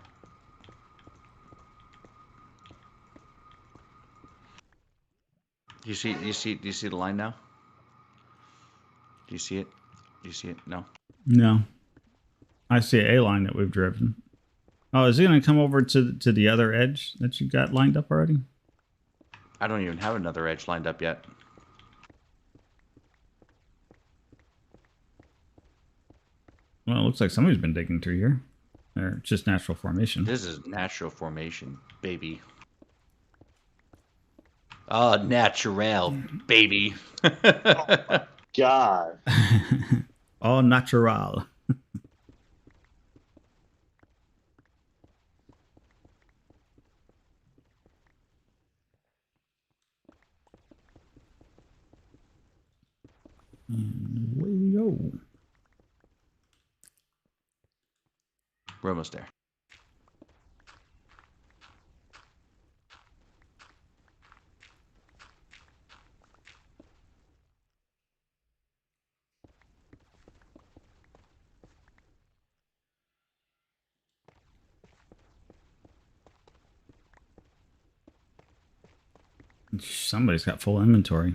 Do you see the line now? Do you see it? Do you see it? No. No, I see a line that we've driven. Oh, is it going to come over to the other edge that you got lined up already? I don't even have another edge lined up yet. Well, it looks like somebody's been digging through here. Or just natural formation. This is natural formation, baby. Oh, natural, baby. God. All natural. And away we go. We're almost there. Somebody's got full inventory.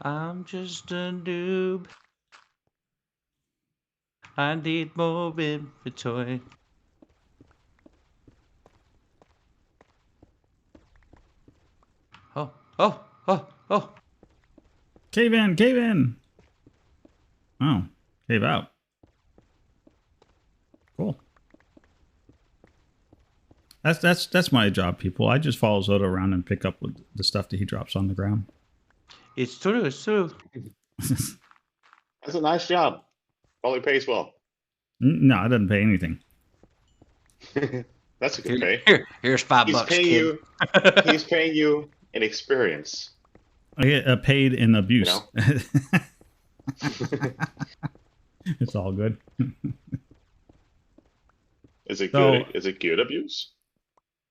I'm just a noob. I need more inventory. Oh. Cave in, cave in. Oh, cave out. Cool. That's my job, people. I just follow Zoto around and pick up with the stuff that he drops on the ground. It's true, it's true. That's a nice job. Probably pays well. No, it doesn't pay anything. That's a good pay. Here's $5, He's paying kid. you. He's paying you an experience. I get paid in abuse. It's all good. Is it So- good? Is it good abuse?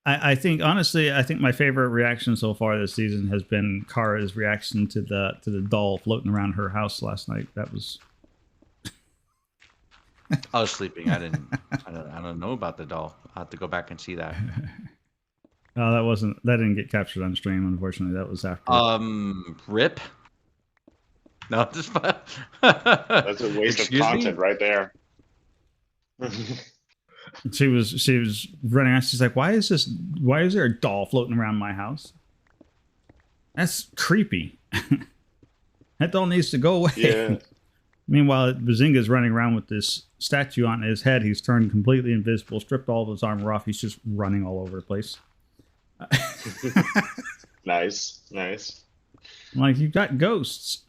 I think honestly, I think my favorite reaction so far this season has been Kara's reaction to the doll floating around her house last night. That was I was sleeping. I don't know about the doll. I'll have to go back and see that. that didn't get captured on stream, unfortunately. That was after. Rip. No, just That's a waste of Excuse me? content right there. She was running out. She's like, why is there a doll floating around my house? That's creepy. That doll needs to go away. Yeah. Meanwhile, Bazinga's running around with this statue on his head. He's turned completely invisible, stripped all of his armor off. He's just running all over the place. Nice. I'm like, you've got ghosts.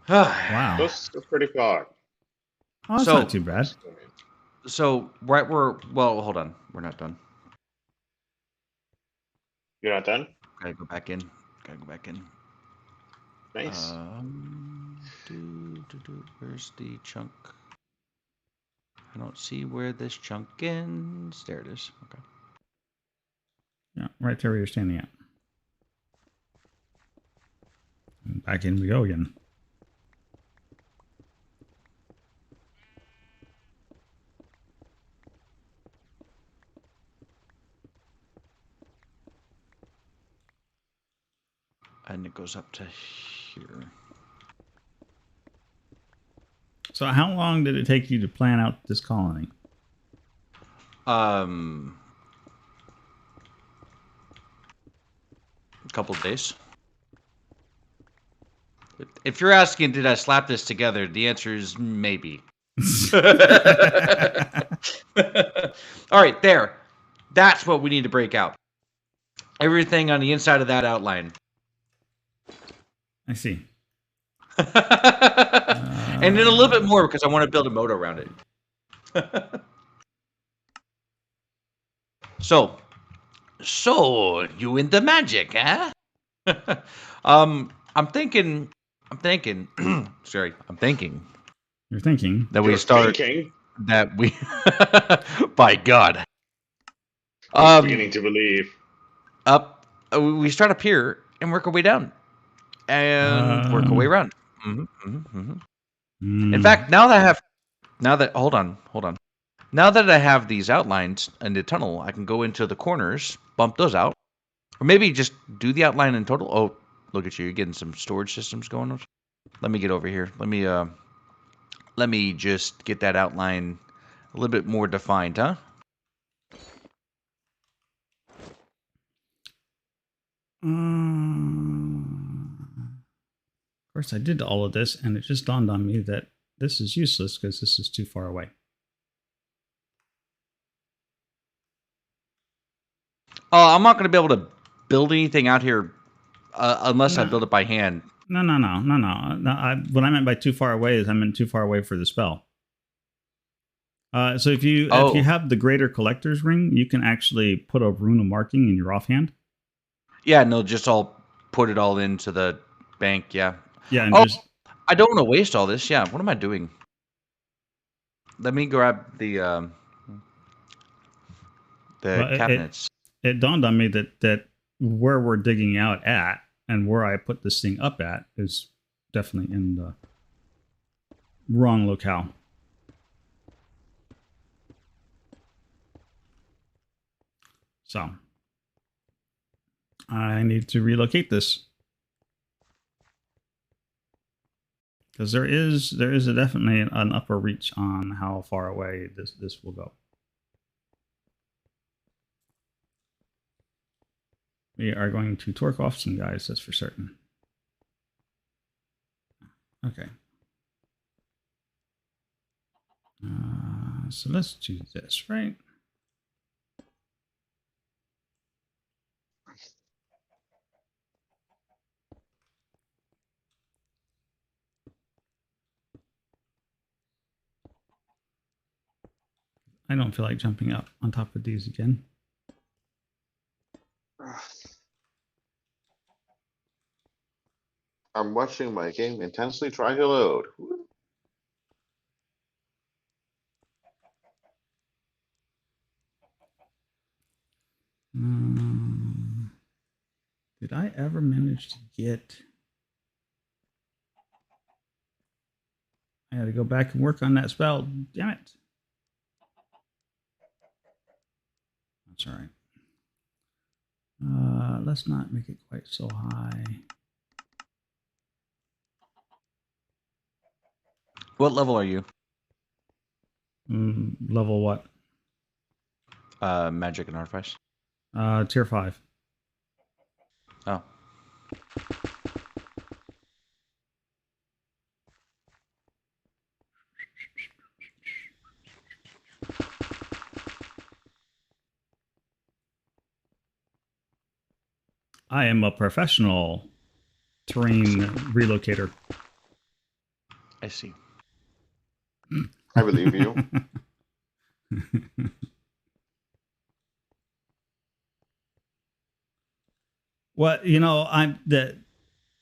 Wow. That's pretty far. Oh, that's So- not too bad. So right, well, hold on, we're not done. You're not done? Gotta go back in. Gotta go back in. Nice. Where's the chunk? I don't see where this chunk ends. There it is. Okay. Yeah, right there where you're standing at. And back in we go again. And it goes up to here. So how long did it take you to plan out this colony? A couple of days. If you're asking, did I slap this together? The answer is maybe. All right, there. That's what we need to break out. Everything on the inside of that outline. I see. And then a little bit more because I want to build a moat around it. So you into magic, huh? I'm thinking. Sorry, I'm thinking You're thinking. that we You're start. thinking, That we. By God. beginning to believe. We start up here and work our way down, and work our way around. In fact, now that hold on. Now that I have these outlines in the tunnel, I can go into the corners, bump those out, or maybe just do the outline in total. Oh, look at you! You're getting some storage systems going on. Let me get over here. Let me just get that outline a little bit more defined, huh? Of course, I did all of this, and it just dawned on me that this is useless because this is too far away. I'm not going to be able to build anything out here unless I No. build it by hand. No. What I meant by too far away is I meant too far away for the spell. So if you have the greater collector's ring, you can actually put a rune of marking in your offhand. Yeah, no, just I'll put it all into the bank. Yeah. Yeah, and Oh, just I don't want to waste all this. Yeah, what am I doing? Let me grab the Well, cabinets. it dawned on me that where we're digging out at and where I put this thing up at is definitely in the wrong locale. So I need to relocate this because there is definitely an upper reach on how far away this will go. We are going to torque off some guys, that's for certain. Okay. So let's do this, right? I don't feel like jumping up on top of these again. I'm watching my game intensely try to load. Did I ever manage to get... I had to go back and work on that spell. Damn it. That's all right. Let's not make it quite so high. What level are you? Level what? Magic and Artifice. Tier 5. Oh. I am a professional terrain relocator. see. I believe you. Well, I'm the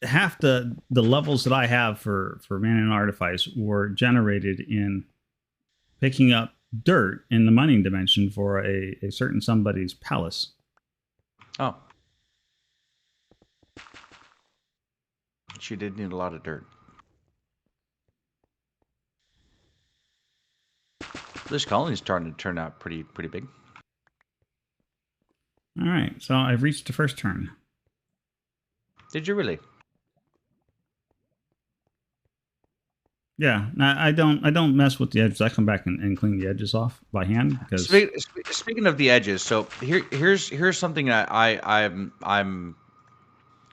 half the levels that I have for Man and Artifice were generated in picking up dirt in the mining dimension for a certain somebody's palace. Oh. She did need a lot of dirt. This colony's starting to turn out pretty big. All right, so I've reached the first turn. Did you really? Yeah, I don't mess with the edges. I come back and clean the edges off by hand because Speaking of the edges, so here's something that I'm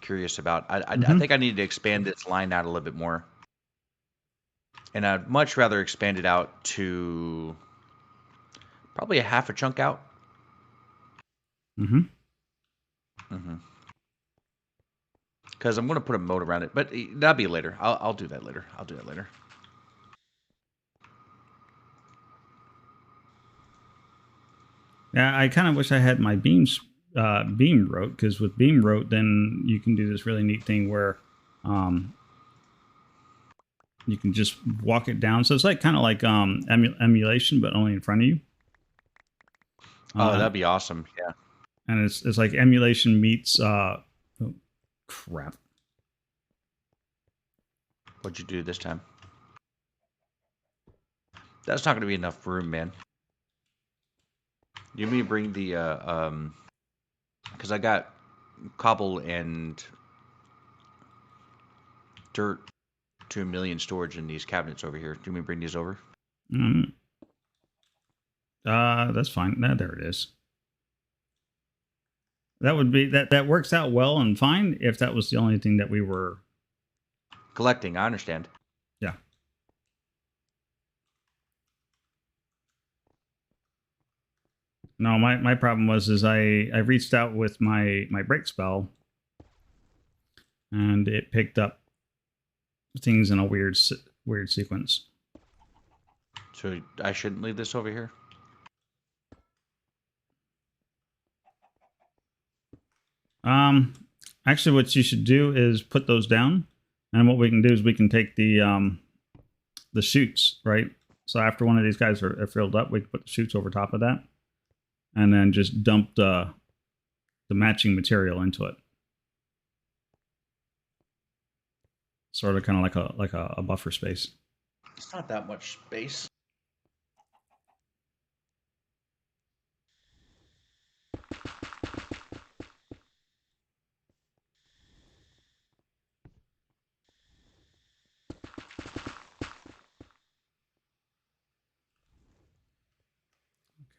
curious about. I think I need to expand this line out a little bit more, and I'd much rather expand it out to probably a half a chunk out. Because I'm going to put a moat around it, but that'll be later. I'll do that later. I'll do that later. Yeah, I kind of wish I had my beam rote, because with beam rote, then you can do this really neat thing where you can just walk it down. So it's like kind of like emulation, but only in front of you. Oh, that'd be awesome. Yeah. And it's like emulation meets oh, crap. What'd you do this time? That's not going to be enough room, man. You mean bring the because I got cobble and dirt to 1 million storage in these cabinets over here. Do you mean bring these over? That's fine. There it is. That would be that works out well and fine if that was the only thing that we were collecting. I understand. Yeah. No, my problem was I reached out with my break spell, and it picked up things in a weird sequence. So I shouldn't leave this over here? Actually, what you should do is put those down, and what we can do is we can take the chutes, right? So after one of these guys are filled up, we can put the chutes over top of that, and then just dump the matching material into it. Sort of kind of like a buffer space. It's not that much space.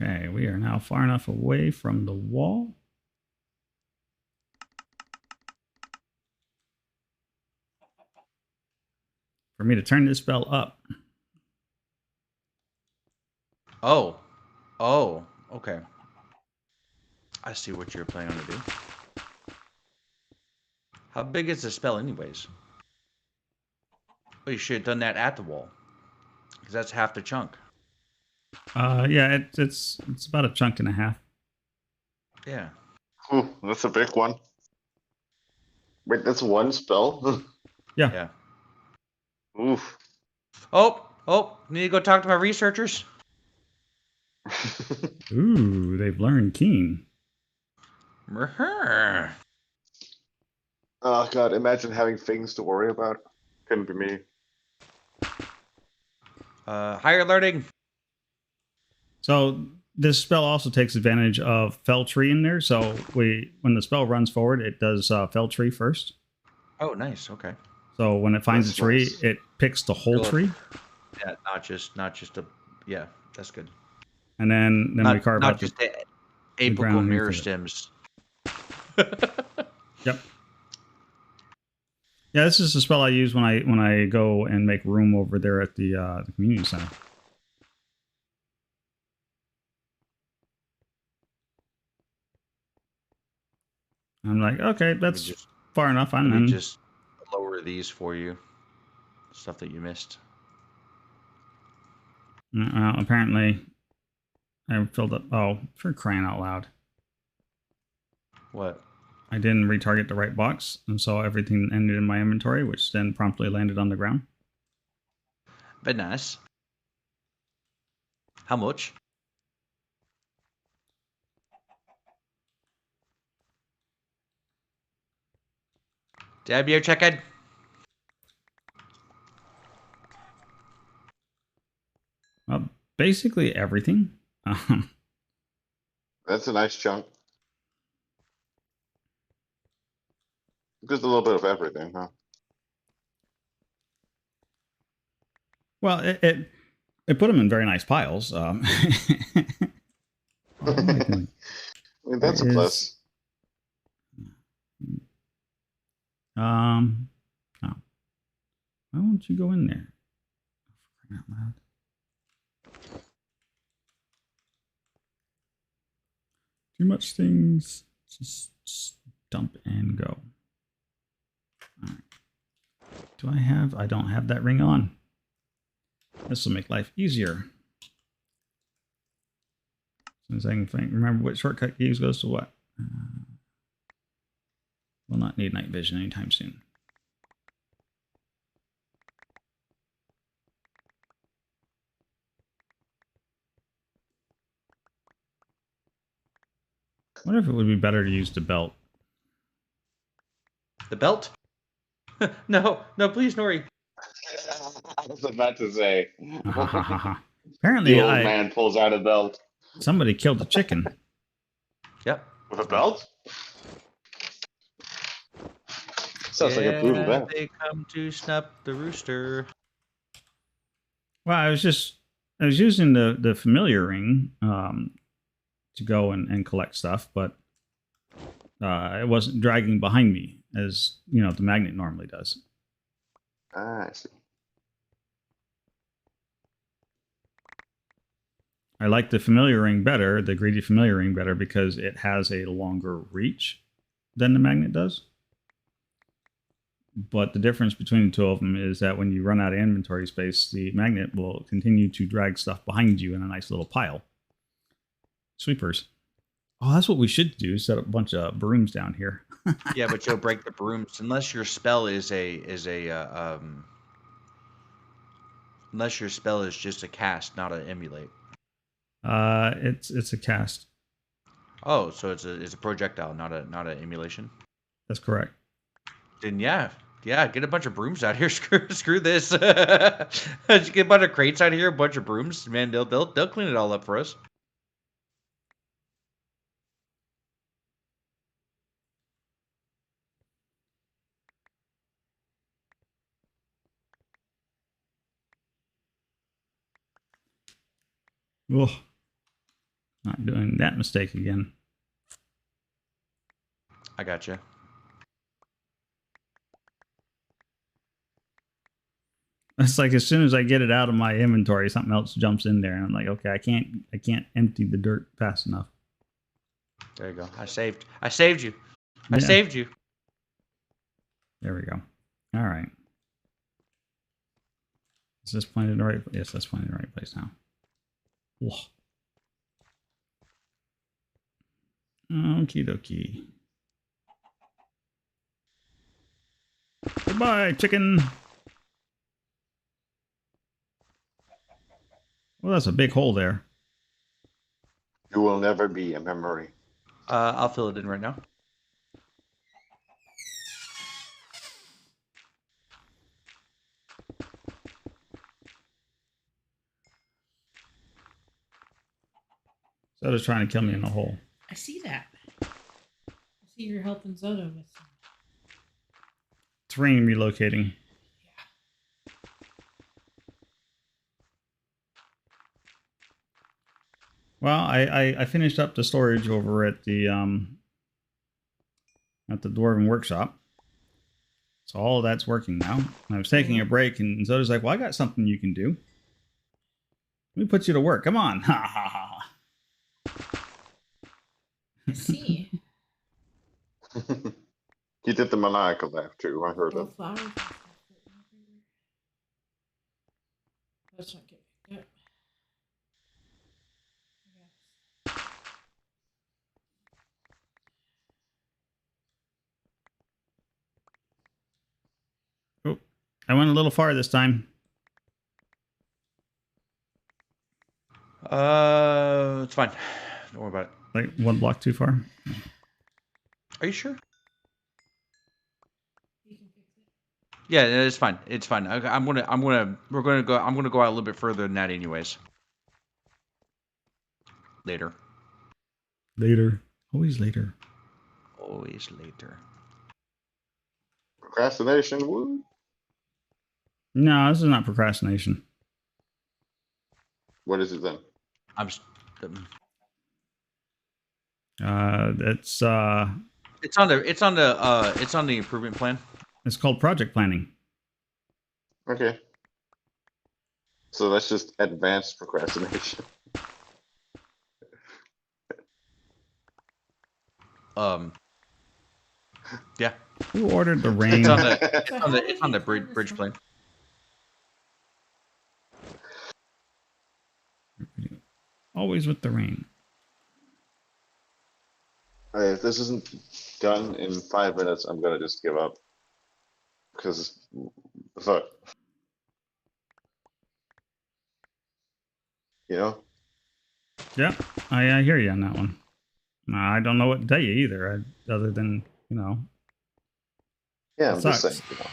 Okay, we are now far enough away from the wall. For me to turn this spell up. Oh, okay. I see what you're planning to do. How big is the spell anyways? Well, you should have done that at the wall, because that's half the chunk. Yeah, it's about a chunk and a half. Yeah. Ooh, that's a big one. Wait, that's one spell? Yeah. Yeah. Oof. Oh, need to go talk to my researchers. Ooh, they've learned Keen. Oh, Oh god, imagine having things to worry about. Couldn't be me. higher learning. So this spell also takes advantage of Fell Tree in there. So when the spell runs forward, it does Fell Tree first. Oh, nice. Okay. So when it finds That's a tree, nice. it picks the whole Good. tree, Yeah, not just a. Yeah, that's good. and then we carve not out just the apical ground mirror underneath of stems. Yep. Yeah, this is the spell I use when I go and make room over there at the community center. I'm like, okay, that's far enough. Let I'm me in. just lower these for you. Stuff that you missed. Well, apparently, I filled up. Oh, for crying out loud! What? I didn't retarget the right box, and so everything ended in my inventory, which then promptly landed on the ground. But nice. How much? Deb, you checking? Well, basically everything. That's a nice chunk. Just a little bit of everything, huh? Well, it put them in very nice piles. What am I doing? I mean, that's a There is- plus. Oh, why won't you go in there? For crying out loud. Too much things. Just dump and go. All right. Do I have? I don't have that ring on. This will make life easier. As soon as I can remember what shortcut keys goes to what. Will not need night vision anytime soon. I wonder if it would be better to use the belt. The belt? No, please, Nori. I was about to say. Apparently, The old man pulls out a belt. somebody killed the chicken. Yep. With a belt? Sounds like a brutal Yeah, death. they come to snap the rooster. Well, I was using the familiar ring to go and collect stuff, but it wasn't dragging behind me as the magnet normally does. Ah, I see. I like the familiar ring better, the greedy familiar ring better, because it has a longer reach than the magnet does. But the difference between the two of them is that when you run out of inventory space, the magnet will continue to drag stuff behind you in a nice little pile. Sweepers. Oh, that's what we should do, set up a bunch of brooms down here. Yeah, but you'll break the brooms unless your spell is unless your spell is just a cast, not an emulate. It's a cast. Oh, so it's a projectile, not an emulation. That's correct. Then yeah, get a bunch of brooms out here. Screw this. Just get a bunch of crates out here, a bunch of brooms. Man, they'll clean it all up for us. Ugh. Not doing that mistake again. I gotcha. It's like as soon as I get it out of my inventory, something else jumps in there, and I'm like, okay, I can't empty the dirt fast enough. There you go. I saved you. I Yeah. saved you. There we go. All right. Is this pointed in the right place? Yes, that's pointed in the right place now. Whoa. Okie dokie. Goodbye, chicken. Well, that's a big hole there. You will never be a memory. I'll fill it in right now. Zoda's trying to kill me in the hole. I see that. I see your helping Zoda with some. Terrain relocating. Well, I finished up the storage over at the Dwarven Workshop. So all of that's working now. I was taking a break, and Zoda's like, well, I got something you can do. Let me put you to work. Come on. Ha ha ha. I see. You did the maniacal laugh too. I heard Little it. flowers and stuff. That's not getting picked up. I went a little far this time. It's fine. Don't worry about it. Like 1 block too far. Are you sure? You can fix it. Yeah, it's fine. It's fine. We're gonna go out a little bit further than that, anyways. Later. Later. Always later. Always later. Procrastination. Woo. No, this is not procrastination. What is it then? I'm. s- It's It's on the improvement plan. it's called project planning. Okay. So that's just advanced procrastination. Yeah. Who ordered the rain? It's on the So how did it's on you the turn bridge this plan. Always with the rain. If this isn't done in 5 minutes, I'm gonna just give up. Because fuck. You know? Yeah, I hear you on that one. I don't know what to tell you either, other than, you know. Yeah, I'm just Sucks. saying, you know.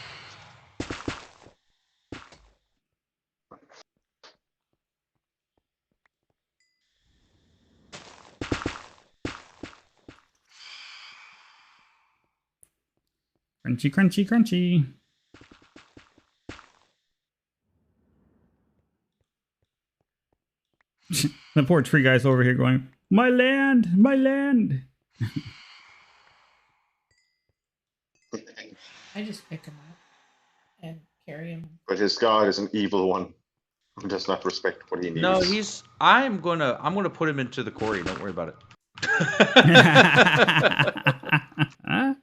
Crunchy, crunchy, crunchy. The poor tree guy's over here going, my land, my land. I just pick them up and carry them. But his god is an evil one who does not respect what he needs. No, I'm gonna put him into the quarry. Don't worry about it. Huh?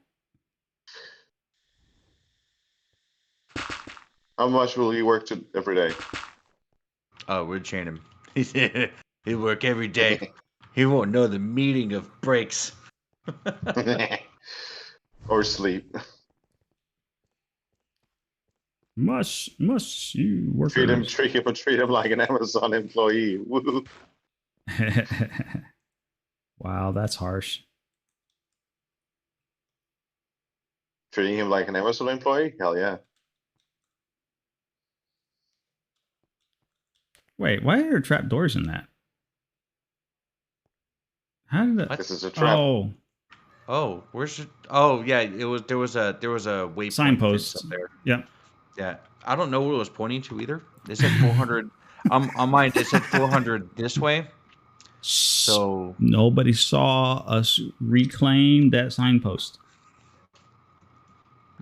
How much will he work every day? Oh, we'll chain him. He'll work every day. He won't know the meaning of breaks. Or sleep. Must you work? Treat him like an Amazon employee. Woo. Wow, that's harsh. Treating him like an Amazon employee? Hell yeah. Wait, why are there trapdoors in that? How did that? What? This is a trap. Oh, Oh, where's it? Oh, yeah. There was a waypoint signpost. up there. Yep. Yeah, I don't know what it was pointing to either. They said 400. On mine, it said 400 this way. So Nobody saw us reclaim that signpost.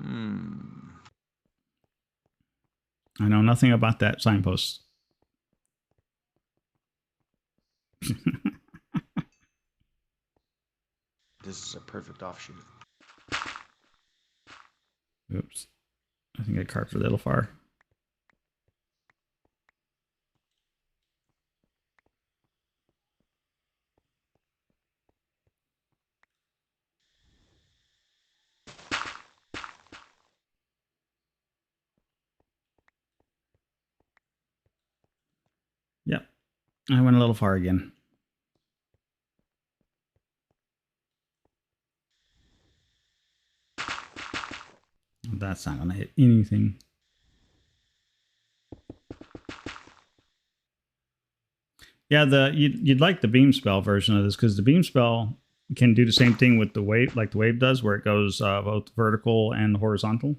I know nothing about that signpost. this is a perfect offshoot. Oops. I think I carved a little far. Yep. I went a little far again. That's not going to hit anything. Yeah, you'd like the beam spell version of this because the beam spell can do the same thing with the wave, like the wave does, where it goes both vertical and horizontal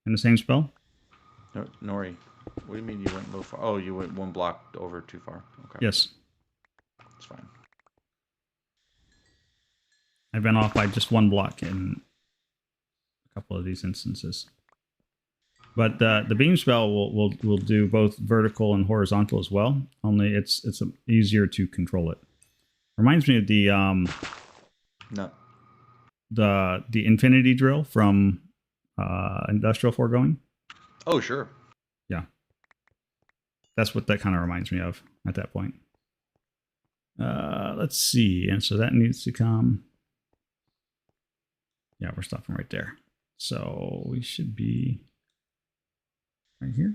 in the same spell. No, Nori, what do you mean you went low far? Oh, you went 1 block over too far. Okay. Yes, It's fine. I've been off by just 1 block in a couple of these instances. But the beam spell will do both vertical and horizontal as well. Only it's easier to control it. Reminds me of No. the infinity drill from Industrial Foregoing. Oh, sure. Yeah, that's what that kind of reminds me of at that point. Let's see, and so that needs to come. Yeah, we're stopping right there. So we should be right here.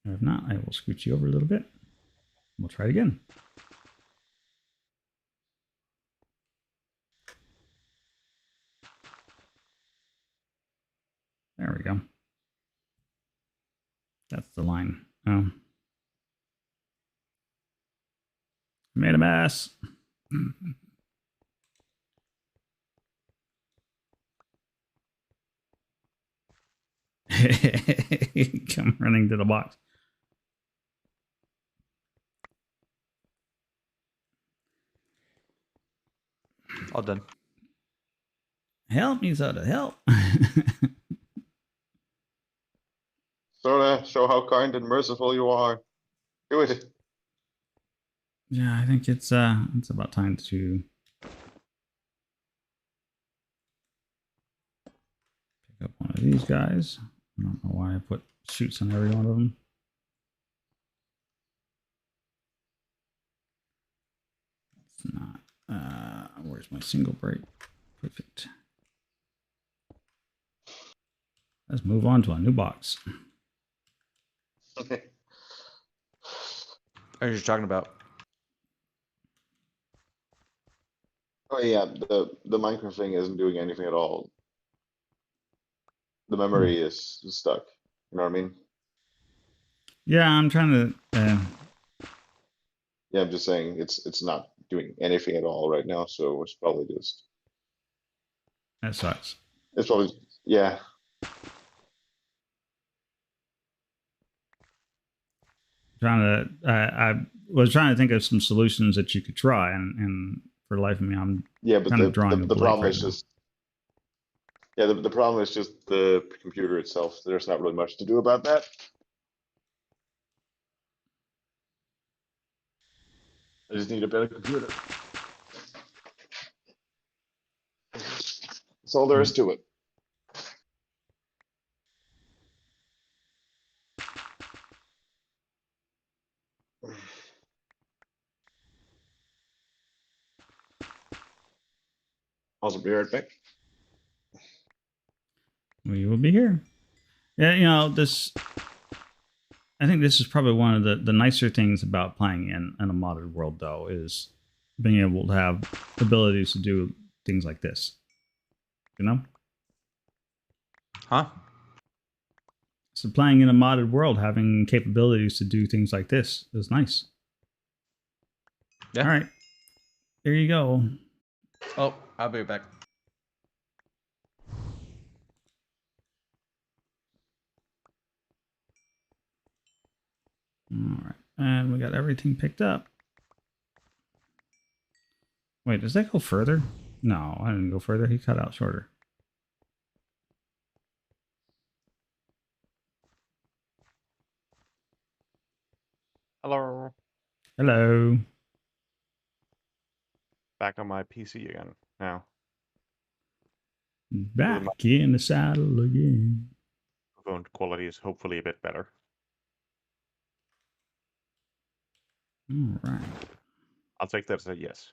And if not, I will scoot you over a little bit. We'll try it again. There we go. That's the line. Oh. Made a mess. Come running to the box. All done. Help me, Soda. Help. Soda, show how kind and merciful you are. Do it. Yeah, I think it's about time to pick up one of these guys. I don't know why I put shoots on every one of them. It's not. Where's my single break? Perfect. Let's move on to a new box. What are you talking about? Oh yeah, the Minecraft thing isn't doing anything at all. The memory is stuck. You know what I mean? Yeah, I'm trying to. Yeah, I'm just saying it's not doing anything at all right now. So it's probably just That sucks. it's probably yeah. I was trying to think of some solutions that you could try, and for the life of me, I'm Yeah, but kind of drawing a the blank problem right is now. just yeah, the problem is just the computer itself. There's not really much to do about that. I just need a better computer. That's all there is to it. Also, be right back. We will be here. Yeah, you know, this. I think this is probably one of the nicer things about playing in a modded world, though, is being able to have abilities to do things like this. You know? Huh? So playing in a modded world, having capabilities to do things like this is nice. Yeah. All right. There you go. Oh, I'll be back. All right. And we got everything picked up. Wait, does that go further? No, I didn't go further. He cut out shorter. Hello. Hello. Back on my PC again now. Back in the saddle again. Phone quality is hopefully a bit better. All right. I'll take that as a yes.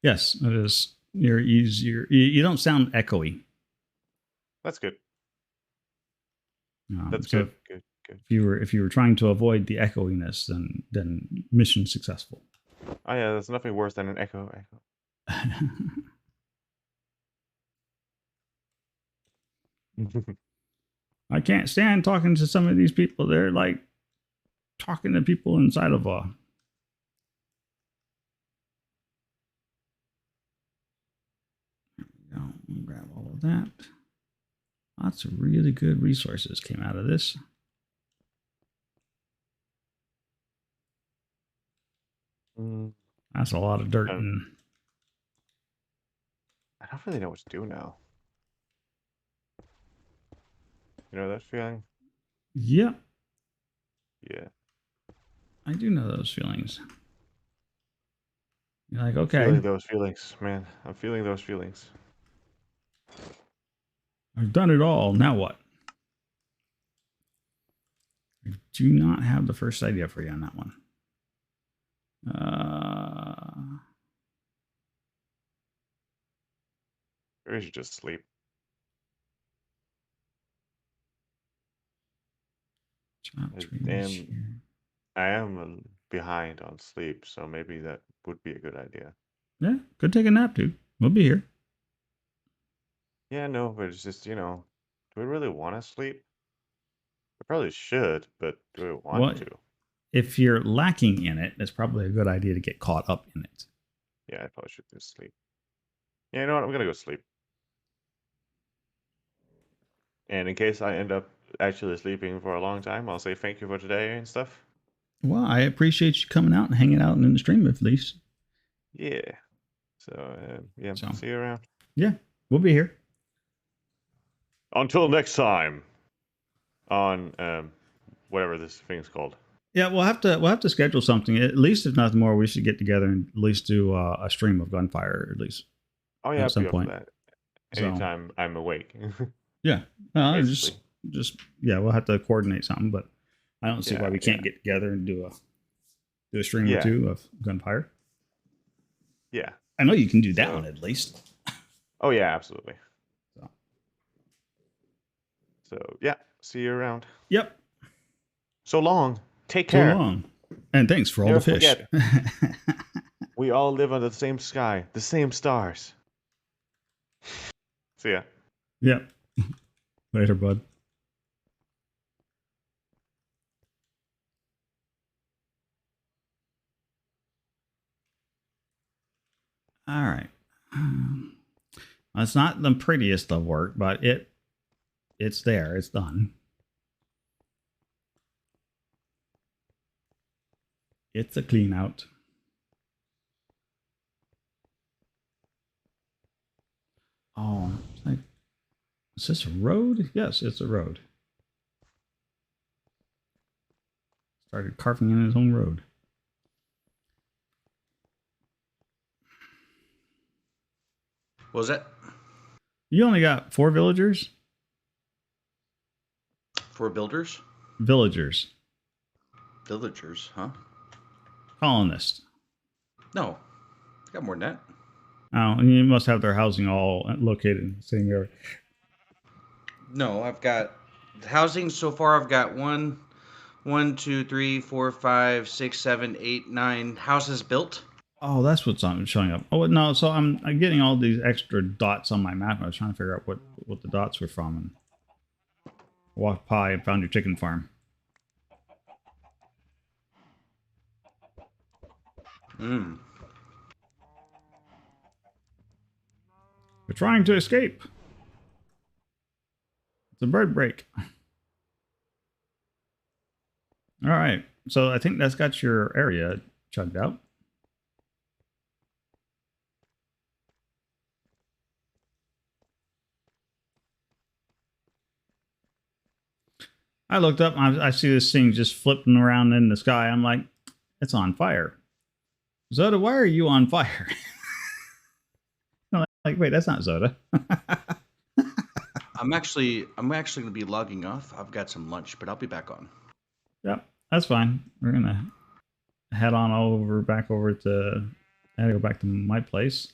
Yes, it is. You're easier. You don't sound echoey. That's good. That's so good. Good. Good. If you were trying to avoid the echoiness, then mission successful. Oh yeah, there's nothing worse than an echo. I can't stand talking to some of these people. They're like talking to people inside of a. There we go. We'll grab all of that. Lots of really good resources came out of this. That's a lot of dirt. And I don't really know what to do now. You know that feeling? Yep. Yeah. I do know those feelings. You're like, okay. Feeling those feelings, man. I'm feeling those feelings. I've done it all. Now what? I do not have the first idea for you on that one. Maybe I should just sleep. Chop trees Damn. here. I am behind on sleep, so maybe that would be a good idea. Yeah, go take a nap, dude. We'll be here. Yeah, no, but it's just, do we really want to sleep? We probably should, but do we want Well, to? if you're lacking in it, it's probably a good idea to get caught up in it. Yeah, I probably should just sleep. Yeah, you know what? I'm gonna go sleep. And in case I end up actually sleeping for a long time, I'll say thank you for today and stuff. Well, I appreciate you coming out and hanging out in the stream at least. Yeah. So, yeah, So. see you around. Yeah, we'll be here. Until next time on whatever this thing's called. Yeah, we'll have to schedule something. At least, if nothing more, we should get together and at least do a stream of Gunfire at least. Oh yeah, At some I'll be point. up for that. So. Anytime I'm awake. Yeah, Basically. just yeah, we'll have to coordinate something, but I don't see Yeah, why we can't yeah. get together and do a stream Yeah. or two of Gunfire. Yeah. I know you can do that So- one at least. Oh yeah, absolutely. So. So yeah, see you around. Yep. So long. Take So care. long. And thanks for all Never the fish. We all live under the same sky, the same stars. See ya. Yep. Later, bud. All right. It's not the prettiest of work, but it's there. It's done. It's a clean out. Oh, it's like, is this a road? Yes, it's a road. Started carving in his own road. What was that? You only got 4 villagers? For builders? Villagers. Villagers, huh? Colonists. No. I got more than that. Oh, you must have their housing all located in the same area. No, I've got housing so far. I've got 2, 3, 4, 5, 6, 7, 8, 9 houses built. Oh, that's what's showing up. Oh, no, so I'm getting all these extra dots on my map. I was trying to figure out what the dots were from. And walked by and found your chicken farm. Mm. We're trying to escape. It's a bird break. All right. So I think that's got your area chugged out. I looked up, I see this thing just flipping around in the sky. I'm like, it's on fire. Zoda, why are you on fire? I'm like, wait, that's not Zoda. I'm actually gonna be logging off. I've got some lunch, but I'll be back on. Yep, that's fine. We're gonna head on back over to. I gotta go back to my place.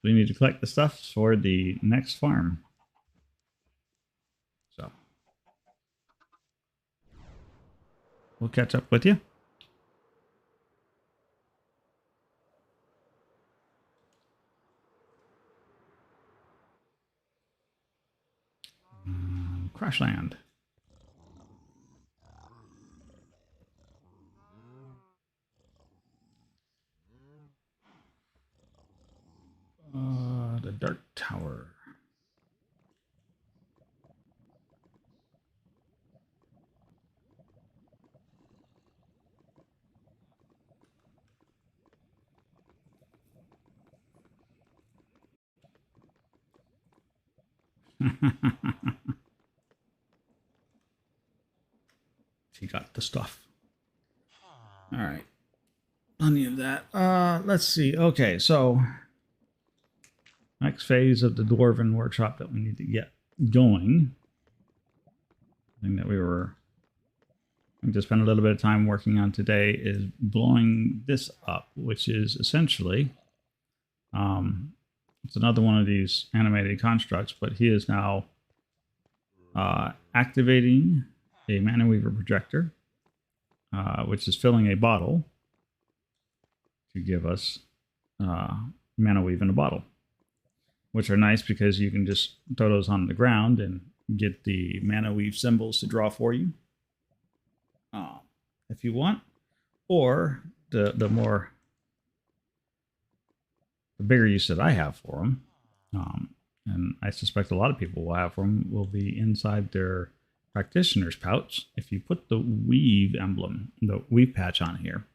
We need to collect the stuff for the next farm. So we'll catch up with you. Crashland. The Dark Tower. He got the stuff. All right. Plenty of that. Let's see. Okay, so next phase of the Dwarven workshop that we need to get going. Thing that we were going to spend a little bit of time working on today is blowing this up, which is essentially it's another one of these animated constructs, but he is now activating a Mana Weaver projector, which is filling a bottle to give us Mana Weave in a bottle, which are nice because you can just throw those on the ground and get the Mana Weave symbols to draw for you if you want. Or the bigger use that I have for them, and I suspect a lot of people will have for them, will be inside their practitioner's pouch. If you put the weave emblem, the weave patch on here,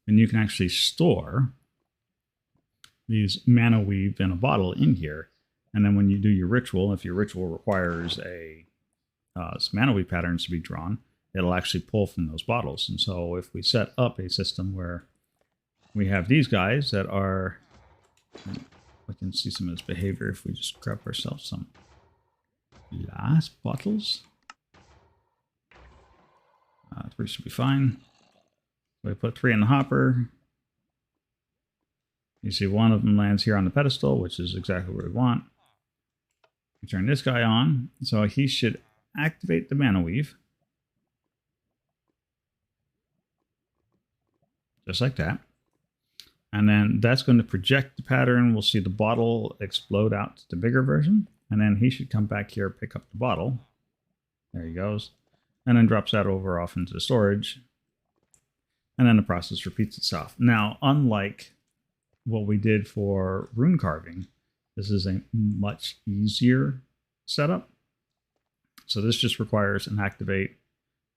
then you can actually store these Mana Weave in a bottle in here. And then when you do your ritual, if your ritual requires some Mana Weave patterns to be drawn, it'll actually pull from those bottles. And so if we set up a system where we have these guys that are, we can see some of this behavior if we just grab ourselves some glass bottles. 3 should be fine. So we put 3 in the hopper. You see one of them lands here on the pedestal, which is exactly what we want. We turn this guy on, so he should activate the Mana Weave. Just like that. And then that's going to project the pattern. We'll see the bottle explode out to the bigger version. And then he should come back here, pick up the bottle. There he goes. And then drops that over off into the storage. And then the process repeats itself. Now, unlike what we did for rune carving, this is a much easier setup. So this just requires an activate,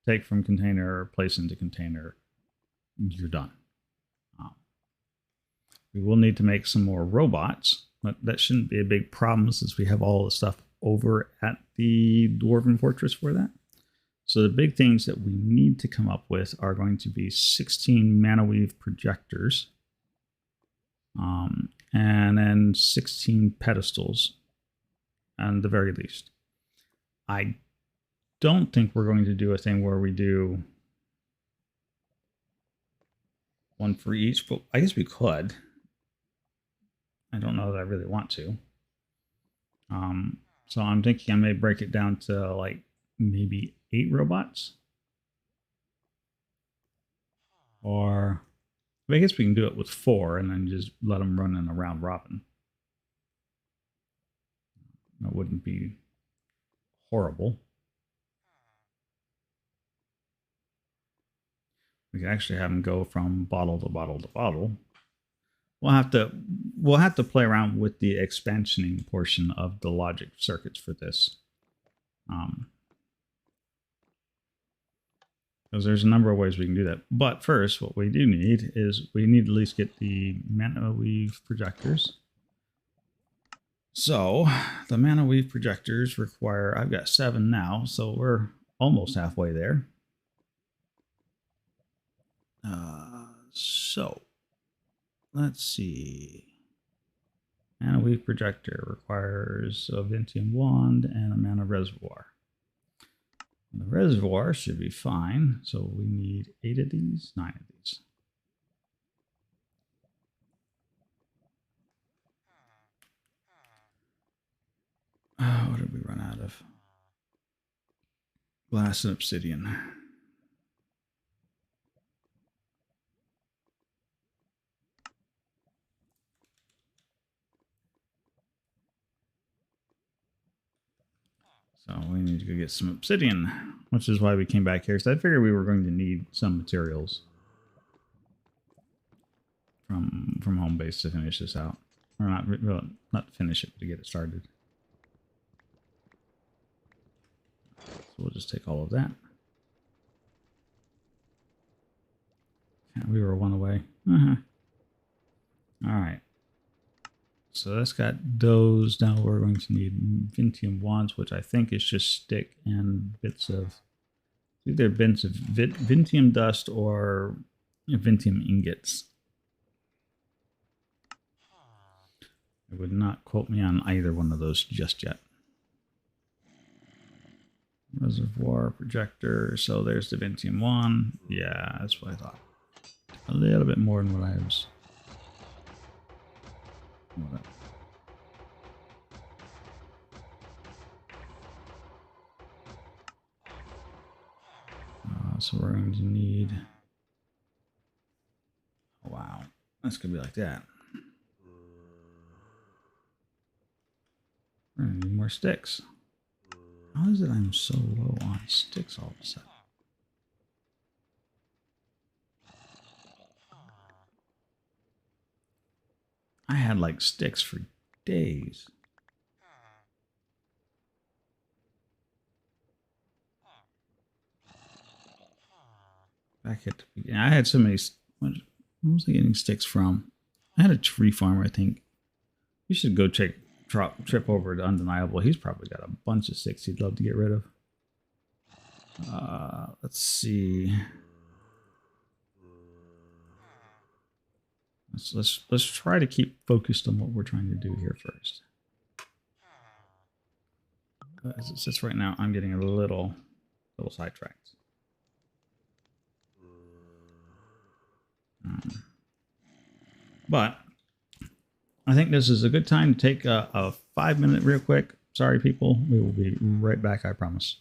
take from container, place into container. You're done. We will need to make some more robots, but that shouldn't be a big problem since we have all the stuff over at the Dwarven Fortress for that. So the big things that we need to come up with are going to be 16 Mana Weave projectors, and then 16 pedestals, at the very least. I don't think we're going to do a thing where we do one for each, but I guess we could. I don't know that I really want to. So I'm thinking I may break it down to like maybe 8 robots. Or I guess we can do it with 4 and then just let them run in a round robin. That wouldn't be horrible. We can actually have them go from bottle to bottle to bottle. We'll have to play around with the expansioning portion of the logic circuits for this. Because there's a number of ways we can do that. But first, what we do need is we need to at least get the Mana Weave projectors. So the Mana Weave projectors require, I've got 7 now, so we're almost halfway there. So let's see. Mana Weave projector requires a Vintium wand and a mana reservoir. And the reservoir should be fine. So we need 8 of these, 9 of these. What did we run out of? Glass and obsidian. So we need to go get some obsidian, which is why we came back here. So I figured we were going to need some materials from home base to finish this out. Or not finish it, but to get it started. So we'll just take all of that. Yeah, we were 1 away. All right. So that's got those. Now we're going to need Vintium wands, which I think is just stick and bits of either bits of Vintium dust or Vintium ingots. I would not quote me on either one of those just yet. Reservoir projector. So there's the Vintium wand. Yeah, that's what I thought. A little bit more than what I was. So we're going to need. Oh, wow. That's going to be like that. We're going to need more sticks. How is it I'm so low on sticks all of a sudden? I had like sticks for days. Back at the beginning, I had so many. Where was I getting sticks from? I had a tree farmer, I think. We should go trip over to Undeniable. He's probably got a bunch of sticks he'd love to get rid of. Let's see. Let's try to keep focused on what we're trying to do here first. As it sits right now, I'm getting a little sidetracked. But I think this is a good time to take a 5-minute real quick. Sorry, people. We will be right back, I promise.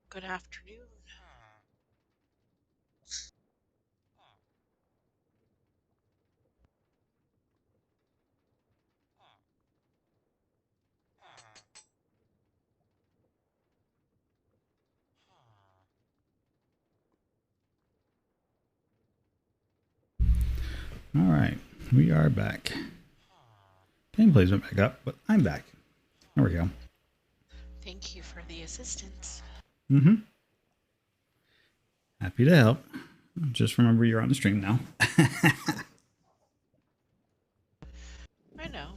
Good afternoon. All right, we are back. Gameplay's went back up, but I'm back. There we go. Thank you for the assistance. Mm-hmm. Happy to help. Just remember you're on the stream now. I know.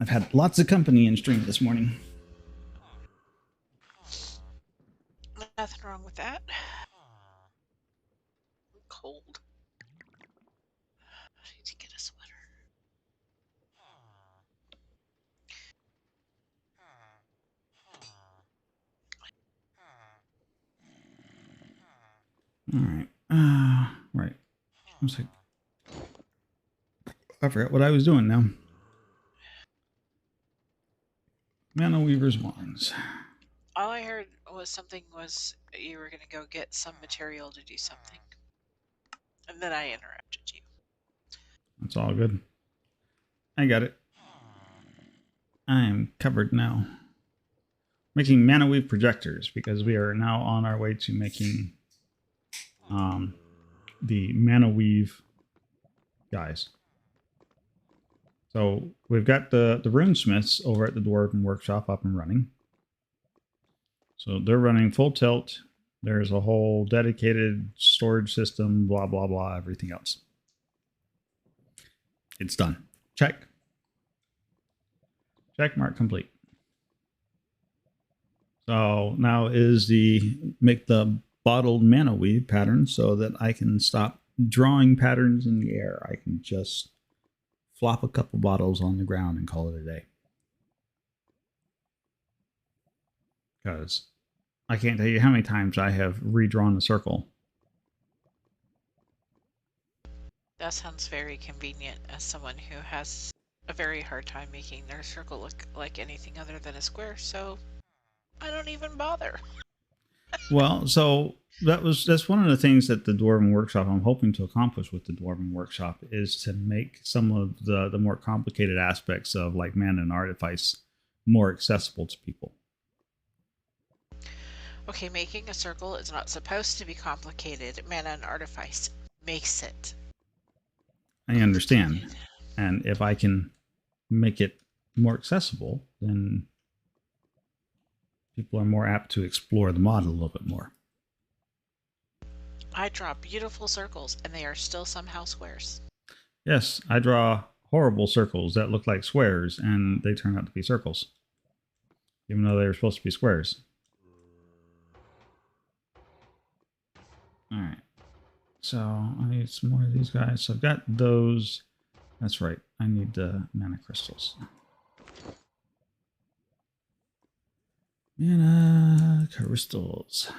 I've had lots of company in stream this morning. Nothing wrong with that. Cold. I need to get a sweater. All right. Right. I was like, I forgot what I was doing now. Mana Weaver's Wands. All I heard was you were gonna go get some material to do something. And then I interrupted you. That's all good. I got it. I am covered now. Making Mana Weave projectors because we are now on our way to making the Mana Weave guys. So we've got the runesmiths over at the Dwarven Workshop up and running. So they're running full tilt. There's a whole dedicated storage system, blah, blah, blah, everything else. It's done. Check. Check mark complete. So now is make the bottled Mana Weave pattern so that I can stop drawing patterns in the air. I can just flop a couple bottles on the ground and call it a day. Because I can't tell you how many times I have redrawn a circle. That sounds very convenient as someone who has a very hard time making their circle look like anything other than a square, so I don't even bother. Well, so that's one of the things that the Dwarven Workshop, I'm hoping to accomplish with the Dwarven Workshop, is to make some of the more complicated aspects of like Mana and Artifice more accessible to people. Okay, making a circle is not supposed to be complicated. Mana and Artifice makes it. I understand. And if I can make it more accessible, then people are more apt to explore the mod a little bit more. I draw beautiful circles, and they are still somehow squares. Yes, I draw horrible circles that look like squares, and they turn out to be circles, even though they were supposed to be squares. All right. So I need some more of these guys. So I've got those. That's right. I need the mana crystals. Mana crystals.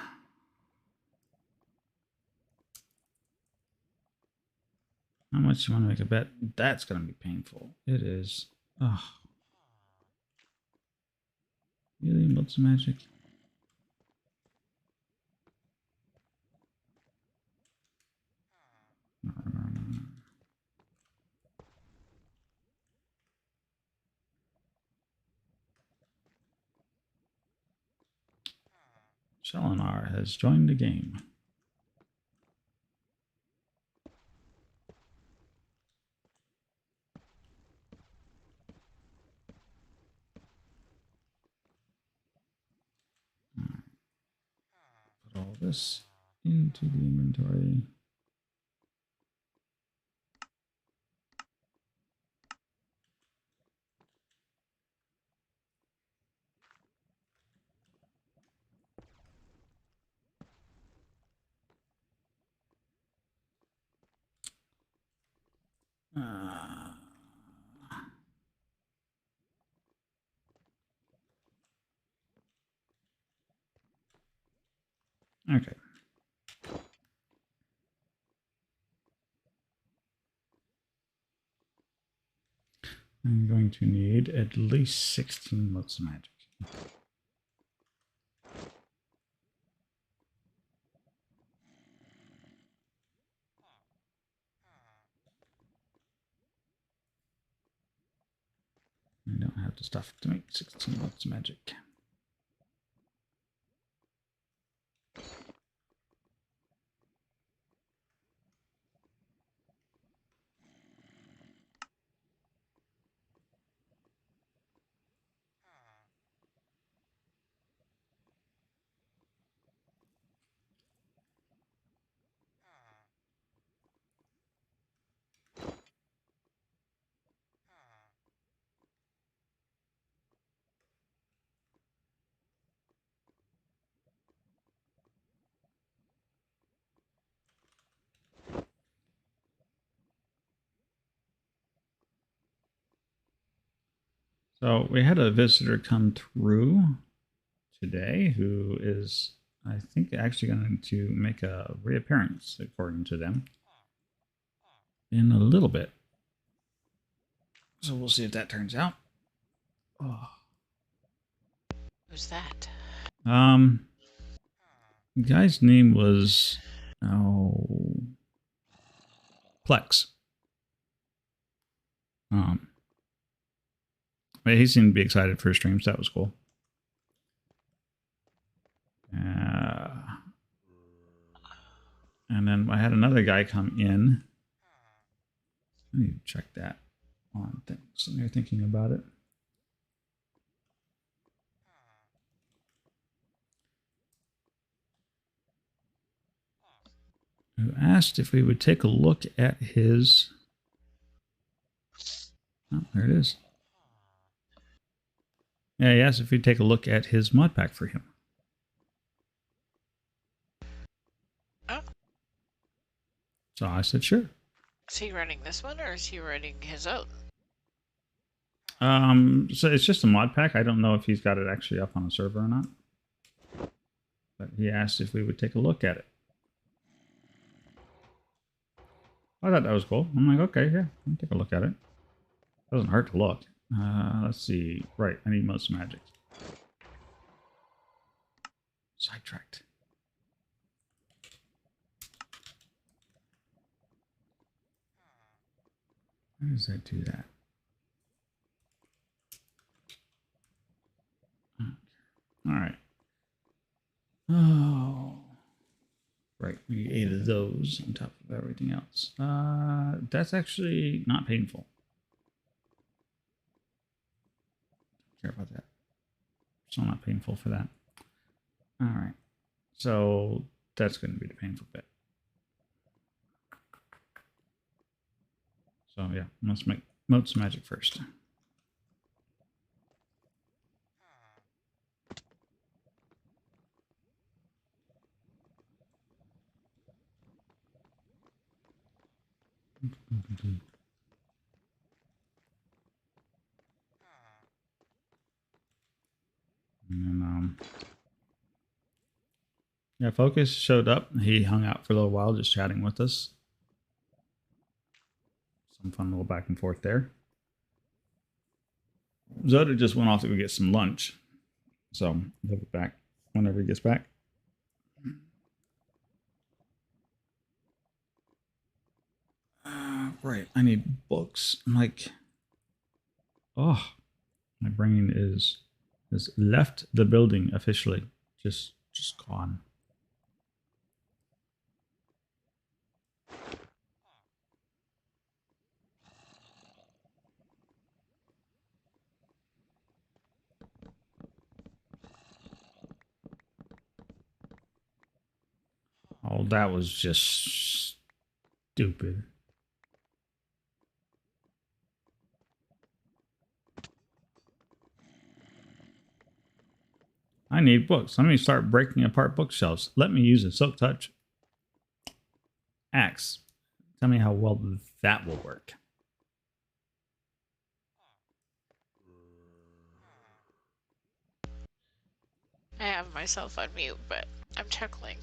How much you want to make a bet? That's going to be painful. It is. Oh. Really? What's the magic? No. Shelinar has joined the game. Put all this into the inventory. Okay. I'm going to need at least 16 motes of magic. I don't have the stuff to make 16 motes of magic. So we had a visitor come through today who is, I think, actually going to make a reappearance, according to them, in a little bit. So we'll see if that turns out. Oh. Who's that? The guy's name was Plex. But he seemed to be excited for his streams. That was cool. And then I had another guy come in. I need to check that on things. So they're thinking about it. Who asked if we would take a look at his. Oh, there it is. Yeah, he asked if we'd take a look at his mod pack for him. Oh. So I said, sure. Is he running this one or is he running his own? So it's just a mod pack. I don't know if he's got it actually up on a server or not. But he asked if we would take a look at it. I thought that was cool. I'm like, okay, yeah, I'll take a look at it. Doesn't hurt to look. Let's see. Right, I need most magic. Sidetracked. How does that do that? Okay. All right. Oh. Right, we need 8 of those on top of everything else. That's actually not painful. Don't care about that. Still not painful for that. All right, so that's going to be the painful bit. So yeah, let's make Moats Magic first. And then, yeah, Focus showed up. He hung out for a little while, just chatting with us. Some fun little back and forth there. Zoda just went off to go get some lunch. So he'll be back whenever he gets back. Right, I need books. I'm like, oh, my brain has left the building officially. Just gone. Oh, that was just stupid. I need books. Let me start breaking apart bookshelves. Let me use a Silk Touch axe. Tell me how well that will work. I have myself on mute, but I'm chuckling.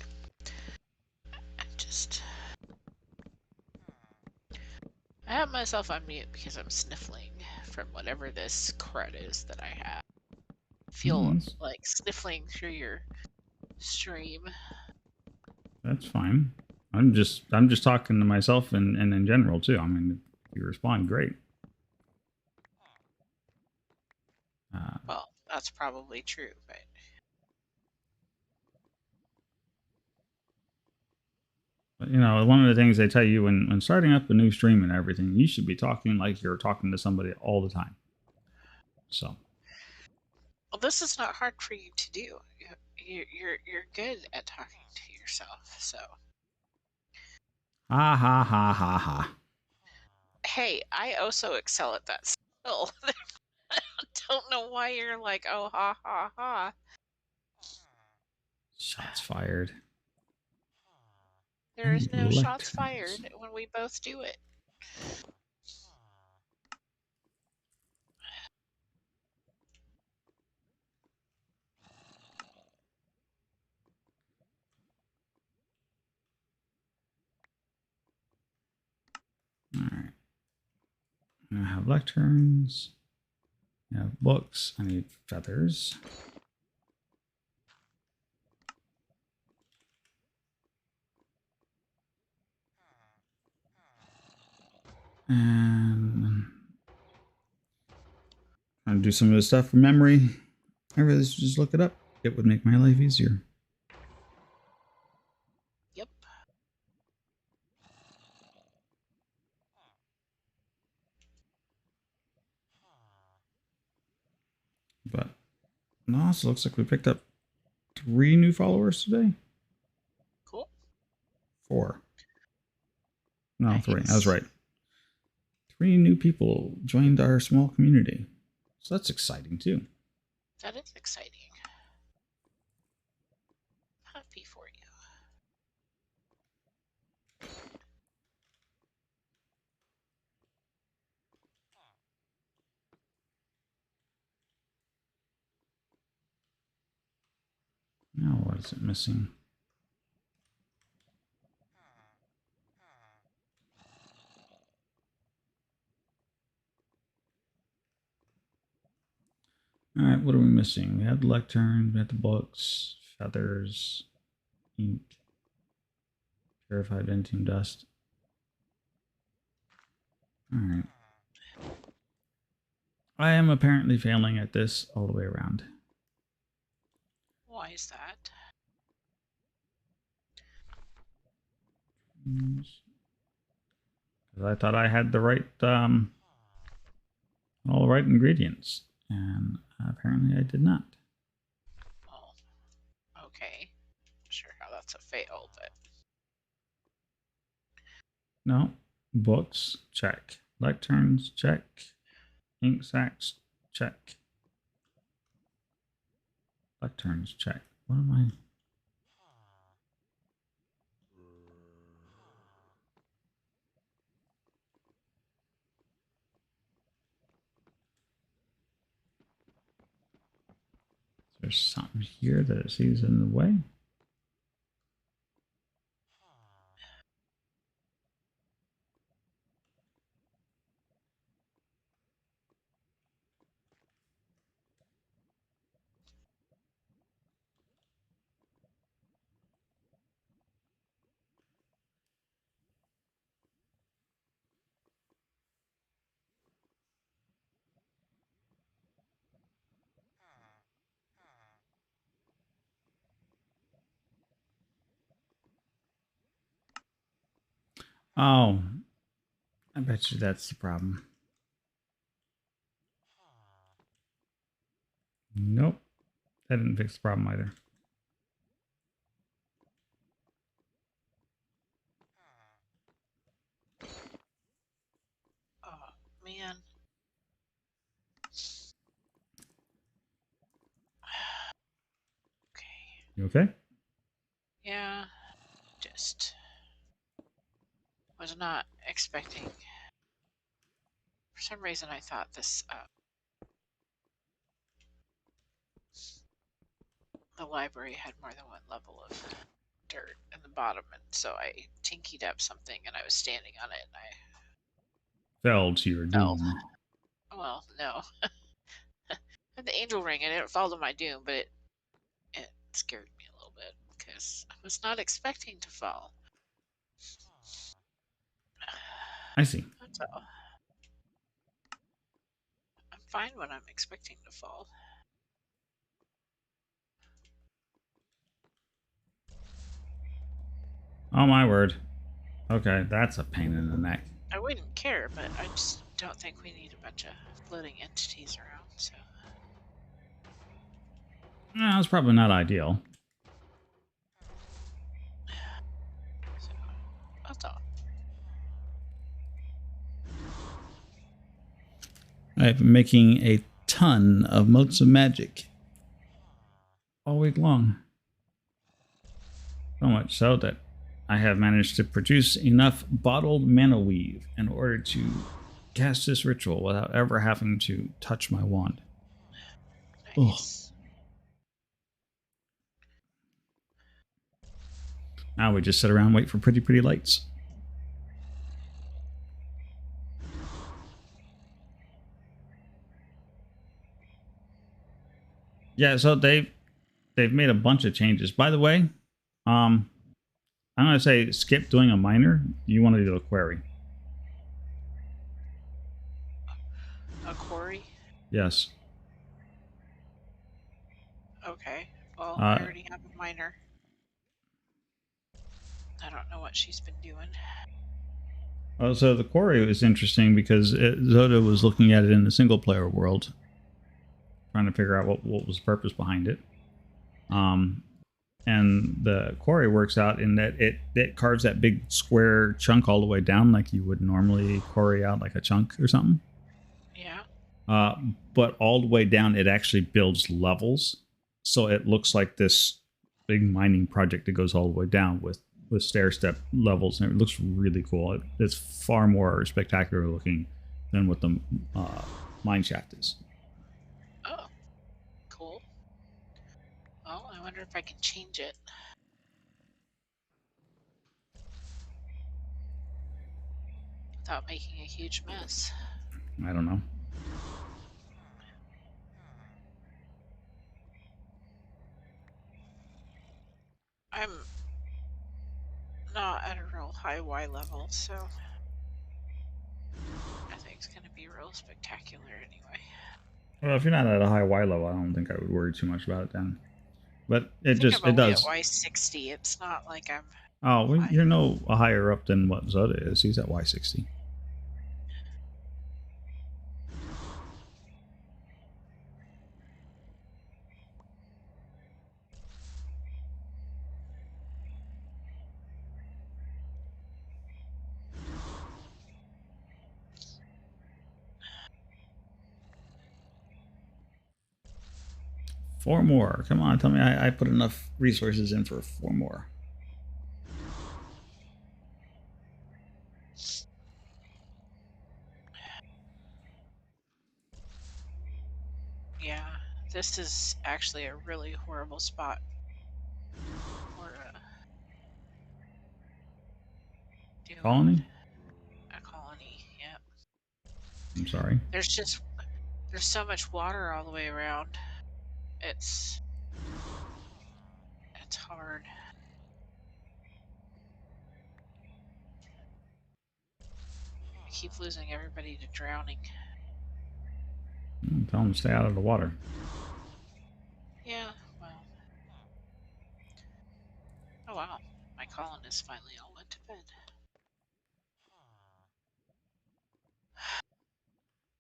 I have myself on mute because I'm sniffling from whatever this crud is that I have. Feel like sniffling through your stream. That's fine. I'm just talking to myself and in general too. I mean, if you respond, great. Well, that's probably true, but you know, one of the things they tell you when starting up a new stream and everything, you should be talking like you're talking to somebody all the time. So. Well, this is not hard for you to do. You're good at talking to yourself, so. Ha ha ha ha ha. Hey, I also excel at that skill. I don't know why you're like, oh, ha ha ha. Shots fired. There is no shots fired when we both do it. I have lecterns. I have books. I need feathers. And I'm gonna do some of this stuff from memory. I really should just look it up. It would make my life easier. Yep. But no, so it looks like we picked up 3 new followers today. Cool. 4. No, 3. I was Nice. right. 3 new people joined our small community. So that's exciting too. That is exciting. Happy for you. Now what is it missing? All right, what are we missing? We had the lectern, we had the books, feathers, ink, purified Ventium dust. All right. I am apparently failing at this all the way around. Why is that? Because I thought I had the right, all the right ingredients, and apparently I did not. Oh, okay. Not sure how that's a fail, but No. Books, check. Lecterns, check. Ink sacks, check. Lecterns, check. What am I? There's something here that it sees in the way. Oh, I bet you that's the problem. Nope. That didn't fix the problem either. oh man. Okay. You okay? Yeah. Just was not expecting. For some reason, I thought this the library had more than one level of dirt in the bottom, and so I tinkied up something, and I was standing on it, and I Fell to your fell. doom. Well, no. I had the angel ring, and it didn't fall to my doom, but it scared me a little bit because I was not expecting to fall. I see. That's all. I'm fine when I'm expecting to fall. Oh my word. Okay, that's a pain in the neck. I wouldn't care, but I just don't think we need a bunch of floating entities around, so. No, it's probably not ideal. So, that's all. I've been making a ton of motes of magic all week long. So much so that I have managed to produce enough bottled mana weave in order to cast this ritual without ever having to touch my wand. Nice. Now we just sit around and wait for pretty lights. Yeah, so they've made a bunch of changes. By the way, I'm gonna say skip doing a miner. You want to do a quarry. A quarry? Yes. Okay. Well, I Uh, already have a miner. I don't know what she's been doing. so the quarry was interesting because Zoda was looking at it in the single player world, trying to figure out what was the purpose behind it. And the quarry works out in that it carves that big square chunk all the way down like you would normally quarry out like a chunk or something. Yeah. But all the way down, it actually builds levels, so it looks like this big mining project that goes all the way down with stair step levels, and it looks really cool. It's far more spectacular looking than what the mine shaft is. Oh, cool. Well, I wonder if I can change it. Without making a huge mess. I don't know. I'm not at a real high Y level, so I think it's gonna be real spectacular anyway. Well, if you're not at a high Y level, I don't think I would worry too much about it then. But I it think just I'm it only does. at Y60. It's not like I'm. Oh, well, high. you're no higher up than what Zoda is. He's at Y60. Four more. Come on, tell me I put enough resources in for four more. Yeah, this is actually a really horrible spot for doing Colony? a colony. Yeah. I'm sorry. There's so much water all the way around. It's hard. I keep losing everybody to drowning. Tell him to stay out of the water. Yeah, well. Oh wow, my colonists finally all went to bed.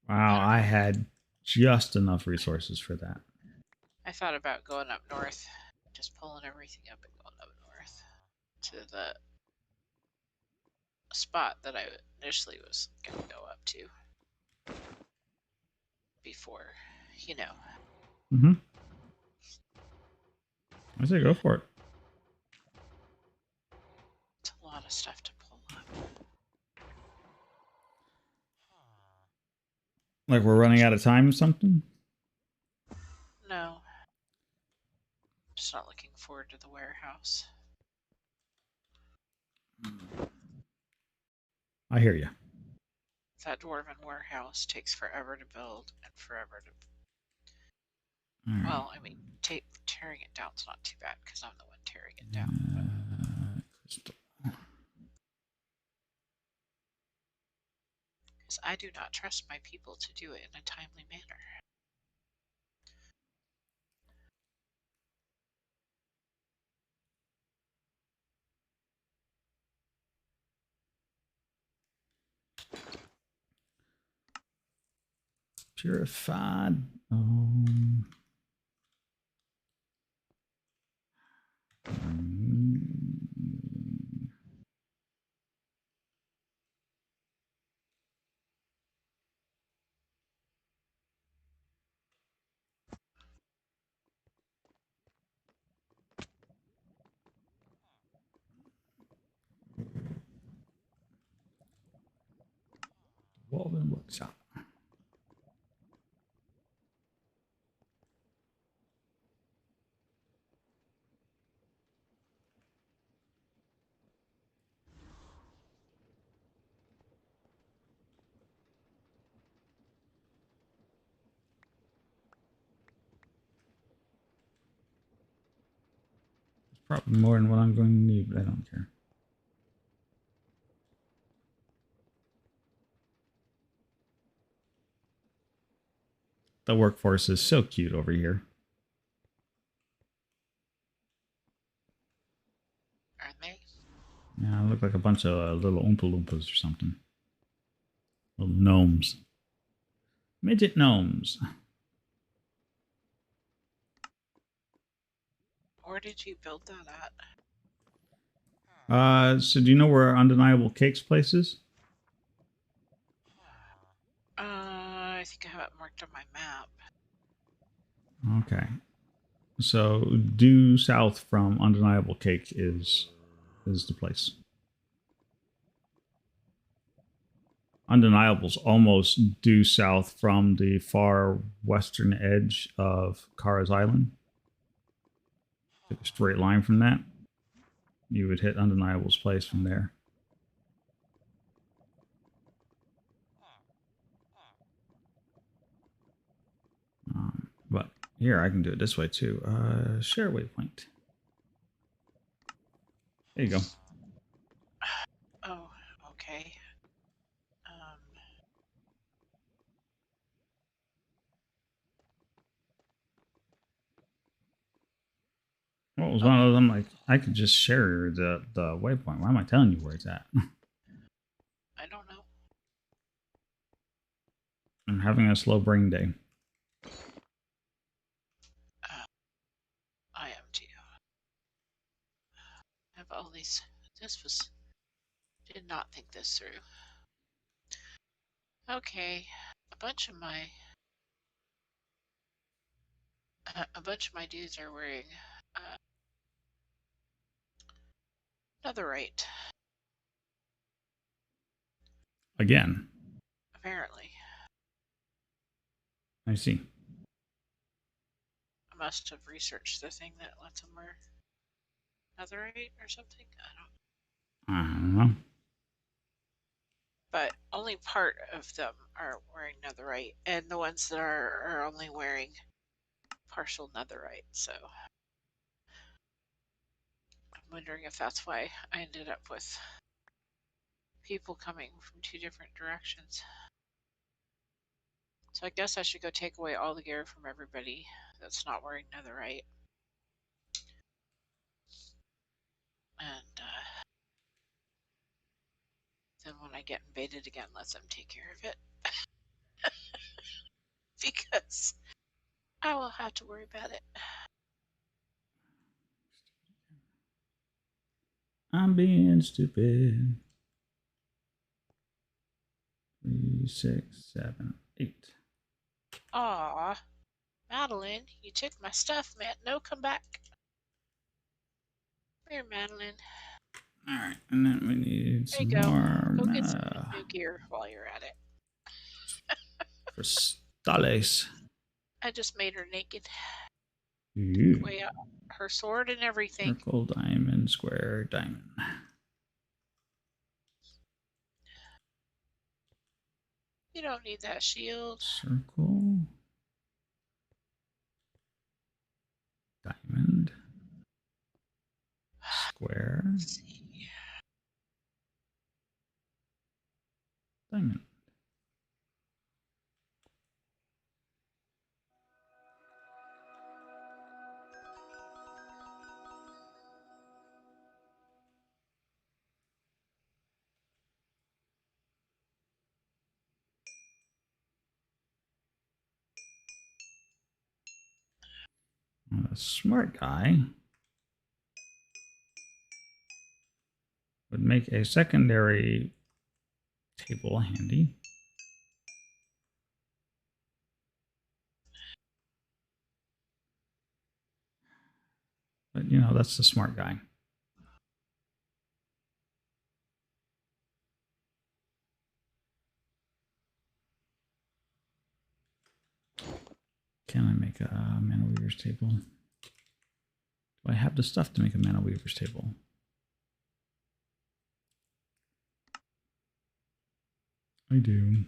Wow, I had just enough resources for that. I thought about going up north, just pulling everything up and going up north to the spot that I initially was going to go up to before, you know. Mm-hmm. I say go for it. It's a lot of stuff to pull up. Like we're running out of time or something? No. Just not looking forward to the warehouse. I hear you. That dwarven warehouse takes forever to build and forever to. All right. Well, I mean, tearing it down's not too bad because I'm the one tearing it down. Crystal. Because I do not trust my people to do it in a timely manner. Purified. Woven workshop. Probably more than what I'm going to need, but I don't care. The workforce is so cute over here. Are they? Yeah, I look like a bunch of little Oompa Loompas or something. Little gnomes. Midget gnomes. Where did you build that at? So do you know where Undeniable Cakes place is? I think I have it marked on my map. Okay. So due south from Undeniable Cake is the place. Undeniable's almost due south from the far western edge of Kara's Island. Take a straight line from that. You would hit Undeniable's place from there. But here, I can do it this way too. Share waypoint. There you go. Oh, okay. Well, it was one of them, like, I could just share the waypoint. Why am I telling you where it's at? I don't know. I'm having a slow brain day. I am too. I have all these. Did not think this through. Okay, a bunch of my dudes are wearing netherite. Again. Apparently, I see. I must have researched the thing that lets them wear netherite or something. I don't know. But only part of them are wearing netherite, and the ones that are only wearing partial netherite. So I'm wondering if that's why I ended up with people coming from two different directions. So I guess I should go take away all the gear from everybody that's not wearing netherite. And then when I get invaded again, let them take care of it. Because I will have to worry about it. I'm being stupid. 3, 6, 7, 8. Aw, Madeline, you took my stuff, man. No, come back. Come here, Madeline. Alright, and then we need There some you go. more Go get some new gear while you're at it. crystales. I just made her naked. Ooh. Way up her sword and everything. Circle, diamond, square, diamond. You don't need that shield. Circle. Diamond. Square. Let's see. Diamond. A smart guy would make a secondary table handy. But, you know, that's the smart guy. Can I make a Mana Weaver's table? Do I have the stuff to make a Mana Weaver's table? I do.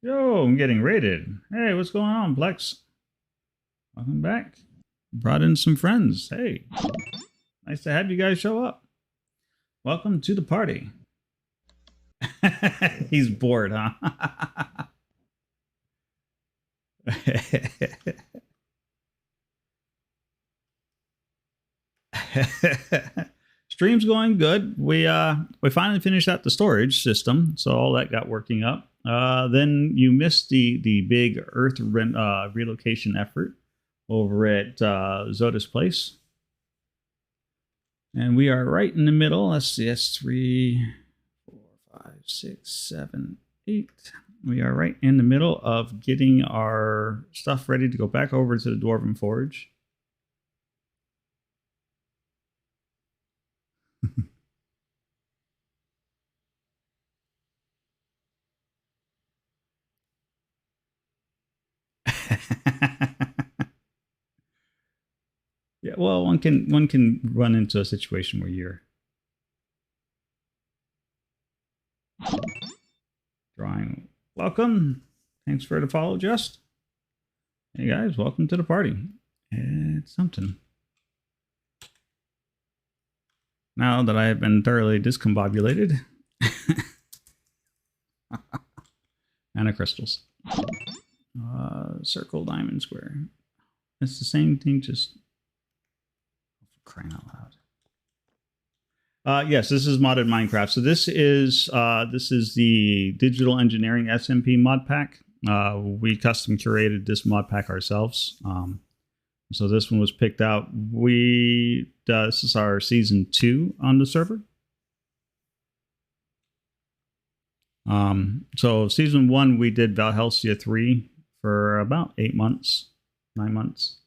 Yo, I'm getting raided. Hey, what's going on, Plex? Welcome back. Brought in some friends. Hey, nice to have you guys show up. Welcome to the party. He's bored, huh? Stream's going good. We finally finished out the storage system, so all that got working up. Then you missed the big Earth relocation effort over at Zoda's place, and we are right in the middle. Let's see, that's 3, 4, 5, 6, 7, 8. We are right in the middle of getting our stuff ready to go back over to the Dwarven Forge. Yeah, well, one can run into a situation where you're drawing. Welcome. Thanks for the follow, Just. Hey guys, welcome to the party. It's something. Now that I have been thoroughly discombobulated. Mana crystals. Circle, diamond, square. It's the same thing, just crying out loud. Yes, this is modded Minecraft. So this is the Digital Engineering SMP mod pack. We custom curated this mod pack ourselves. So this one was picked out. This is our season 2 on the server. So season 1 we did Valhelsia 3 for about 8 months, 9 months.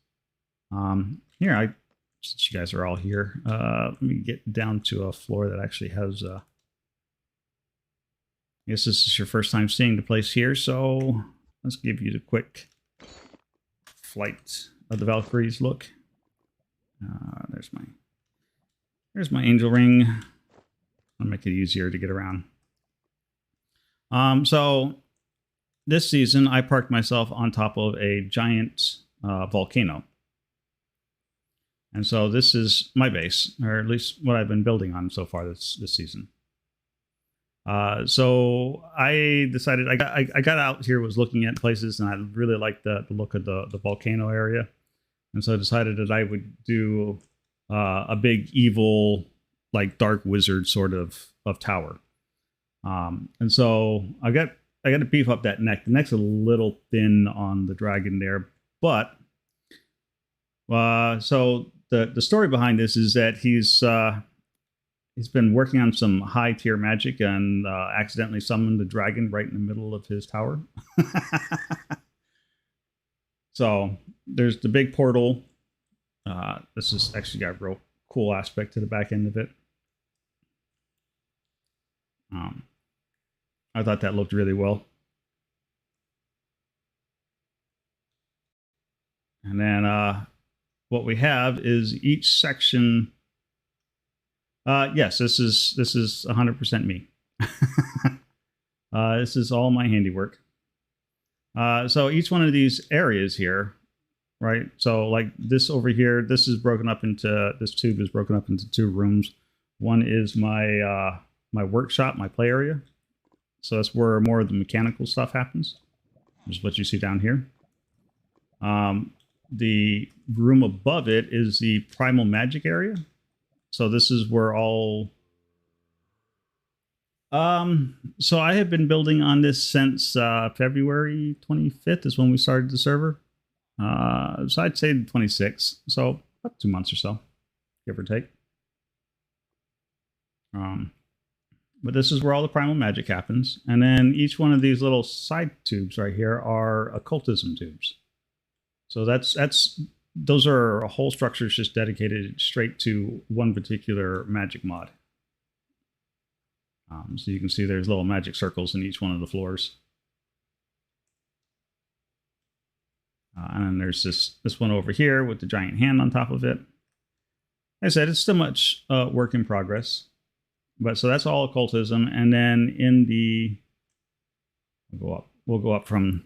Since you guys are all here, let me get down to a floor that actually has. I guess this is your first time seeing the place here, so let's give you the quick flight of the Valkyries look. There's my angel ring. I'll make it easier to get around. So this season, I parked myself on top of a giant volcano. And so this is my base, or at least what I've been building on so far this season. So I decided, I got out here, was looking at places, and I really liked the look of the volcano area. And so I decided that I would do a big evil, like dark wizard sort of tower. And so I got to beef up that neck. The neck's a little thin on the dragon there, but so the story behind this is that he's been working on some high tier magic and accidentally summoned the dragon right in the middle of his tower. So there's the big portal. This has actually got a real cool aspect to the back end of it. I thought that looked really well. And then what we have is each section. Yes, this is 100% me. This is all my handiwork. So each one of these areas here, right? So like this over here, this tube is broken up into 2 rooms. One is my my workshop, my play area. So that's where more of the mechanical stuff happens. This is what you see down here. The room above it is the primal magic area. So this is where all... So I have been building on this since February 25th is when we started the server. So I'd say the 26th. So about 2 months or so, give or take. But this is where all the primal magic happens. And then each one of these little side tubes right here are occultism tubes. So those are whole structures just dedicated straight to one particular magic mod. So you can see there's little magic circles in each one of the floors. And then there's this one over here with the giant hand on top of it. Like I said, it's still much work in progress. But so that's all occultism. And then in the We'll go up from.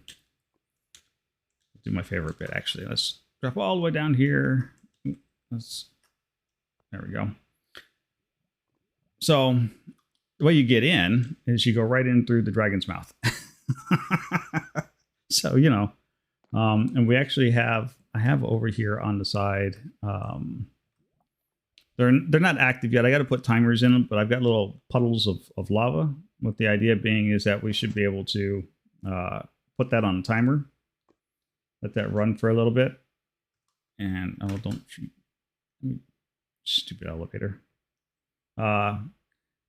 Do my favorite bit actually. Let's drop all the way down here. There we go. So the way you get in is you go right in through the dragon's mouth. So, you know, and we actually I have over here on the side, they're not active yet. I got to put timers in them, but I've got little puddles of lava. What the idea being is that we should be able to put that on a timer, let that run for a little bit. And, oh, don't shoot. Stupid elevator. And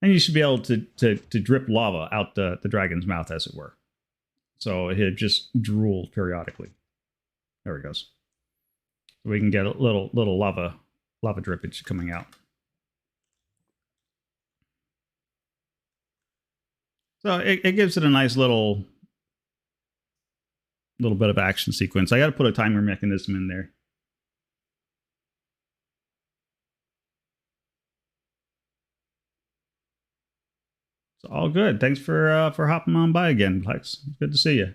you should be able to drip lava out the dragon's mouth, as it were. So it just drool periodically. There it goes. So we can get a little lava drippage coming out. So it gives it a nice little bit of action sequence. I got to put a timer mechanism in there. It's all good. Thanks for hopping on by again, Plex. It's good to see you.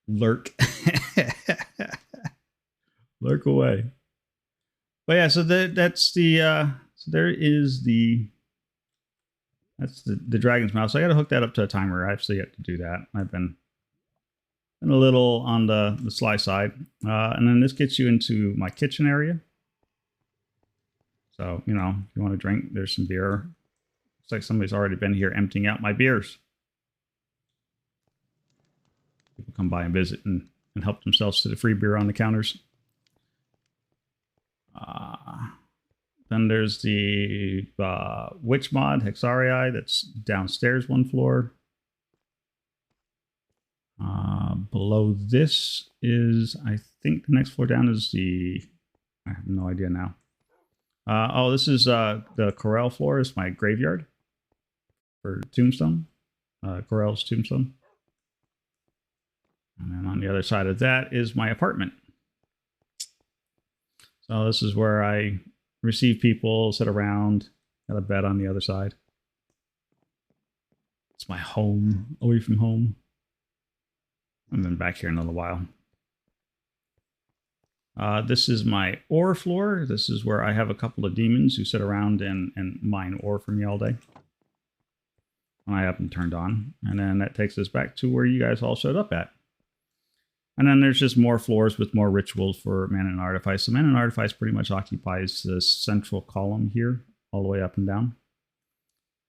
Lurk. Lurk away. But yeah, so that's the so there is that's the dragon's mouth. So I got to hook that up to a timer. I actually have to do that. I've been a little on the sly side, and then this gets you into my kitchen area. So, you know, if you want to drink, there's some beer. Looks like somebody's already been here emptying out my beers. People come by and visit and help themselves to the free beer on the counters. Then there's the Witch Mod, Hexarii, that's downstairs one floor. Below this is, I think the next floor down is I have no idea now. Oh, this is the Corel floor is my graveyard for Tombstone, Corel's Tombstone. And then on the other side of that is my apartment. So this is where I receive people, sit around, got a bed on the other side. It's my home, away from home. And then back here in a little while. This is my ore floor. This is where I have a couple of demons who sit around and mine ore for me all day. When I have them turned on. And then that takes us back to where you guys all showed up at. And then there's just more floors with more rituals for Mana and Artifice. So Mana and Artifice pretty much occupies this central column here, all the way up and down.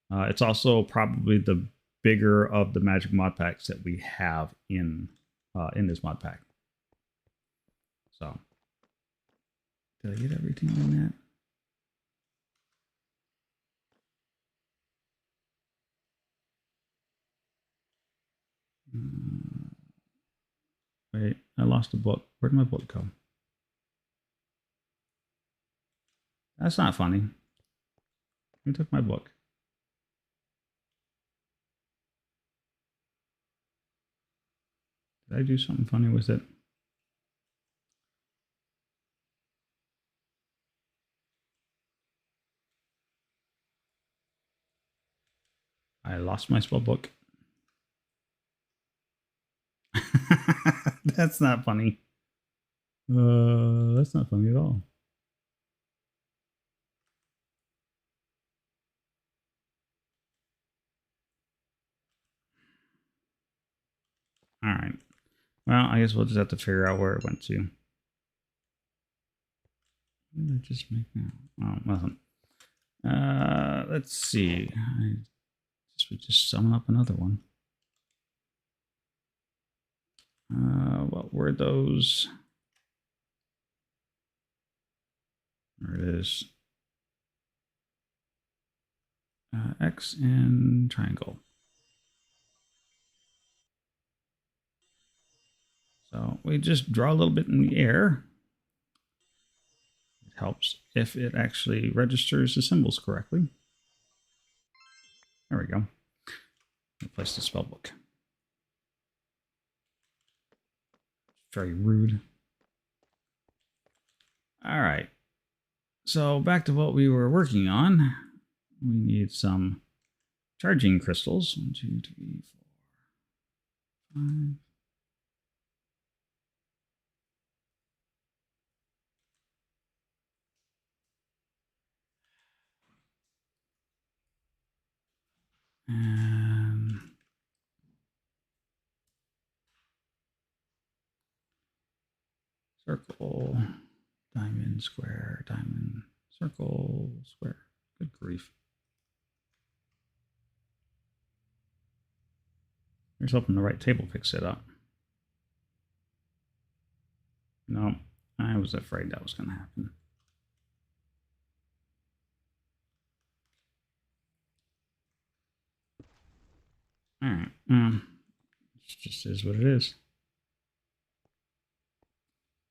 It's also probably the bigger of the magic mod packs that we have in this mod pack. So, did I get everything in that? Wait, I lost the book. Where'd my book go? That's not funny. Who took my book? Did I do something funny with it? I lost my spell book. That's not funny. That's not funny at all. All right. Well, I guess we'll just have to figure out where it went to. What did I just make now? Oh, nothing. Let's see. I guess we just summon up another one. What were those? There it is. X and triangle. So we just draw a little bit in the air. It helps if it actually registers the symbols correctly. There we go. Replace the spell book. Very rude. All right. So back to what we were working on. We need some charging crystals. 1, 2, 3, 4, 5. And circle, diamond, square, diamond, circle, square. Good grief. Here's hoping the right table picks it up. No, I was afraid that was going to happen. All right. It just is what it is.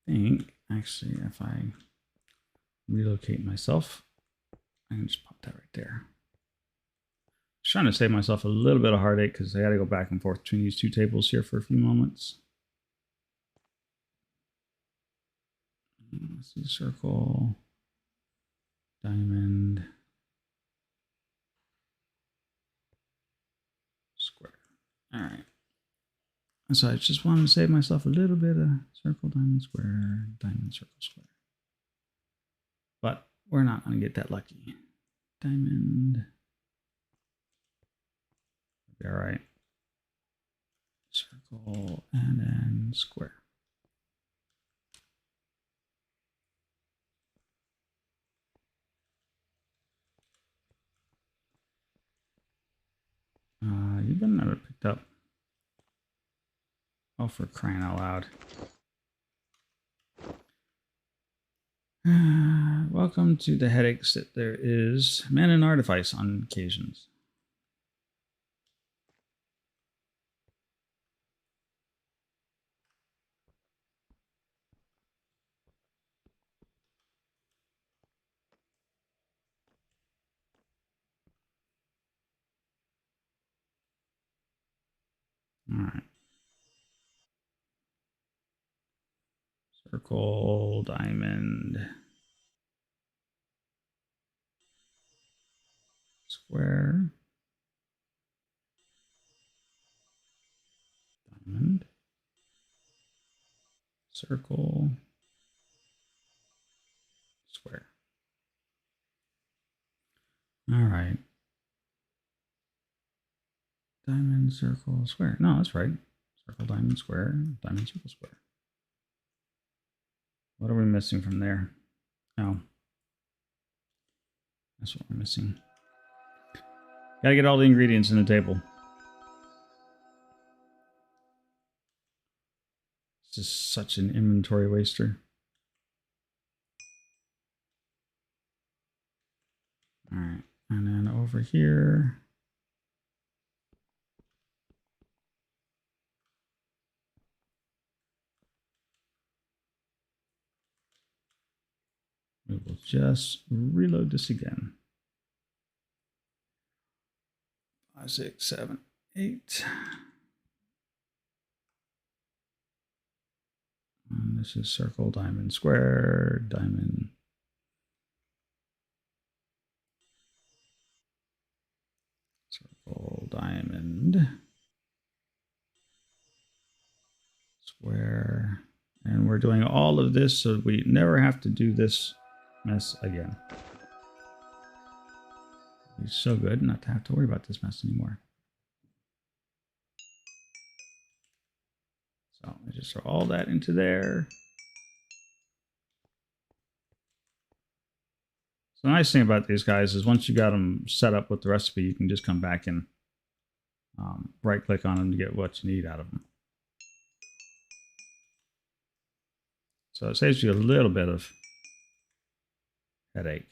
I think, actually, if I relocate myself, I can just pop that right there. Just trying to save myself a little bit of heartache because I got to go back and forth between these two tables here for a few moments. Let's see, circle, diamond, square. All right. So I just wanted to save myself a little bit of circle, diamond, square, diamond, circle, square. But we're not going to get that lucky. Diamond. Be all right. Circle and then square. You better not have picked up. Oh, for crying out loud. Welcome to the headaches that there is man and artifice on occasions. All right. Circle, diamond, square, diamond, circle, square. All right. Diamond, circle, square. No, that's right. Circle, diamond, square, diamond, circle, square. What are we missing from there? Oh. That's what we're missing. Gotta get all the ingredients in the table. This is such an inventory waster. All right. And then over here. We will just reload this again. 5, 6, 7, 8. And this is circle, diamond, square, diamond. Circle, diamond, square. And we're doing all of this so we never have to do this mess again. It's so good not to have to worry about this mess anymore. So I just throw all that into there. So the nice thing about these guys is once you got them set up with the recipe, you can just come back and right click on them to get what you need out of them. So it saves you a little bit of headache.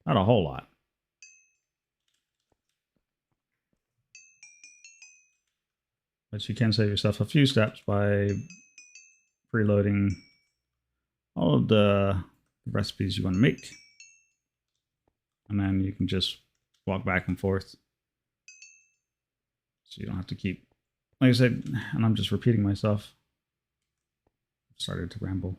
Not a whole lot. But you can save yourself a few steps by preloading all of the recipes you want to make. And then you can just walk back and forth. So you don't have to keep, like I said, and I'm just repeating myself. Started to ramble.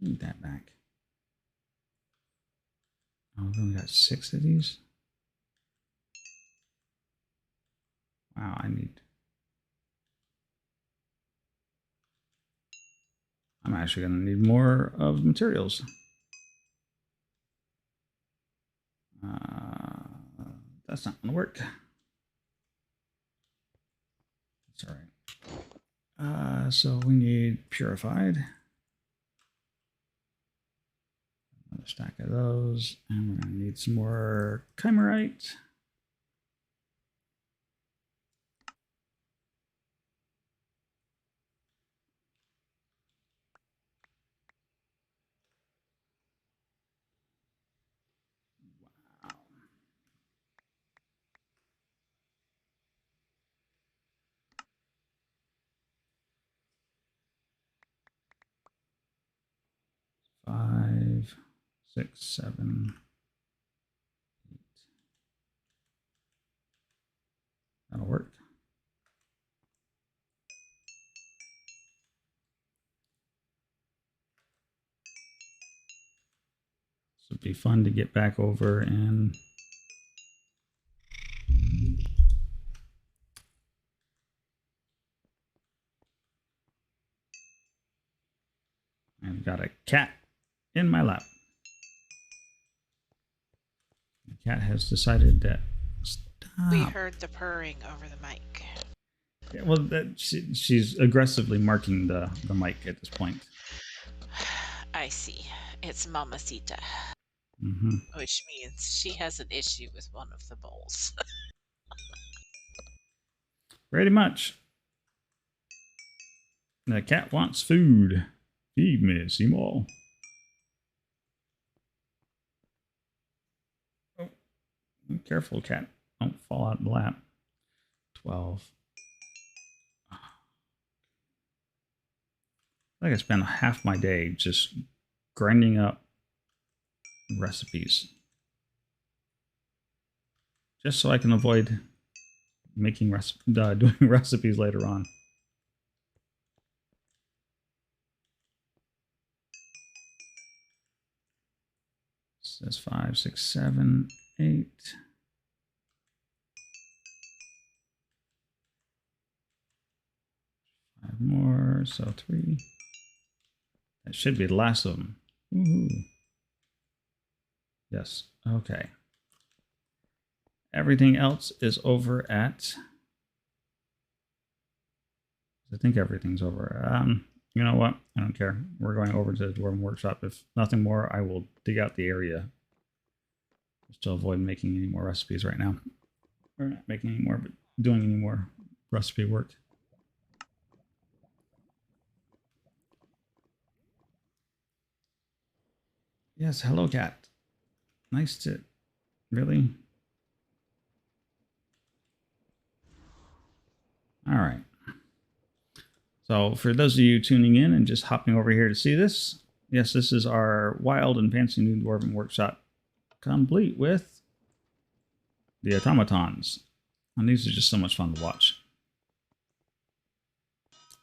Need that back. Oh, we've only got 6 of these. Wow, I'm actually going to need more of materials. That's not going to work. That's all right. So we need purified. Another stack of those. And we're going to need some more chimerite. Wow. 5, 6, 7, 8. That'll work. This would be fun to get back over and I've got a cat in my lap. The cat has decided that We stop. heard the purring over the mic. Yeah, well, she's aggressively marking the mic at this point. I see. It's Mamacita, Mm-hmm. which means she has an issue with one of the bowls. Pretty much. The cat wants food. Feed me, Seymour. Oh, careful, cat. Don't fall out of the lap. 12. I think I spent half my day just grinding up recipes. Just so I can avoid making doing recipes later on. That's 5, 6, 7, 8. Five more, so 3. That should be the last of them. Woohoo. Yes, okay. Everything else is over at... I think everything's over. You know what? I don't care. We're going over to the Dwarven Workshop. If nothing more, I will dig out the area just to avoid making any more recipes right now. We're not making any more, but doing any more recipe work. Yes, hello, cat. Nice to... Really? All right. So for those of you tuning in and just hopping over here to see this, yes, this is our wild and fancy new Dwarven Workshop, complete with the automatons. And these are just so much fun to watch.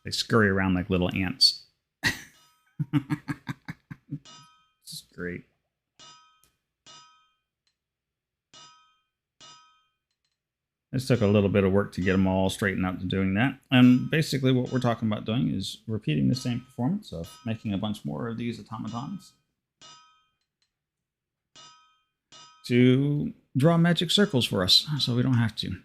They scurry around like little ants. This is great. This took a little bit of work to get them all straightened out to doing that. And basically what we're talking about doing is repeating the same performance of making a bunch more of these automatons to draw magic circles for us so we don't have to.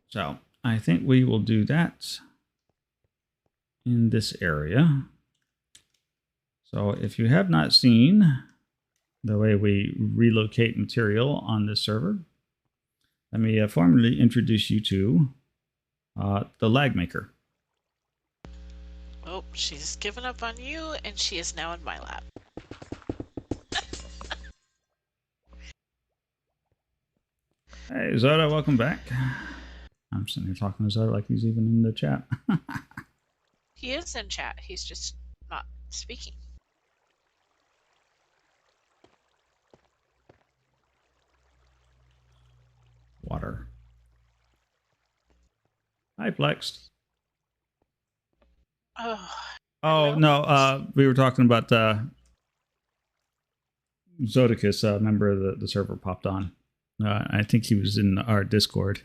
So I think we will do that in this area. So if you have not seen the way we relocate material on this server, let me formally introduce you to the lag maker. Oh, she's given up on you, and she is now in my lap. Hey, Zoda, welcome back. I'm sitting here talking to Zoda like he's even in the chat. He is in chat. He's just not speaking. Water. Hi, Plex. Oh, Oh hello? no, we were talking about Zodicus, a member of the server, popped on. I think he was in our Discord.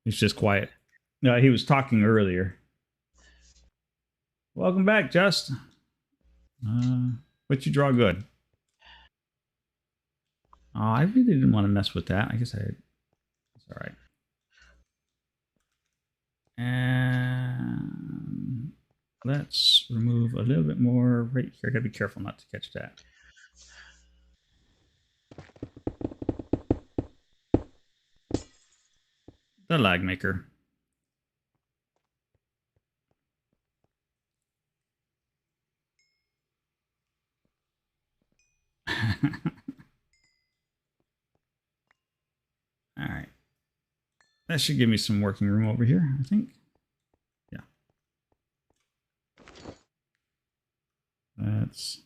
He's just quiet. No, he was talking earlier. Welcome back, Just. But you draw good. Oh, I really didn't want to mess with that. I guess it's all right. And let's remove a little bit more right here. I gotta be careful not to catch that. The lag maker. All right. That should give me some working room over here, I think. Yeah. That's...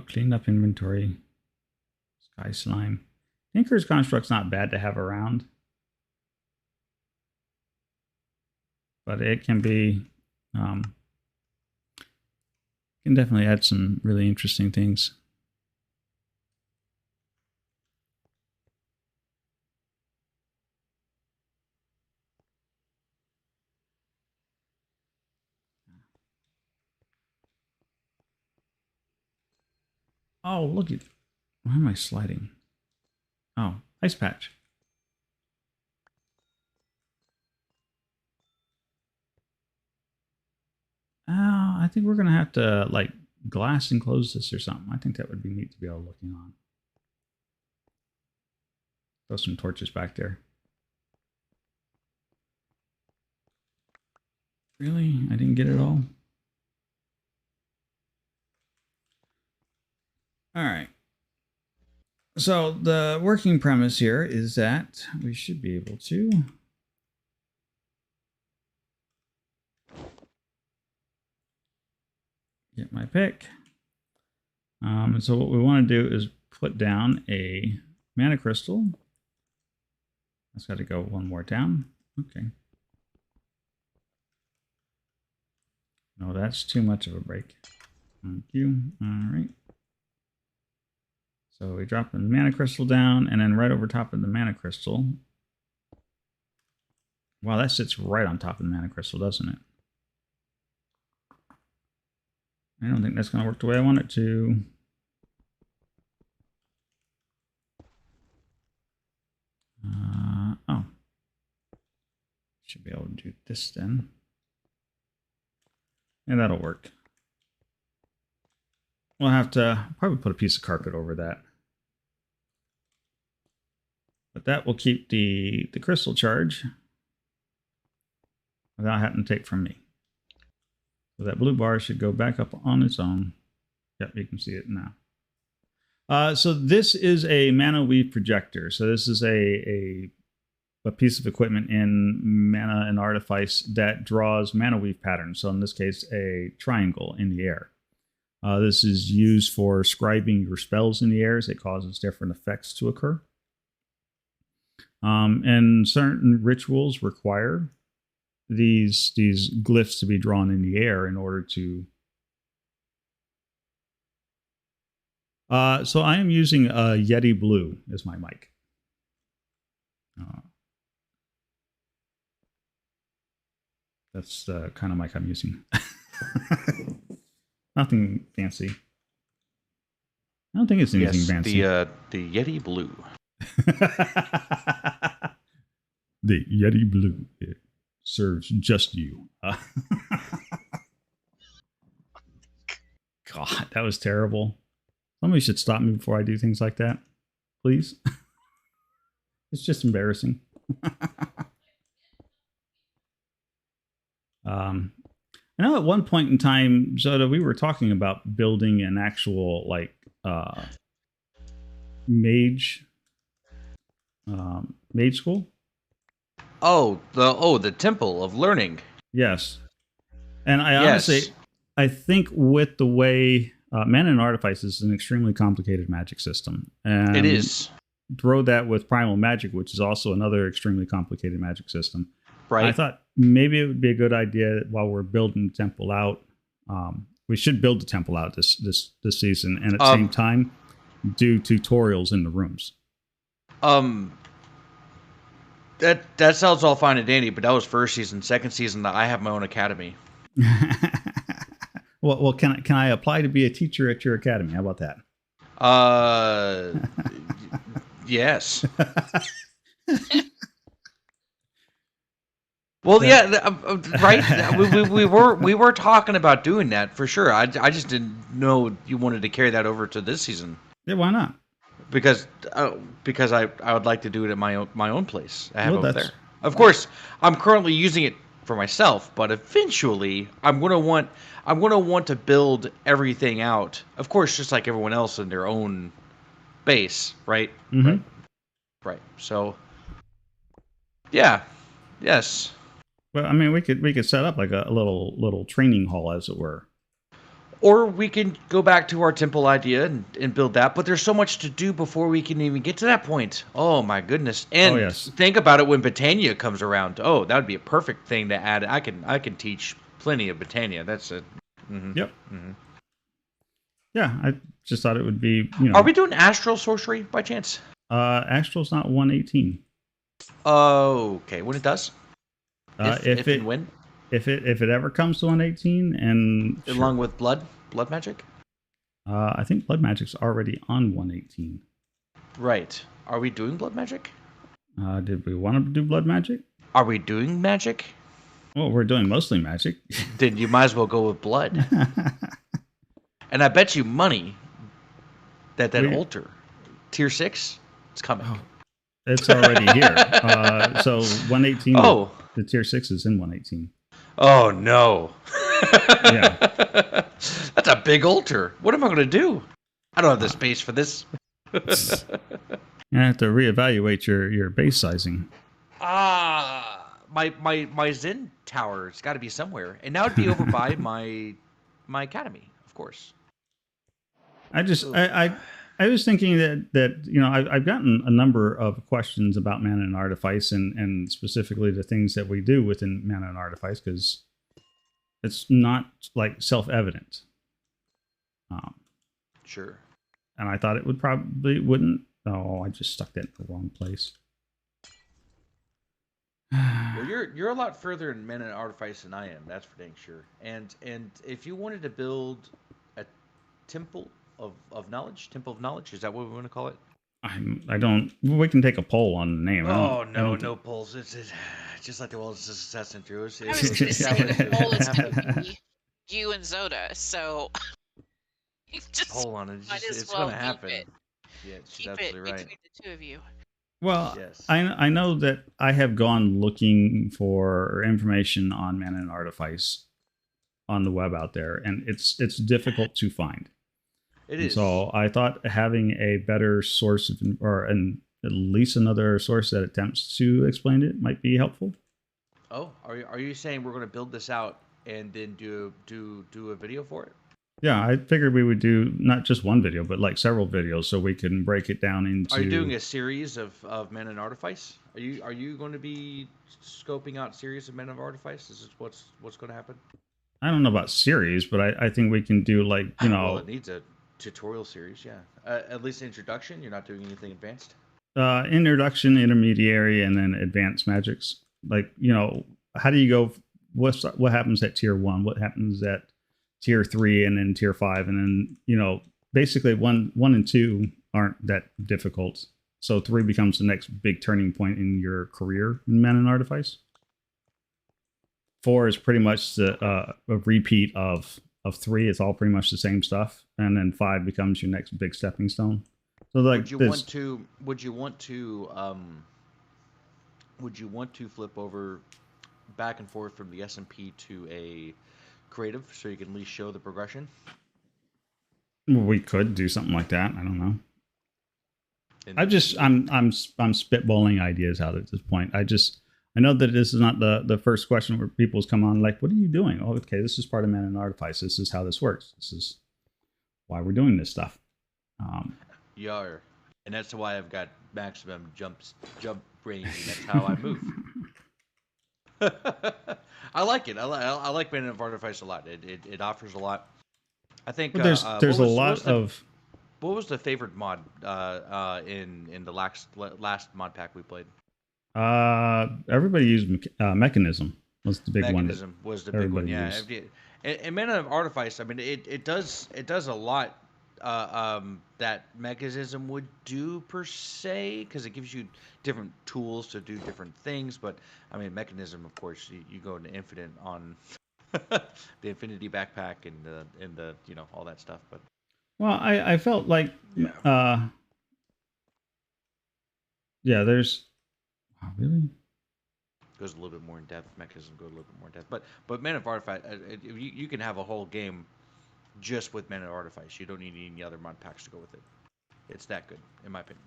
clean up inventory. Sky slime. Tinker's Construct's not bad to have around. But it can be... can definitely add some really interesting things. Oh, look at... Why am I sliding? Oh, ice patch. I think we're going to have to, like, glass enclose this or something. I think that would be neat to be able to looking on. Throw some torches back there. Really? I didn't get it all? All right. So the working premise here is that we should be able to get my pick. And so what we want to do is put down a mana crystal. That's got to go one more down. Okay. No, that's too much of a break. Thank you. All right. So we drop the mana crystal down, and then right over top of the mana crystal. Wow, that sits right on top of the mana crystal, doesn't it? I don't think that's going to work the way I want it to. Oh. Should be able to do this then. And that'll work. We'll have to probably put a piece of carpet over that. But that will keep the crystal charge without having to take from me. So that blue bar should go back up on its own. Yep, you can see it now. So this is a mana weave projector. So this is a piece of equipment in Mana and Artifice that draws mana weave patterns. So in this case, a triangle in the air. This is used for scribing your spells in the air as it causes different effects to occur. And certain rituals require these glyphs to be drawn in the air in order to... so I am using a Yeti Blue as my mic. That's the kind of mic I'm using. Nothing fancy. I don't think it's anything fancy. The Yeti Blue. The Yeti Blue. It serves just you. God, that was terrible. Somebody should stop me before I do things like that. Please. It's just embarrassing. I know at one point in time, Zoda, we were talking about building an actual, like, mage school. Oh, the Temple of Learning. Yes. And I Yes. honestly, I think with the way Mana and Artifice is an extremely complicated magic system. And It is. throw that with Primal Magic, which is also another extremely complicated magic system. Right. I thought maybe it would be a good idea while we're building the temple out. We should build the temple out this season, and at the same time, do tutorials in the rooms. That sounds all fine and dandy, but that was first season. Second season, I have my own academy. well, can I apply to be a teacher at your academy? How about that? Yes. Well, yeah, right. We were talking about doing that for sure. I just didn't know you wanted to carry that over to this season. Yeah, why not? Because I would like to do it at my own place I have Well, over that's- there. Of course, I'm currently using it for myself, but eventually I'm gonna want to build everything out. Of course, just like everyone else in their own base, right? Mhm. Right. So, yeah, yes. Well, I mean, we could set up like a little training hall, as it were. Or we can go back to our temple idea and build that. But there's so much to do before we can even get to that point. Oh my goodness! And yes. think about it when Britannia comes around. Oh, that would be a perfect thing to add. I can teach plenty of Britannia. That's it. Yep. Mhm. Yeah, I just thought it would be. Are we doing astral sorcery by chance? Astral's not 118. Okay, when it does. If it ever comes to 118, and Along with blood magic. I think blood magic's already on 118. Right. Are we doing blood magic? Did we want to do blood magic? Are we doing magic? Well, we're doing mostly magic. Then you might as well go with blood. And I bet you money that altar, tier 6, it's coming. Oh, it's already here. So 118. Oh. The tier 6 is in 118. Oh no. Yeah. That's a big altar. What am I going to do? I don't have the space for this. You have to reevaluate your base sizing. My Zen tower, it's got to be somewhere. And now it'd be over by my academy, of course. I was thinking that I've gotten a number of questions about Mana and Artifice and specifically the things that we do within Mana and Artifice, because it's not like self-evident. Sure. And I thought it wouldn't. Oh, I just stuck that in the wrong place. Well, you're a lot further in Mana and Artifice than I am. That's for dang sure. And if you wanted to build a temple of knowledge, temple of knowledge, is that what we want to call it? I don't. We can take a poll on the name. No polls. It's just like the world is assessing through. I was going to say the poll is going to be you and Zoda, so just poll on it. might as It's well going to happen. Keep it. Yeah, she's Keep it absolutely right. between the two of you. Well, Yes. I know that I have gone looking for information on Mana and Artifice on the web out there, and it's difficult to find. It is. So I thought having a better source at least another source that attempts to explain it might be helpful. Oh, are you saying we're going to build this out and then do a video for it? Yeah, I figured we would do not just one video, but like several videos, so we can break it down into. Are you doing a series of Men and Artifice? Are you going to be scoping out series of Men of Artifice? Is this what's going to happen? I don't know about series, but I think we can do like Well, it needs a tutorial series, yeah. At least introduction. You're not doing anything advanced. Introduction, intermediary, and then advanced magics. Like how do you go? What happens at tier 1? What happens at tier 3 and then tier 5, and then basically 1 and 2 aren't that difficult, so 3 becomes the next big turning point in your career in Mana and Artifice. 4 is pretty much a repeat of 3. It's all pretty much the same stuff, and then 5 becomes your next big stepping stone. So like would you want to flip over back and forth from the SMP to a creative, so you can at least show the progression? We could do something like that. I don't know. I'm spitballing ideas out at this point. I I know that this is not the first question where people's come on like, what are you doing? Oh, okay, this is part of Man and Artifice. This is how this works. This is why we're doing this stuff. Yar. And that's why I've got maximum jump range, and that's how I move. I like it. I like Man of Artifice a lot. It offers a lot. I think But there's a lot of. What was the favorite mod in the last mod pack we played? Everybody used Mechanism was the big Mechanism one. was the big one, everybody yeah. used. And Man of Artifice, I mean, it does a lot that Mechanism would do per se, because it gives you different tools to do different things. But I mean, Mechanism, of course, you go into infinite on the Infinity Backpack and the all that stuff. But Well, I felt like, there's, oh, really? goes a little bit more in depth. Mechanism goes a little bit more in depth. But Man of Artifice, you can have a whole game just with Man of Artifice. You don't need any other mod packs to go with it. It's that good, in my opinion.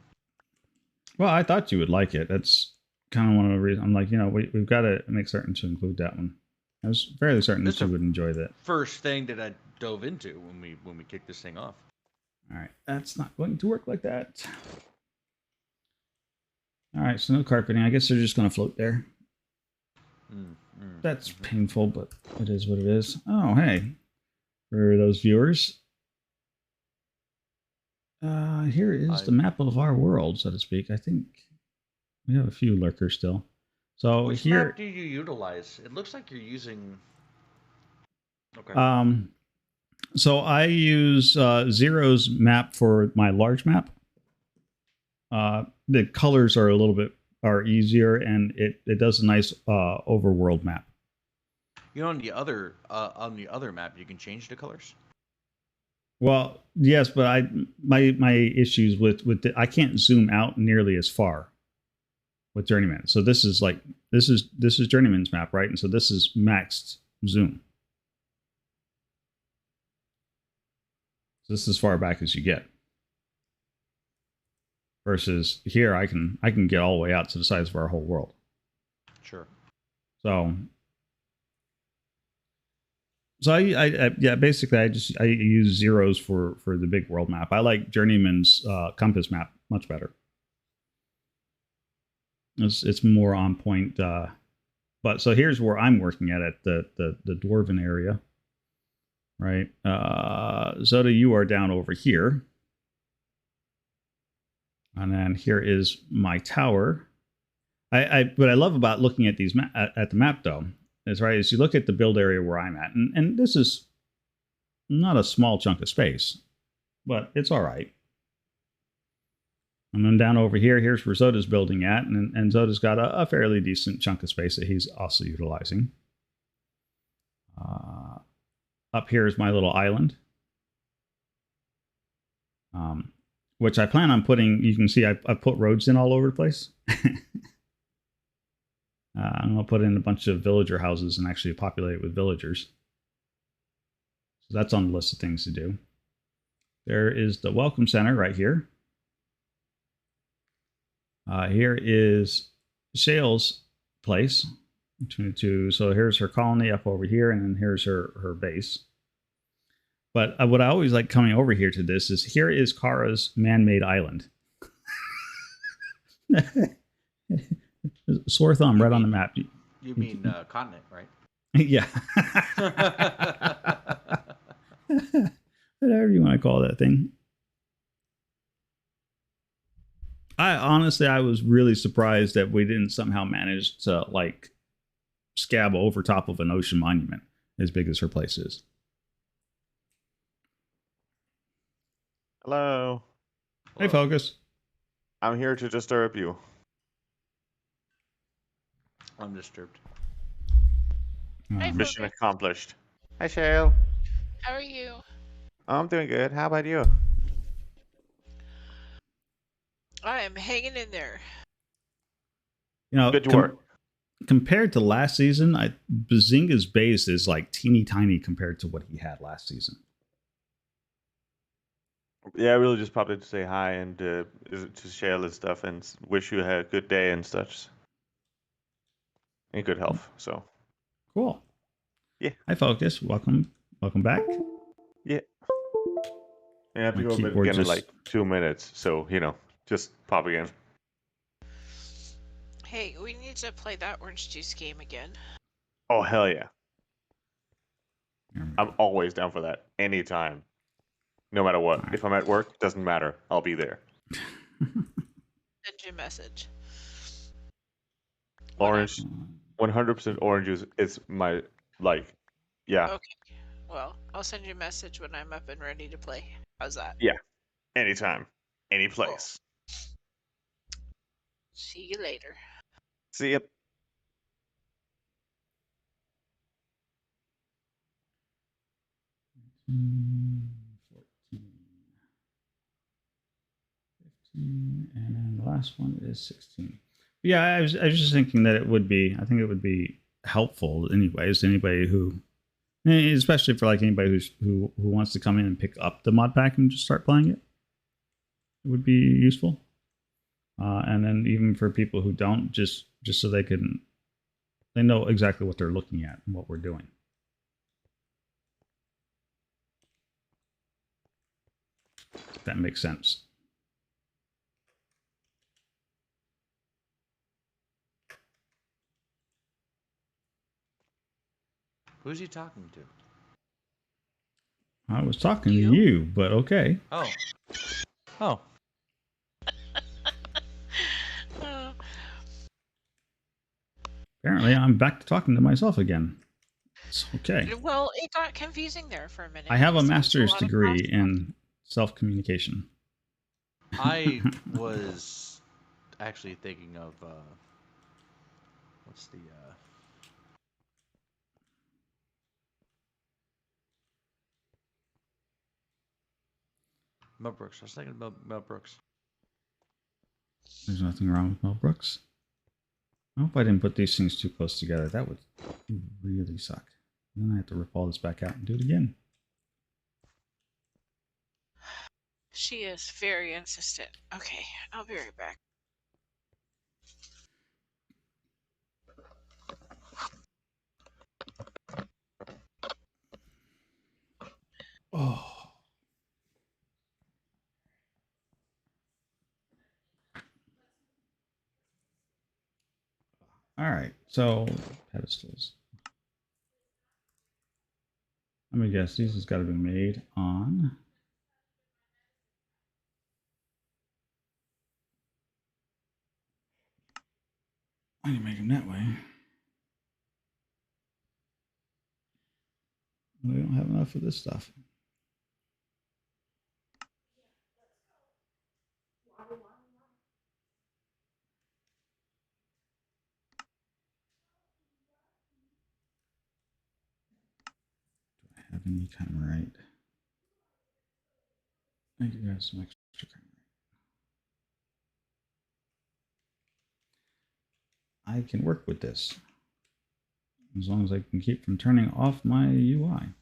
Well, I thought you would like it. That's kind of one of the reasons. I'm like, we've got to make certain to include that one. I was fairly certain that you would enjoy that. First thing that I dove into when we kicked this thing off. All right, that's not going to work like that. All right, so no carpeting. I guess they're just going to float there. That's painful, but it is what it is. Oh, hey. For those viewers, here is the map of our world, so to speak. I think we have a few lurkers still. So Which here, map do you utilize? It looks like you're using. Okay. So I use Zero's map for my large map. The colors are easier, and it does a nice overworld map. On the other map, you can change the colors. Well, yes, but my issues with I can't zoom out nearly as far with Journeyman. So this is Journeyman's map, right? And so this is maxed zoom. So this is as far back as you get. Versus here, I can get all the way out to the size of our whole world. Sure. So basically I use Zeros for the big world map. I like Journeyman's compass map much better. It's more on point. But so here's where I'm working at the Dwarven area, right? Zoda, you are down over here, and then here is my tower. What I love about looking at these at the map though is you look at the build area where I'm at, and this is not a small chunk of space, but it's all right. And then down over here, here's where Zoda's building at, and Zoda's got a fairly decent chunk of space that he's also utilizing. Up here is my little island, which I plan on putting. You can see I put roads in all over the place. I'm going to put in a bunch of villager houses and actually populate it with villagers. So that's on the list of things to do. There is the welcome center right here. Here is Shale's place. So here's her colony up over here, and then here's her base. But what I always like coming over here to this is here is Kara's man-made island. Sore thumb right on the map. You mean continent, right? Yeah. Whatever you want to call that thing. I was really surprised that we didn't somehow manage to scab over top of an ocean monument as big as her place is. Hello. Hey, Focus. I'm here to disturb you. I'm disturbed. Hi, Mission Focus. accomplished. Hi, Shale. How are you? I'm doing good. How about you? I am hanging in there. Good work. Compared to last season, Bazinga's base is teeny tiny compared to what he had last season. Yeah, I really just popped in to say hi and to Shale and stuff and wish you a good day and such. in good health. So Cool. Yeah. Hi, Focus. Welcome back. yeah, and I have to My go to bed keyboard again in just- like 2 minutes. So just pop again. Hey, we need to play that orange juice game again. Oh hell yeah! There we I'm go. always down for that anytime, no matter what. Alright. If I'm at work, doesn't matter. I'll be there. Send you a message. When Orange, 100% orange is my like. Yeah, Okay. Well, I'll send you a message when I'm up and ready to play. How's that? anytime, any place. See you later. See ya. Mm, 14, 15, and then the last one is 16. Yeah, I was just thinking that I think it would be helpful anyways, anybody who, especially for like anybody who wants to come in and pick up the mod pack and just start playing it. It would be useful. And then even for people who don't, just so they know exactly what they're looking at and what we're doing. If that makes sense. Who's he talking to? I was talking You? to you, but okay. Oh. Oh. Uh, Apparently, I'm back to talking to myself again. It's okay. well, it got confusing there for a minute. I have a because there was master's lot of degree crosstalk. in self-communication. I was actually thinking of what's the Mel Brooks. I was thinking about Mel Brooks. There's nothing wrong with Mel Brooks. I hope I didn't put these things too close together. That would really suck. Then I have to rip all this back out and do it again. She is very insistent. Okay, I'll be right back. Oh. All right. So pedestals. Let me guess. These has got to be made on. I didn't make them that way. We don't have enough of this stuff. Do I have any kind of right? I do have some extra kind of right. I can work with this as long as I can keep from turning off my UI.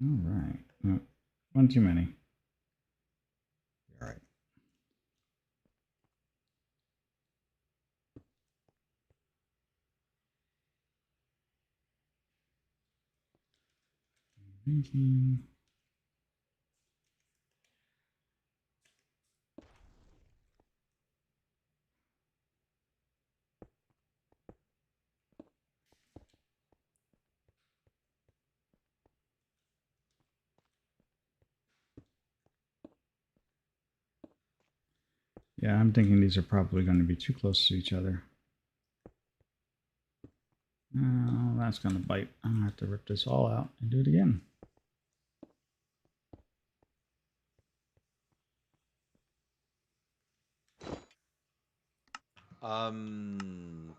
All right. No, one too many. All right. Thinking. Yeah, I'm thinking these are probably going to be too close to each other. Oh, that's going to bite. I'm going to have to rip this all out and do it again.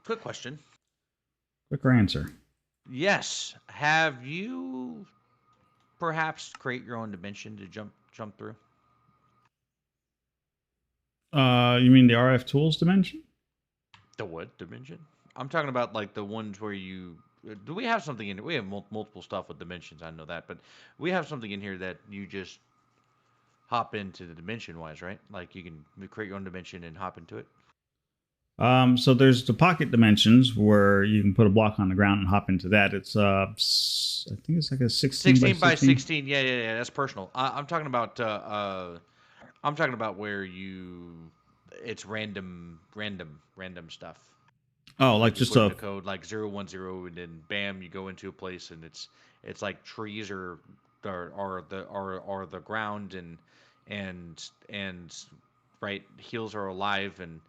Quick question. Quicker answer. Yes. Have you perhaps create your own dimension to jump through? You mean the RF tools dimension? The what dimension? I'm talking about like the ones where you. Do we have something in? We have multiple stuff with dimensions. I know that, but we have something in here that you just hop into the dimension wise, right? Like you can create your own dimension and hop into it. So there's the pocket dimensions where you can put a block on the ground and hop into that. It's I think it's like a 16 by 16. 16. Yeah. That's personal. I'm talking about. I'm talking about where you. It's random stuff. Oh, like Like you just put in a a code like 010, and then bam, you go into a place, and it's like trees or the ground, and right, heels are alive, and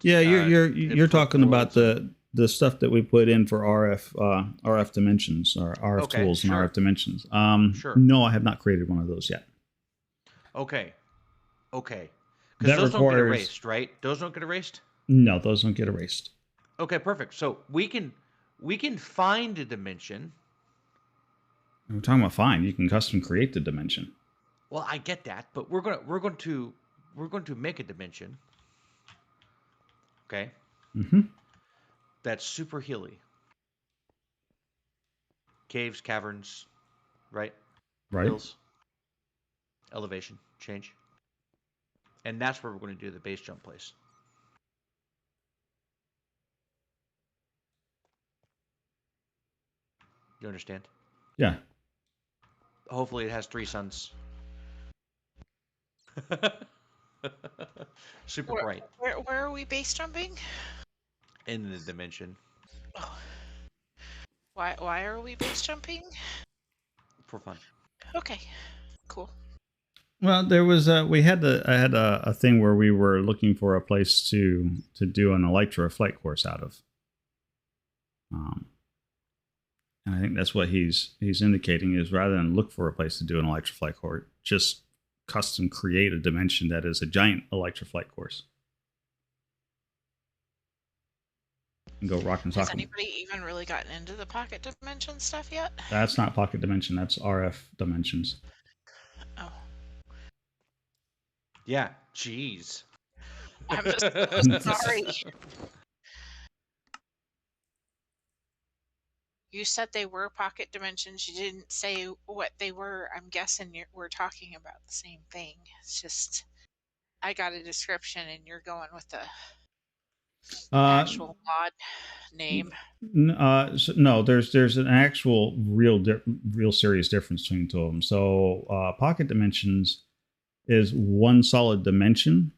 yeah. You're flip talking about worlds and the stuff that we put in for RF dimensions or RF okay, tools and RF sure, dimensions. sure, No, I have not created one of those yet. okay, because That those don't get requires erased, right? Those don't get erased. no, those don't get erased. Okay, perfect. So we can find a dimension. We're talking about fine. You can custom create the dimension. Well, I get that, but we're going to make a dimension. Okay, Mm-hmm. that's super hilly. Caves, caverns, right? Right. Hills, elevation, change. And that's where we're going to do the base jump place. You understand? Yeah. Hopefully it has 3 suns. Super Where, bright where are we base jumping? in the dimension Oh. Why are we base jumping? for fun. Okay, cool. Well, there was we had I had a thing where we were looking for a place to do an Elytra flight course out of. And I think that's what he's indicating is rather than look for a place to do an Elytra flight course, just custom create a dimension that is a giant Elytra flight course. And go rock and sock Has 'em. anybody even really gotten into the pocket dimension stuff yet? That's not pocket dimension. That's RF dimensions. Oh, Yeah, jeez. I'm just so sorry. You said they were pocket dimensions. You didn't say what they were. I'm guessing we're talking about the same thing. It's just I got a description and you're going with the actual mod name. No, there's an actual real serious difference between the two of them. So pocket dimensions is one solid dimension.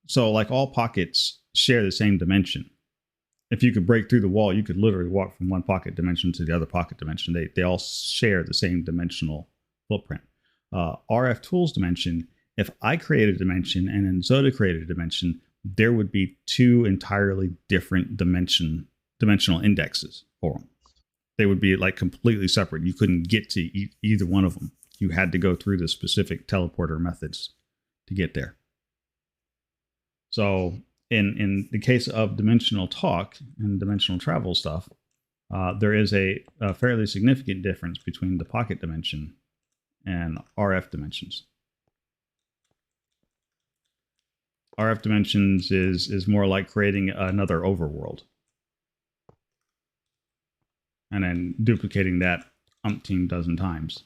So like all pockets share the same dimension. If you could break through the wall, you could literally walk from one pocket dimension to the other pocket dimension. They all share the same dimensional footprint. RF tools dimension, if I created a dimension and then Zoda created a dimension, there would be 2 entirely different dimensional indexes for them. They would be like completely separate. You couldn't get to either one of them. You had to go through the specific teleporter methods to get there. So in the case of dimensional talk and dimensional travel stuff, there is a fairly significant difference between the pocket dimension and RF dimensions. RF dimensions is more like creating another overworld and then duplicating that umpteen dozen times.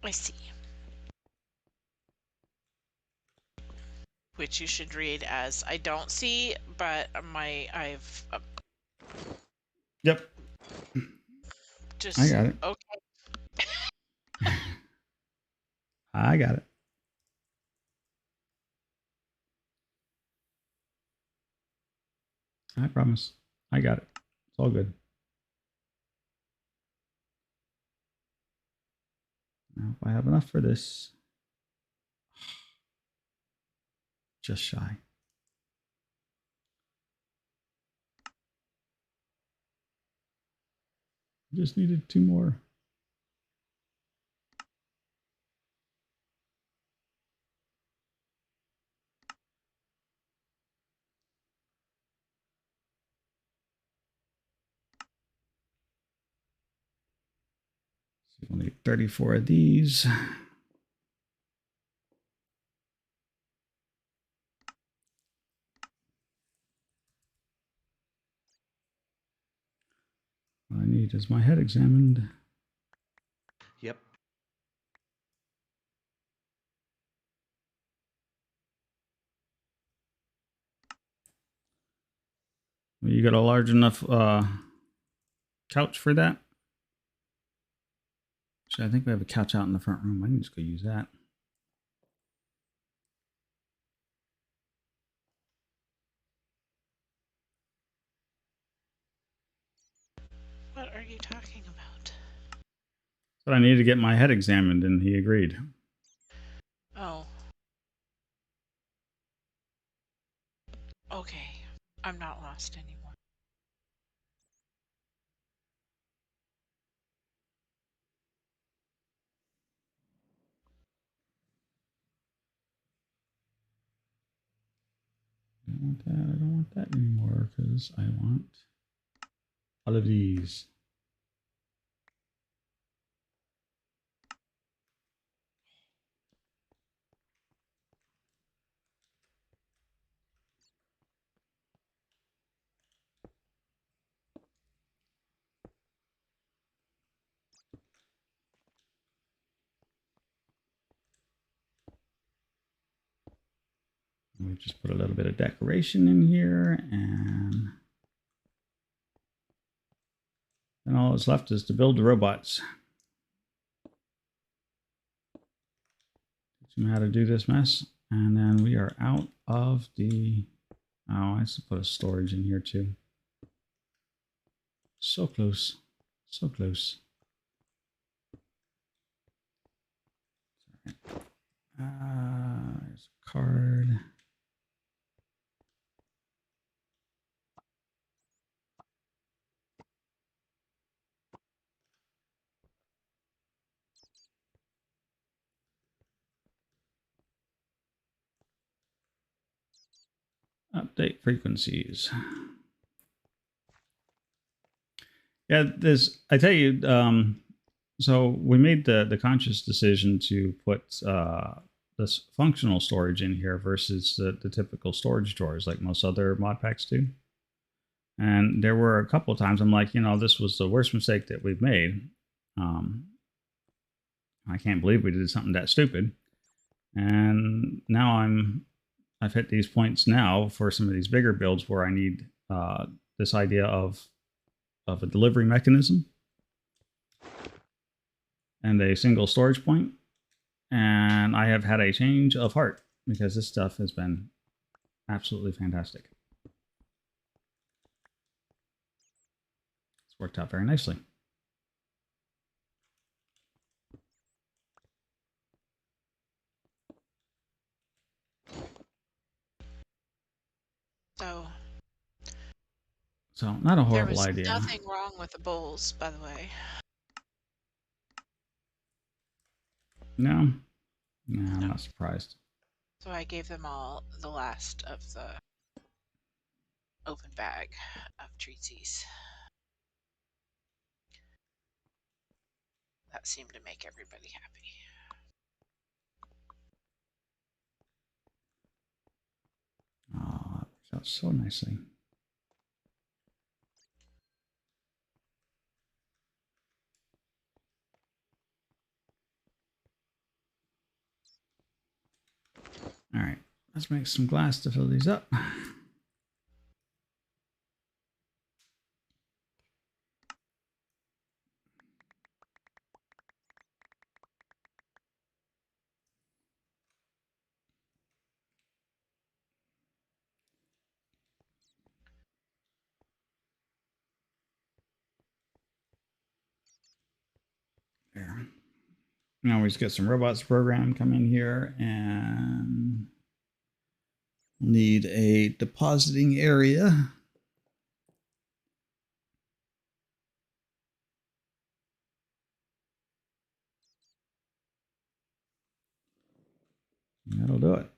I see. Which you should read as I don't see, but I've Yep. just I got it. okay. I got it. I promise. I got it. It's all good. Now, if I have enough for this, just shy. Just needed 2 more. We'll need 34 of these. All I need is my head examined. Yep. You got a large enough couch for that? Actually, I think we have a couch out in the front room. I can just go use that. What are you talking about? But I needed to get my head examined, and he agreed. Oh. Okay. I'm not lost anymore. I don't want that. I don't want that anymore because I want all of these. We just put a little bit of decoration in here, and then all that's left is to build the robots. Teach them how to do this mess, and then we are out of the... Oh, I should put a storage in here too. So close, so close. There's a card. Update frequencies. Yeah, this, I tell you, so we made the conscious decision to put this functional storage in here versus the typical storage drawers like most other mod packs do. And there were a couple of times I'm like, you know, this was the worst mistake that we've made. I can't believe we did something that stupid. And now I've hit these points now for some of these bigger builds where I need this idea of a delivery mechanism and a single storage point. And I have had a change of heart because this stuff has been absolutely fantastic. It's worked out very nicely. So not a horrible There was idea. nothing wrong with the bowls, by the way. No, I'm not surprised. So I gave them all the last of the open bag of treatsies. That seemed to make everybody happy. Oh, that works out so nicely. All right, let's make some glass to fill these up. There. Now we just get some robots program come in here and need a depositing area. That'll do it.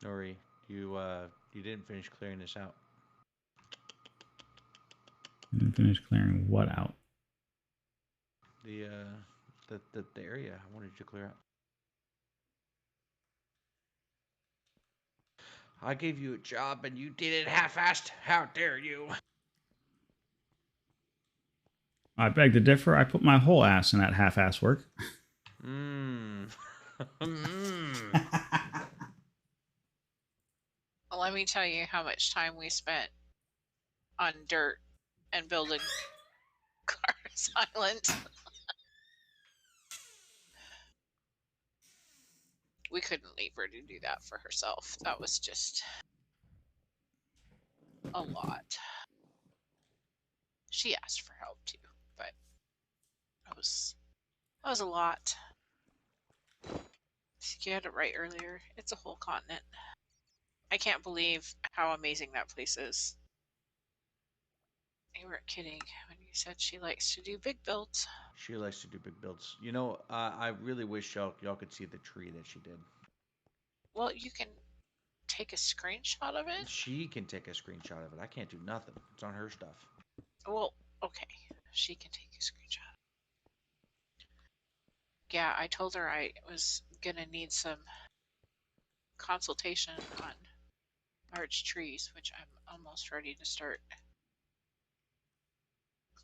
Nori, you didn't finish clearing this out. And finish clearing what out? The area I wanted you to clear out. I gave you a job and you did it half-assed. How dare you? I beg to differ. I put my whole ass in that half-ass work. Mmm. Let me tell you how much time we spent on dirt and building Cars Island. We couldn't leave her to do that for herself. That was just a lot. She asked for help too, but that was a lot. You had it right earlier. It's a whole continent. I can't believe how amazing that place is. You weren't kidding when you said she likes to do big builds. She likes to do big builds. You know, I really wish y'all could see the tree that she did. Well, you can take a screenshot of it. She can take a screenshot of it. I can't do nothing. It's on her stuff. Well, okay. She can take a screenshot. Yeah, I told her I was gonna need some consultation on large trees, which I'm almost ready to start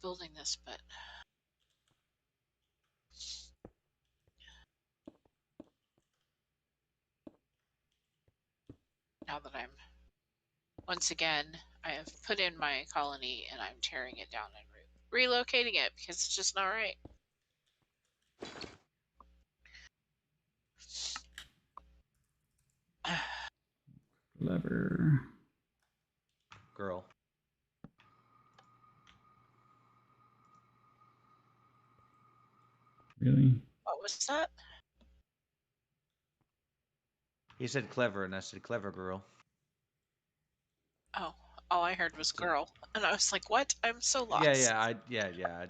building this, but now that I'm once again, I have put in my colony and I'm tearing it down and relocating it because it's just not right. Lever. Girl. Really? What was that? He said clever, and I said clever girl. Oh, all I heard was girl, and I was like, "What? I'm so lost." Yeah.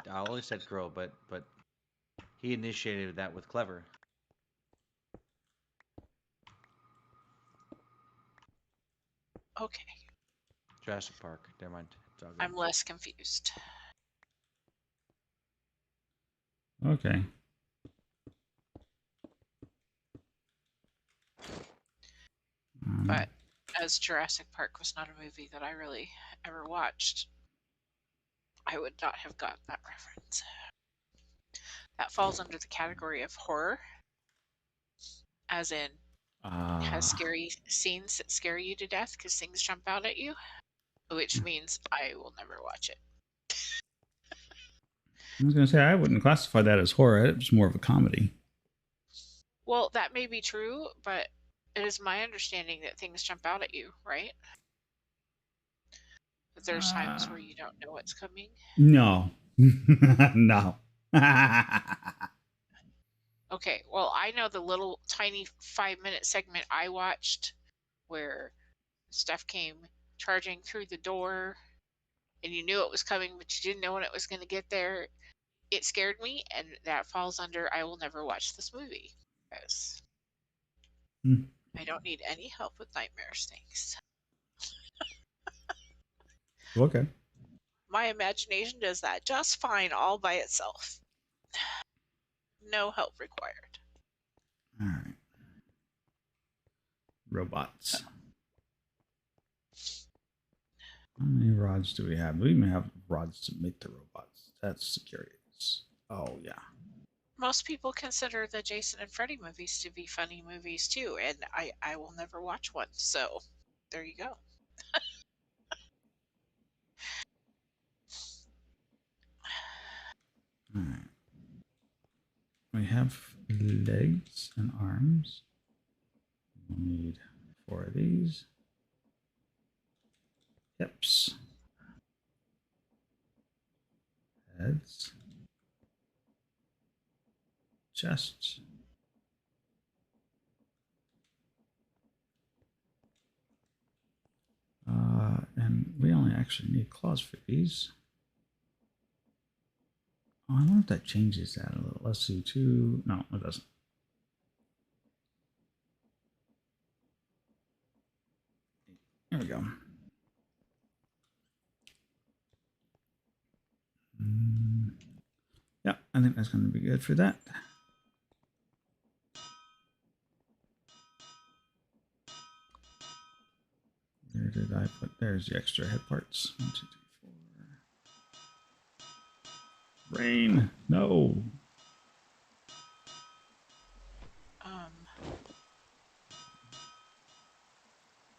I only said girl, but he initiated that with clever. Okay. Jurassic Park. Never mind. It's all good. I'm less confused. Okay. But as Jurassic Park was not a movie that I really ever watched, I would not have got that reference. That falls under the category of horror, as in has scary scenes that scare you to death because things jump out at you, which means I will never watch it. I was going to say, I wouldn't classify that as horror. It's more of a comedy. Well, that may be true, but it is my understanding that things jump out at you, right? That there's times where you don't know what's coming. No. No. Okay, well, I know the little tiny 5-minute segment I watched where stuff came charging through the door and you knew it was coming, but you didn't know when it was going to get there. It scared me, and that falls under I will never watch this movie because I don't need any help with nightmares, thanks. Okay. My imagination does that just fine all by itself. No help required. All right. Robots. How many rods do we have? We even have rods to make the robots. That's curious. Oh, yeah. Most people consider the Jason and Freddy movies to be funny movies too, and I will never watch one. So there you go. All right. We have legs and arms. We'll need 4 of these. Hips. Heads. Chests. And we only actually need claws for these. Oh, I wonder if that changes that a little. Let's see, 2. No, it doesn't. I think that's going to be good for that. Where did I put? There's the extra head parts. 1, 2, 3, 4. Rain. No.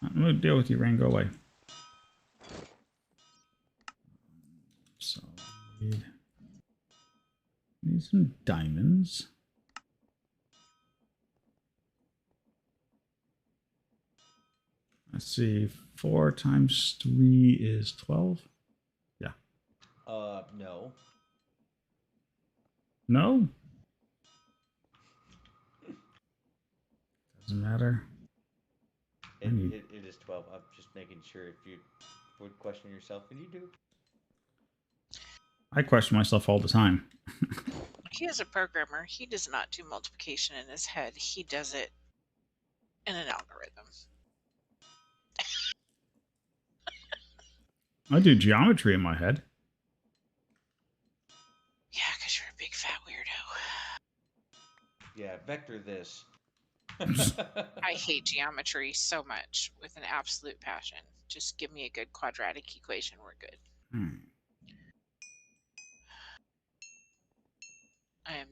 I'm going to deal with you, Rain. Go away. So, need some diamonds. Let's see. 4 times 3 is 12. Yeah. No. No? Doesn't matter. It is 12. I'm just making sure if you would question yourself, and you do. I question myself all the time. He is a programmer. He does not do multiplication in his head. He does it in an algorithm. I do geometry in my head. Yeah, because you're a big fat weirdo. Yeah, vector this. I hate geometry so much with an absolute passion. Just give me a good quadratic equation. We're good. I am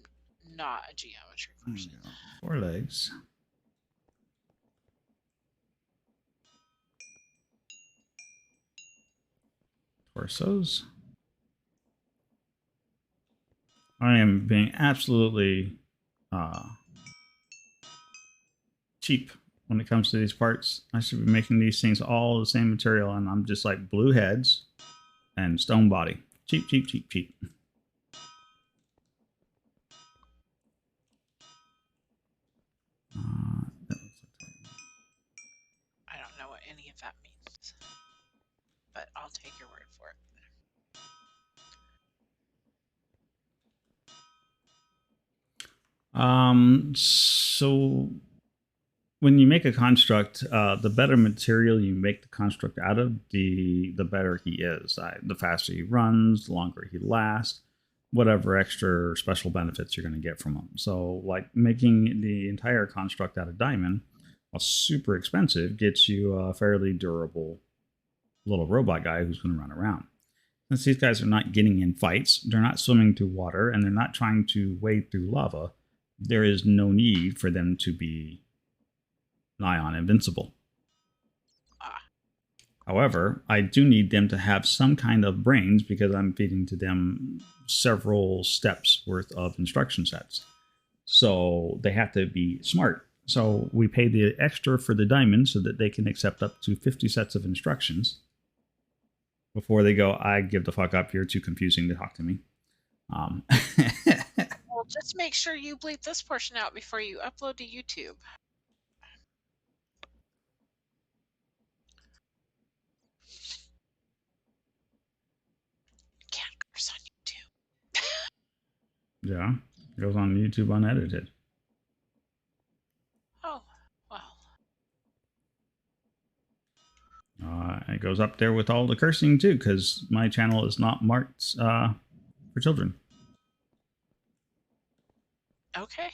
not a geometry person. 4 legs. Torsos. I am being absolutely cheap when it comes to these parts. I should be making these things all the same material, and I'm just like blue heads and stone body. Cheap, cheap, cheap, cheap. I don't know what any of that means, but I'll take your word for it. So when you make a construct, the better material you make the construct out of, the better he is. The faster he runs, the longer he lasts, whatever extra special benefits you're going to get from him. So, like making the entire construct out of diamond, while super expensive, gets you a fairly durable little robot guy who's going to run around. Since these guys are not getting in fights, they're not swimming through water, and they're not trying to wade through lava, there is no need for them to be nigh on invincible. However, I do need them to have some kind of brains because I'm feeding to them several steps worth of instruction sets. So they have to be smart. So we pay the extra for the diamond so that they can accept up to 50 sets of instructions before they go, I give the fuck up, you're too confusing to talk to me. Well, just make sure you bleep this portion out before you upload to YouTube. Can't curse on YouTube. Yeah, it goes on YouTube unedited. Oh, well. It goes up there with all the cursing too, because my channel is not marked for children. Okay.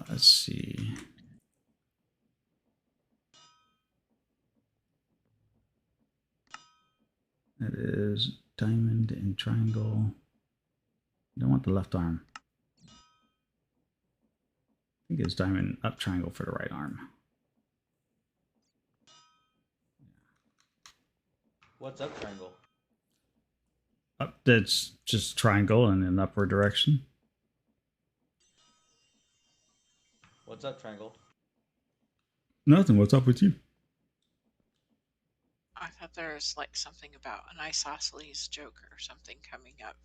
Let's see. That is diamond and triangle. I don't want the left arm. I think it's diamond up triangle for the right arm. What's up, triangle? Up, that's just triangle in an upward direction. What's up, triangle? Nothing. What's up with you? I thought there was like something about an isosceles joke or something coming up.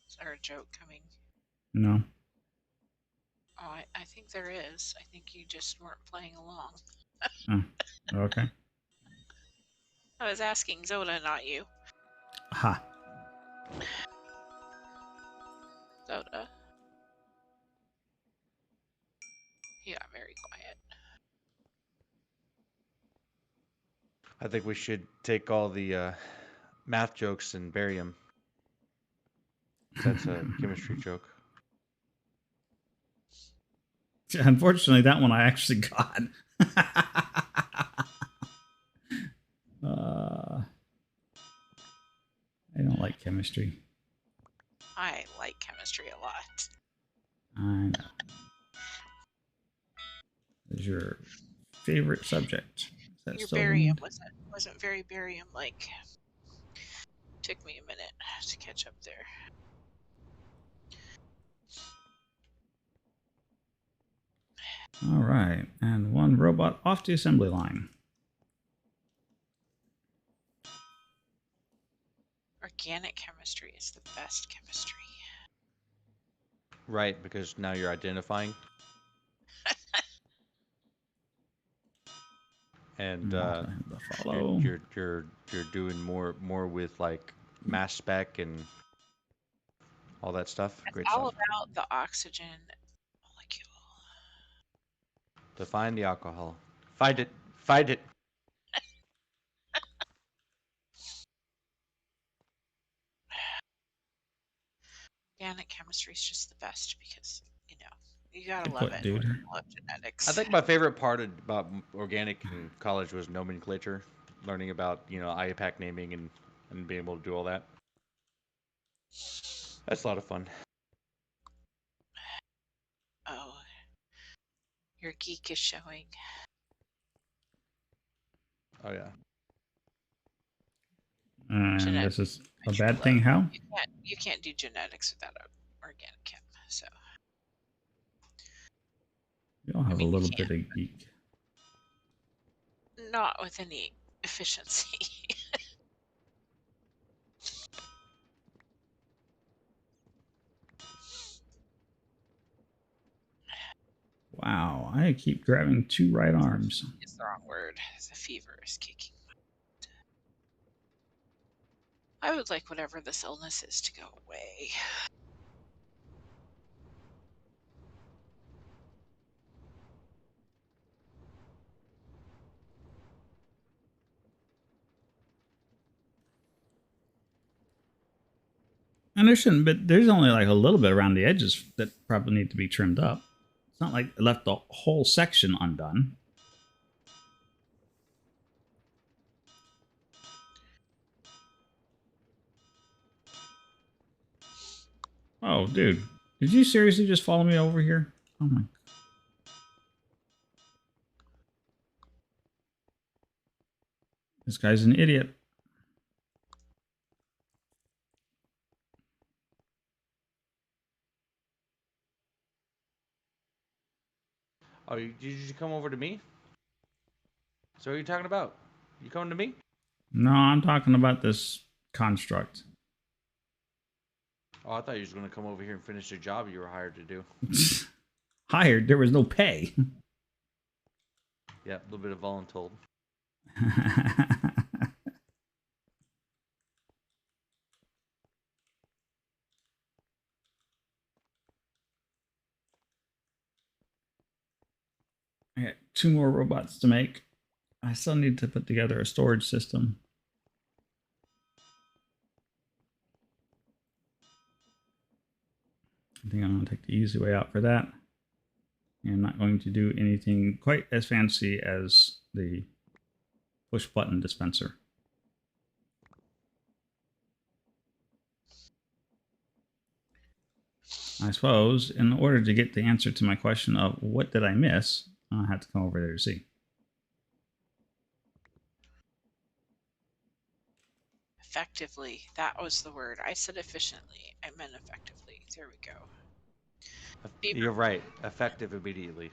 Is there a joke coming? No. Oh, I think there is. I think you just weren't playing along. Oh, okay. I was asking Zoda, not you. Ha. Zoda. He got very quiet. I think we should take all the math jokes and bury them. That's a chemistry joke. Unfortunately, that one I actually got. I don't like chemistry. I like chemistry a lot. I know. Is your favorite subject? Is that Your still the barium one? wasn't very barium like. Took me a minute to catch up there. All right, and one robot off the assembly line. Organic chemistry is the best chemistry. Right, because now you're identifying. And Time to follow. you're doing more with like mass spec and all that stuff. It's Great all stuff. about the oxygen molecule. To find the alcohol. Find it. Find it. Organic chemistry is just the best because, you gotta Good love point, it. dude. Love genetics. I think my favorite part about organic in college was nomenclature, learning about IUPAC naming and being able to do all that. That's a lot of fun. Oh, your geek is showing. Oh yeah. And Genetics this is a is your bad thing. love. How? You can't do genetics without organic chem. So We all have mean, a you little can. bit of geek. Not with any efficiency. Wow, I keep grabbing two right arms. It's the wrong word. The fever is kicking. I would like whatever this illness is to go away. And there shouldn't, but there's only like a little bit around the edges that probably need to be trimmed up. It's not like it left the whole section undone. Oh, dude. Did you seriously just follow me over here? Oh my. This guy's an idiot. Oh, did you come over to me? So what are you talking about? You coming to me? No, I'm talking about this construct. Oh, I thought you was going to come over here and finish the job you were hired to do. Hired, there was no pay. Yeah, a little bit of voluntold. I got two more robots to make. I still need to put together a storage system. I think I'm going to take the easy way out for that. I'm not going to do anything quite as fancy as the push button dispenser. I suppose in order to get the answer to my question of what did I miss, I'll have to come over there to see. Effectively. That was the word. I said efficiently. I meant effectively. There we go. You're right. Effective immediately.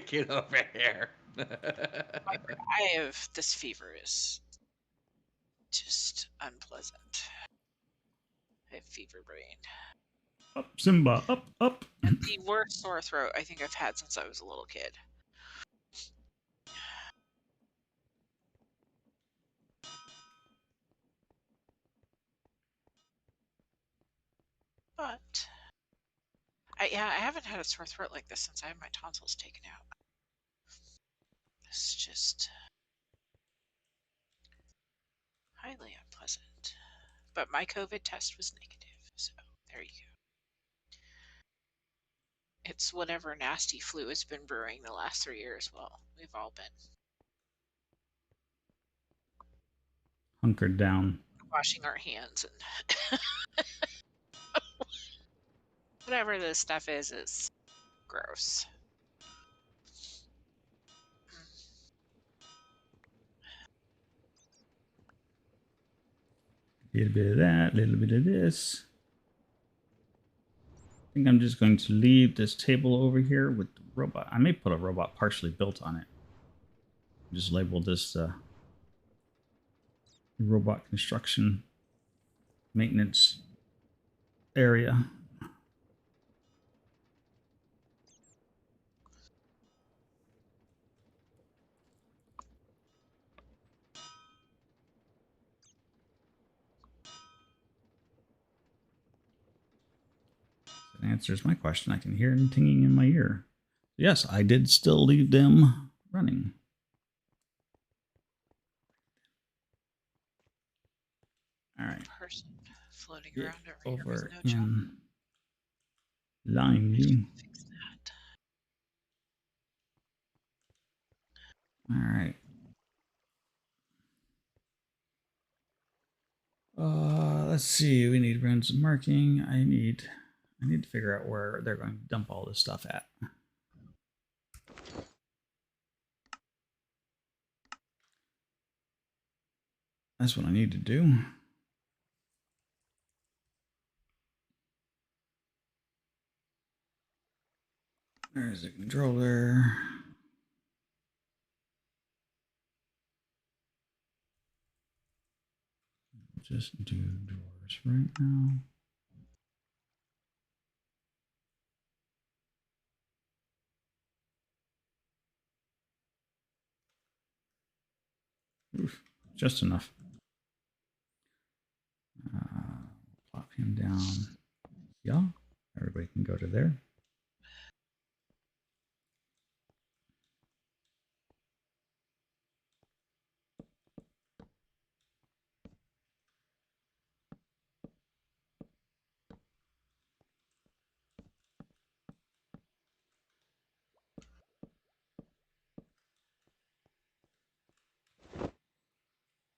Get over here. I have this fever is just unpleasant. I have fever brain. Up, Simba, up, up. And the worst sore throat I think I've had since I was a little kid. But I haven't had a sore throat like this since I had my tonsils taken out. It's just highly unpleasant. But my COVID test was negative, so there you go. It's whatever nasty flu has been brewing the last 3 years. Well, we've all been Hunkered down. washing our hands and whatever this stuff is gross. A little bit of that, a little bit of this. I think I'm just going to leave this table over here with the robot. I may put a robot partially built on it. Just label this robot construction maintenance area. That answers my question. I can hear him tinging in my ear. Yes, I did still leave them running. All right. Person floating Get around over here over with no job. in line view. Fix that. All right. Let's see. We need runs and marking. I need to figure out where they're going to dump all this stuff at. That's what I need to do. There's the controller. Just do doors right now. Oof, just enough. Plop him down. Yeah, everybody can go to there.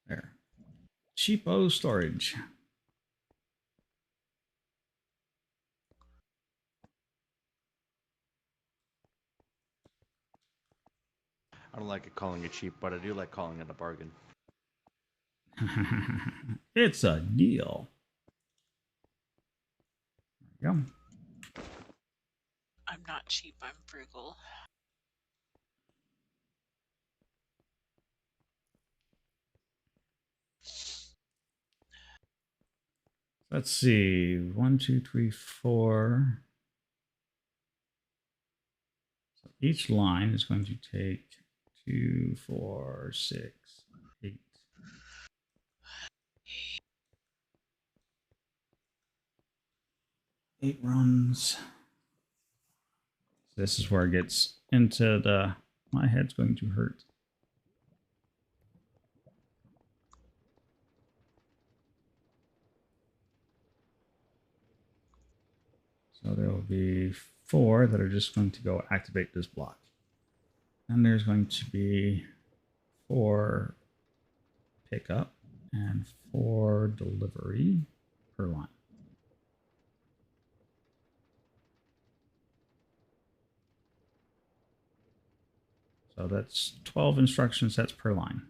There. Cheapo storage. I don't like it calling it cheap, but I do like calling it a bargain. It's a deal. There you go. I'm not cheap, I'm frugal. Let's see. 1, 2, 3, 4. So each line is going to take 2, 4, 6, 8. 8 runs. This is where it gets into the, my head's going to hurt. So there will be 4 that are just going to go activate this block. And there's going to be 4 pickup and 4 delivery per line. So that's 12 instruction sets per line.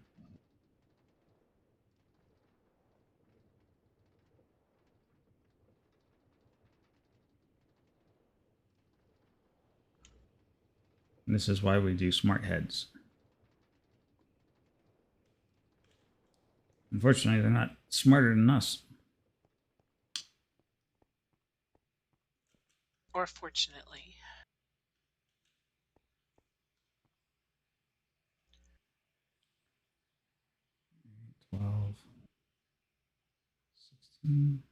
And this is why we do smart heads. Unfortunately, they're not smarter than us. Or fortunately. 12, 16.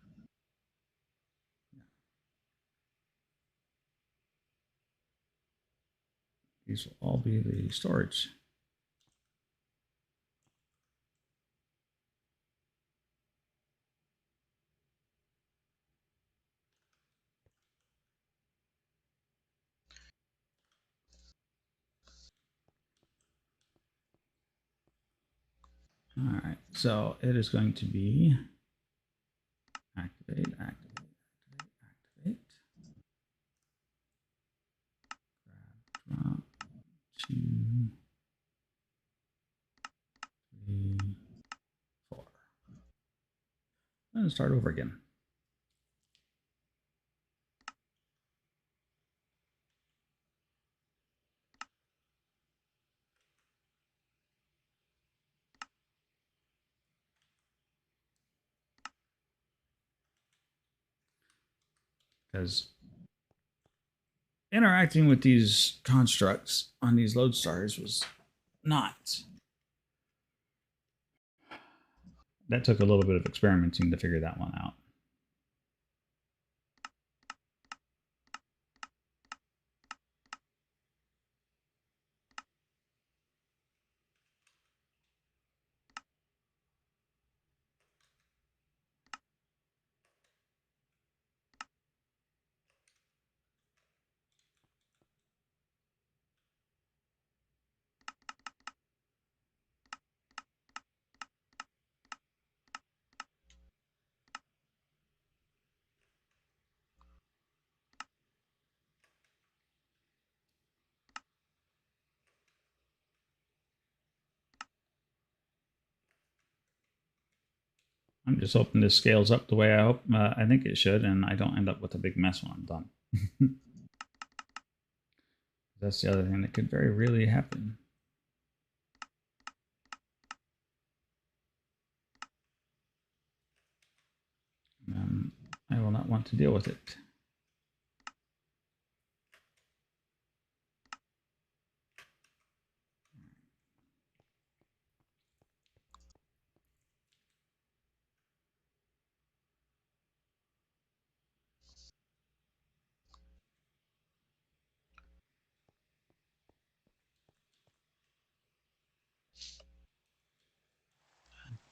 These will all be the storage. All right, so it is going to be activate, activate, activate, activate. Grab, drop, 2, 3, 4. And start over again. Because interacting with these constructs on these lodestars was not. That took a little bit of experimenting to figure that one out. I'm just hoping this scales up the way I think it should, and I don't end up with a big mess when I'm done. That's the other thing that could very really happen. I will not want to deal with it.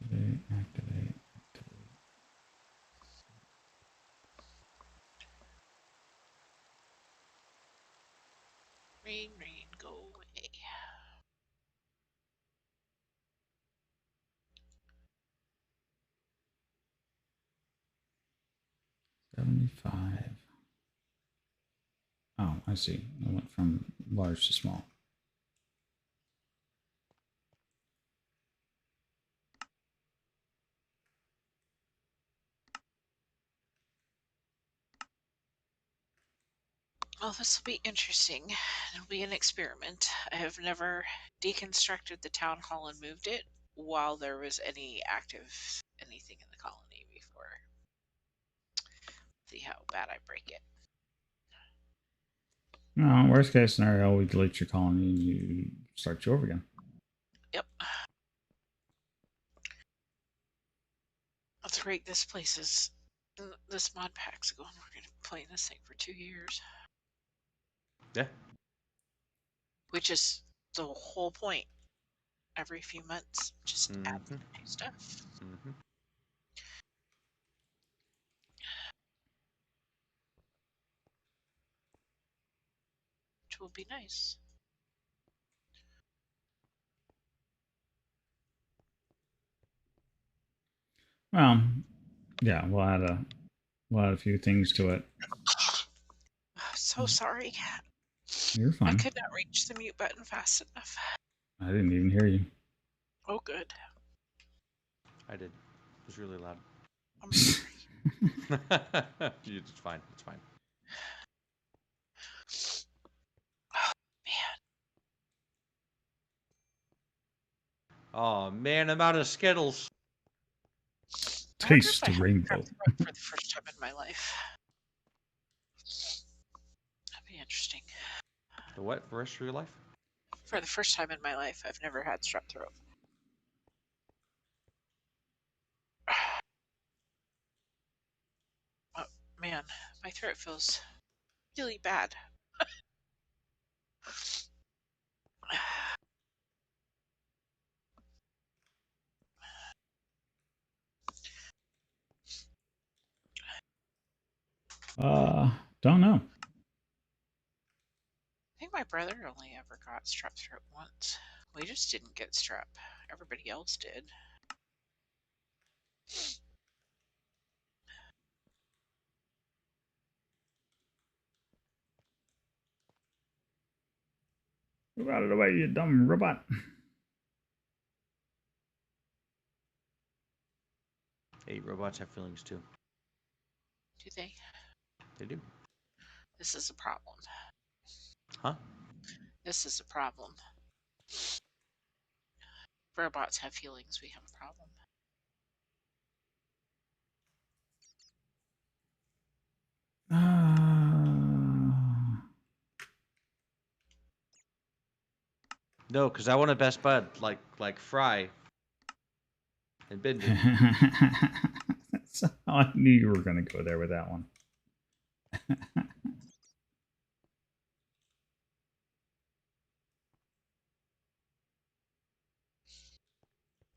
Activate, activate, activate. Rain, rain, go away. $75. Oh, I see. I went from large to small. Well, this will be interesting. It'll be an experiment. I have never deconstructed the town hall and moved it while there was any active anything in the colony before. See how bad I break it. No, worst case scenario, we delete your colony and you start you over again. Yep. That's great. This place is. This mod pack's going. We're going to be playing this thing for 2 years. Yeah. Which is the whole point. Every few months, just add some new stuff. Which will be nice. Well, yeah, we'll add a few things to it. So sorry. You're fine. I could not reach the mute button fast enough. I didn't even hear you. Oh, good. I did. It was really loud. I'm sorry. It's fine. It's fine. Oh, man. Oh man, I'm out of Skittles. Taste the rainbow. For the first time in my life. That'd be interesting. The what? For the rest of your life? For the first time in my life, I've never had strep throat. Oh, man, my throat feels really bad. Don't know. I think my brother only ever got strep throat once. We just didn't get strep. Everybody else did. Move out of the way, you dumb robot. Hey, robots have feelings too. Do they? They do. This is a problem. Huh? This is a problem. Robots have feelings. We have a problem. No, because I want a best bud like Fry and Bender. So I knew you were going to go there with that one.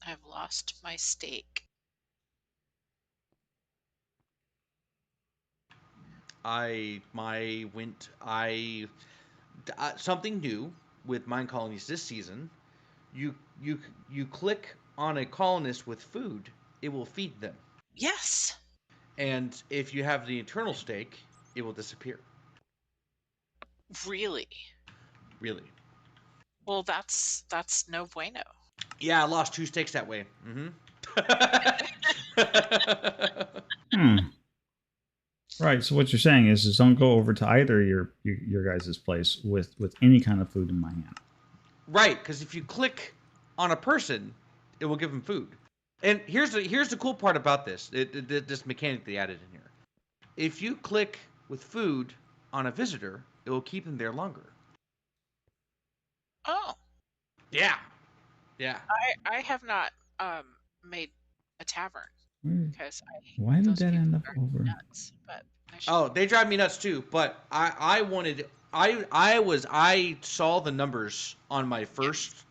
I've lost my stake. Something new with mine colonies this season. You click on a colonist with food, it will feed them. Yes. And if you have the internal stake, it will disappear. Really? Really? Well, that's no bueno. Yeah, I lost 2 stakes that way. Right. So what you're saying is don't go over to either your guys' place with any kind of food in my hand. Right, because if you click on a person, it will give them food. And here's the cool part about this. This mechanic they added in here. If you click with food on a visitor, it will keep them there longer. Oh. Yeah. Yeah. I have not made a tavern because Why did those that end people up are over? nuts. But Oh, they drive me nuts too. But I saw the numbers on my first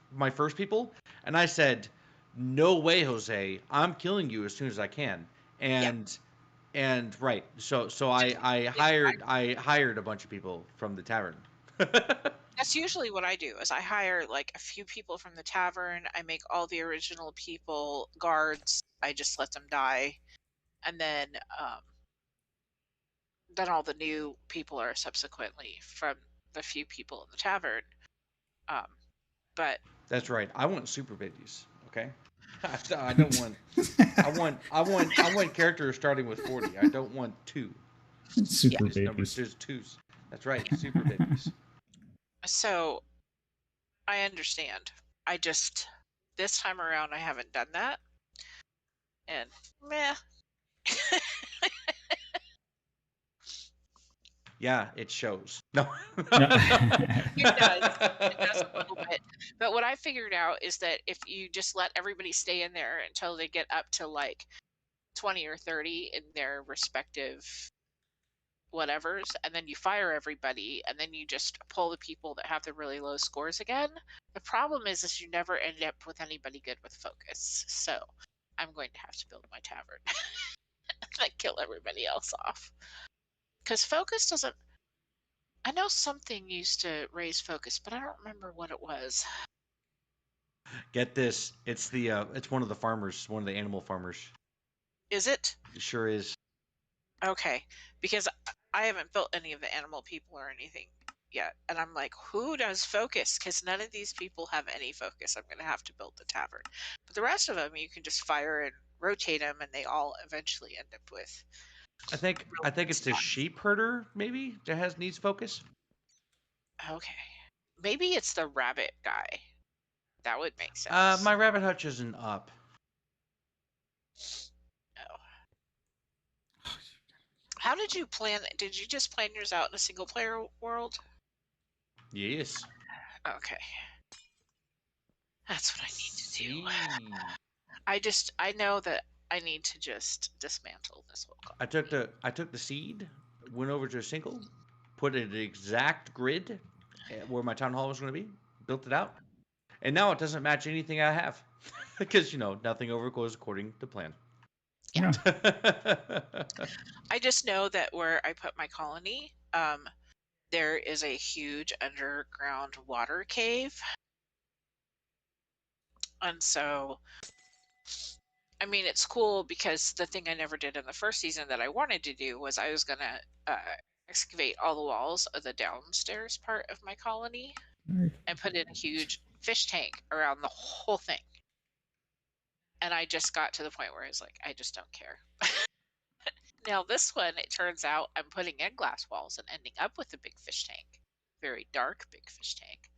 people, and I said, "No way, Jose! I'm killing you as soon as I can." And right, so I hired a bunch of people from the tavern. that's usually what I do. Is I hire like a few people from the tavern. I make all the original people guards. I just let them die, and then all the new people are subsequently from the few people in the tavern. But That's right. I want super babies. Okay. I don't want. I want characters starting with 40. I don't want 2. Super Just numbers. babies. There's 2s. That's right. Super babies. so I understand. I just this time around I haven't done that, and meh. Yeah, it shows. No. It does. It does a little bit. But what I figured out is that if you just let everybody stay in there until they get up to like 20 or 30 in their respective whatevers, and then you fire everybody, and then you just pull the people that have the really low scores again. The problem is you never end up with anybody good with focus. So I'm going to have to build my tavern and kill everybody else off. Because focus doesn't. I know something used to raise focus, but I don't remember what it was. Get this. It's one of the farmers, one of the animal farmers. Is it? It sure is. Okay, because I haven't built any of the animal people or anything yet, and I'm like, who does focus? Because none of these people have any focus. I'm gonna have to build the tavern, but the rest of them you can just fire and rotate them, and they all eventually end up with. I think it's the sheep herder maybe that needs focus. Okay, maybe it's the rabbit guy. That would make sense. My rabbit hutch isn't up. Oh. How did you plan? Did you just plan yours out in a single player world? Yes. Okay. That's what I need to do. I know that I need to just dismantle this whole colony. I took the seed, went over to a single, put an exact grid where my town hall was going to be, built it out, and now it doesn't match anything I have because nothing over goes according to plan. Yeah. I just know that where I put my colony, there is a huge underground water cave. And so I mean, it's cool because the thing I never did in the first season that I wanted to do was I was gonna excavate all the walls of the downstairs part of my colony and put in a huge fish tank around the whole thing. And I just got to the point where I was like, I just don't care. Now this one, it turns out I'm putting in glass walls and ending up with a big fish tank, very dark big fish tank,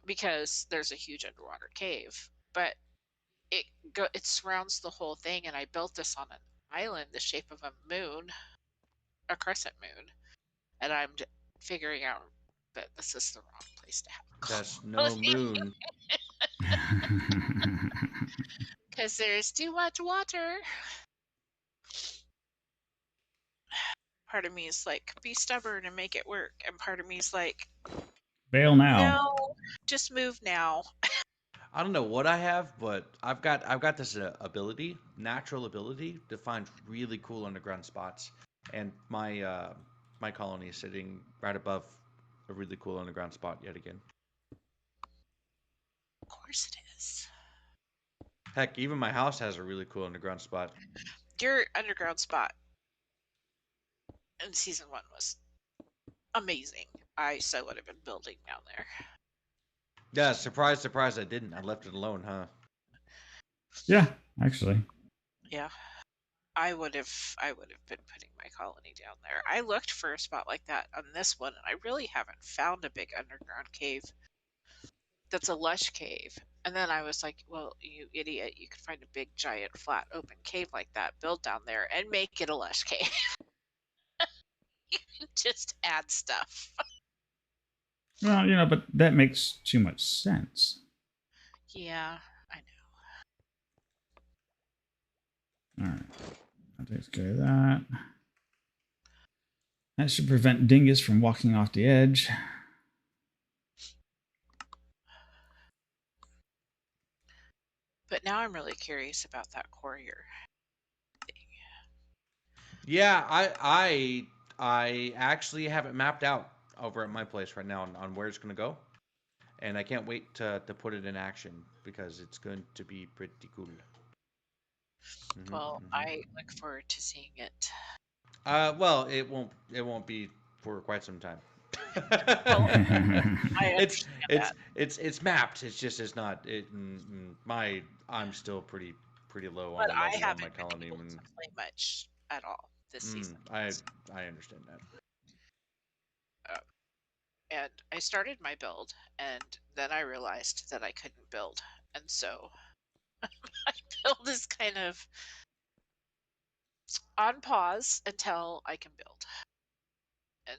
because there's a huge underwater cave. But it surrounds the whole thing, and I built this on an island the shape of a moon, a crescent moon, and I'm figuring out that this is the wrong place to have a That's no colony. moon. Because there's too much water. Part of me is like, be stubborn and make it work, and part of me is like, Bail now. no, just move now. I don't know what I have, but I've got this ability, natural ability, to find really cool underground spots, and my my colony is sitting right above a really cool underground spot yet again. Of course it is. Heck, even my house has a really cool underground spot. Your underground spot in season 1 was amazing. I so would have been building down there. Yeah, surprise, surprise, I didn't. I left it alone, huh? Yeah, actually. Yeah. I would have been putting my colony down there. I looked for a spot like that on this one, and I really haven't found a big underground cave that's a lush cave. And then I was like, well, you idiot, you could find a big, giant, flat, open cave like that, build down there, and make it a lush cave. You can just add stuff. Well, but that makes too much sense. Yeah, I know. All right. That takes care of that. That should prevent dingus from walking off the edge. But now I'm really curious about that courier thing. Yeah, I actually have it mapped out over at my place right now on where it's gonna go, and I can't wait to put it in action because it's going to be pretty cool. Well, I look forward to seeing it. Well, it won't be for quite some time. I it's understand it's mapped. It's just it's not I'm still pretty low on But the I level of haven't my been colony. able to play much at all this season. I understand that. And I started my build, and then I realized that I couldn't build, and so my build is kind of on pause until I can build. And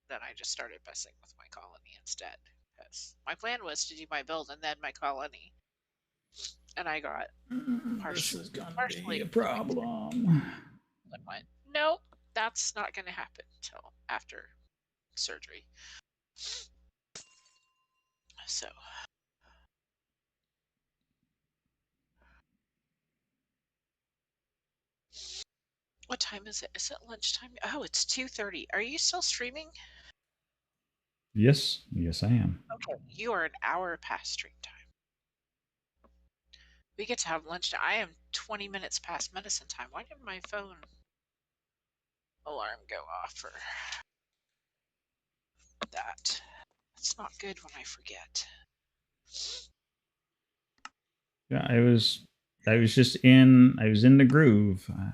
then I just started messing with my colony instead, because my plan was to do my build and then my colony, and I got This is gonna partially be a problem. I went, nope, that's not going to happen until after surgery. So what time is it? Is it lunchtime? Oh, it's 2:30. Are you still streaming? Yes, I am. Okay, you are an hour past stream time. We get to have lunch. I am 20 minutes past medicine time. Why did my phone alarm go off for that? It's not good when I forget. Yeah, I was in the groove. I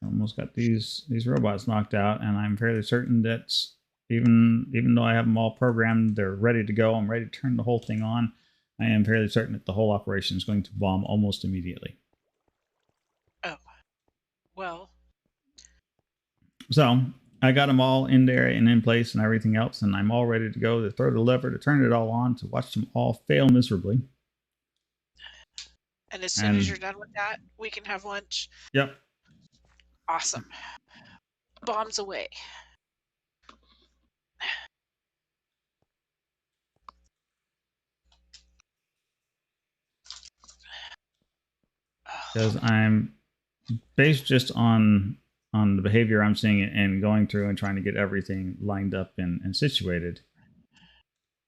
almost got these robots knocked out, and I'm fairly certain that even though I have them all programmed, they're ready to go. I'm ready to turn the whole thing on. I am fairly certain that the whole operation is going to bomb almost immediately. Oh, well. So I got them all in there and in place and everything else, and I'm all ready to go to throw the lever to turn it all on, to watch them all fail miserably. And as soon as you're done with that, we can have lunch. Yep. Awesome. Bombs away. Because I'm based just on the behavior I'm seeing and going through and trying to get everything lined up and situated.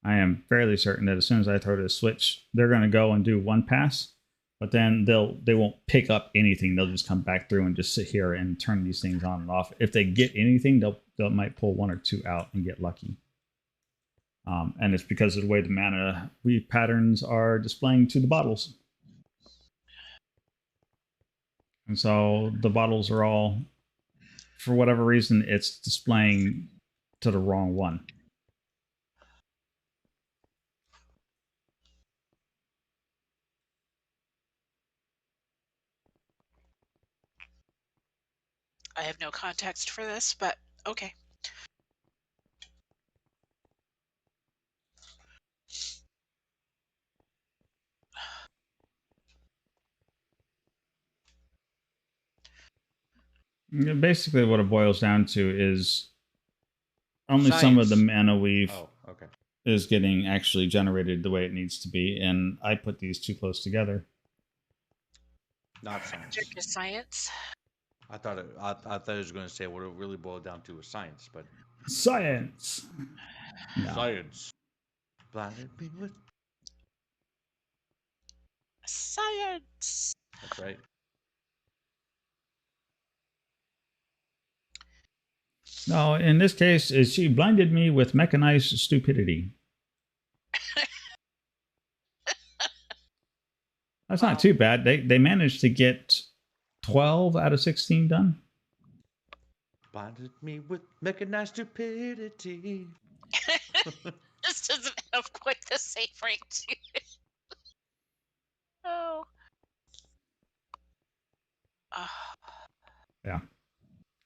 I am fairly certain that as soon as I throw this switch, they're going to go and do one pass, But then they won't pick up anything. They'll just come back through and just sit here and turn these things on and off. If they get anything, they might pull 1 or 2 out and get lucky. And it's because of the way the mana weave patterns are displaying to the bottles. And so the bottles are all, for whatever reason, it's displaying to the wrong one. I have no context for this, but okay. Basically, what it boils down to is only some of the Science. mana weave Oh, okay. is getting actually generated the way it needs to be, and I put these too close together. Not science. Check your science. I thought it was going to say what it really boiled down to was science, but Science. No. science blinded me with. Science. That's right. No, in this case, is she blinded me with mechanized stupidity. That's not too bad. They managed to get 12 out of 16 done. Blinded me with mechanized stupidity. This doesn't have quite the same ring to it. Oh. Yeah.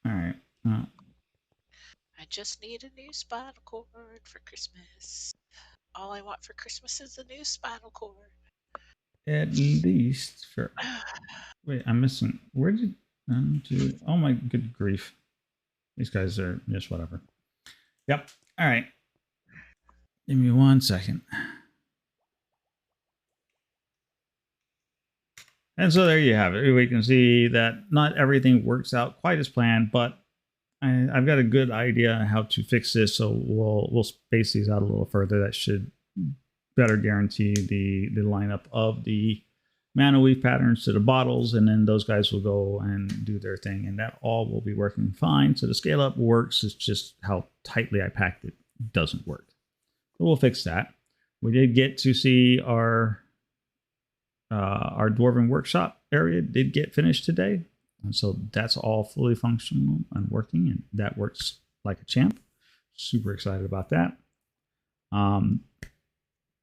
All right. I just need a new spinal cord for Christmas. All I want for Christmas is a new spinal cord. At least for. Wait, I'm missing. Where did? Oh my good grief! These guys are just whatever. Yep. All right. Give me 1 second. And so there you have it. We can see that not everything works out quite as planned, but I've got a good idea how to fix this. So we'll space these out a little further. That should better guarantee the lineup of the mana weave patterns to the bottles, and then those guys will go and do their thing, and that all will be working fine. So the scale up works. It's just how tightly I packed it doesn't work. So we'll fix that. We did get to see our Dwarven workshop area did get finished today. And so that's all fully functional and working, and that works like a champ. Super excited about that.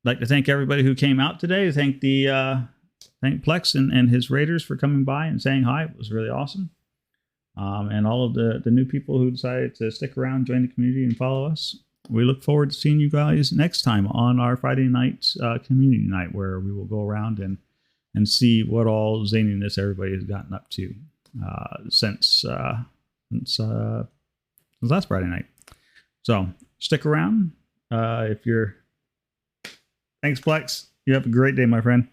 Like to thank everybody who came out today. Thank Plex and his Raiders for coming by and saying hi. It was really awesome. And all of the new people who decided to stick around, join the community, and follow us. We look forward to seeing you guys next time on our Friday night community night, where we will go around and see what all zaniness everybody has gotten up to since last Friday night. So stick around. If you're, thanks, Plex. You have a great day, my friend.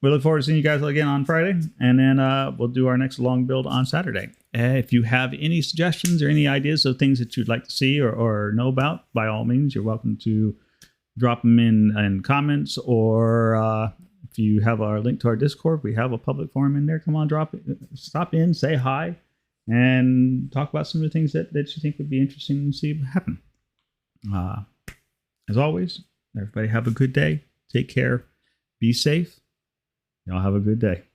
We look forward to seeing you guys again on Friday, and then we'll do our next long build on Saturday. If you have any suggestions or any ideas of things that you'd like to see or know about, by all means, you're welcome to drop them in comments, or if you have our link to our Discord, we have a public forum in there. Come on, stop in, say hi, and talk about some of the things that you think would be interesting to see happen. As always, everybody have a good day. Take care. Be safe. Y'all have a good day.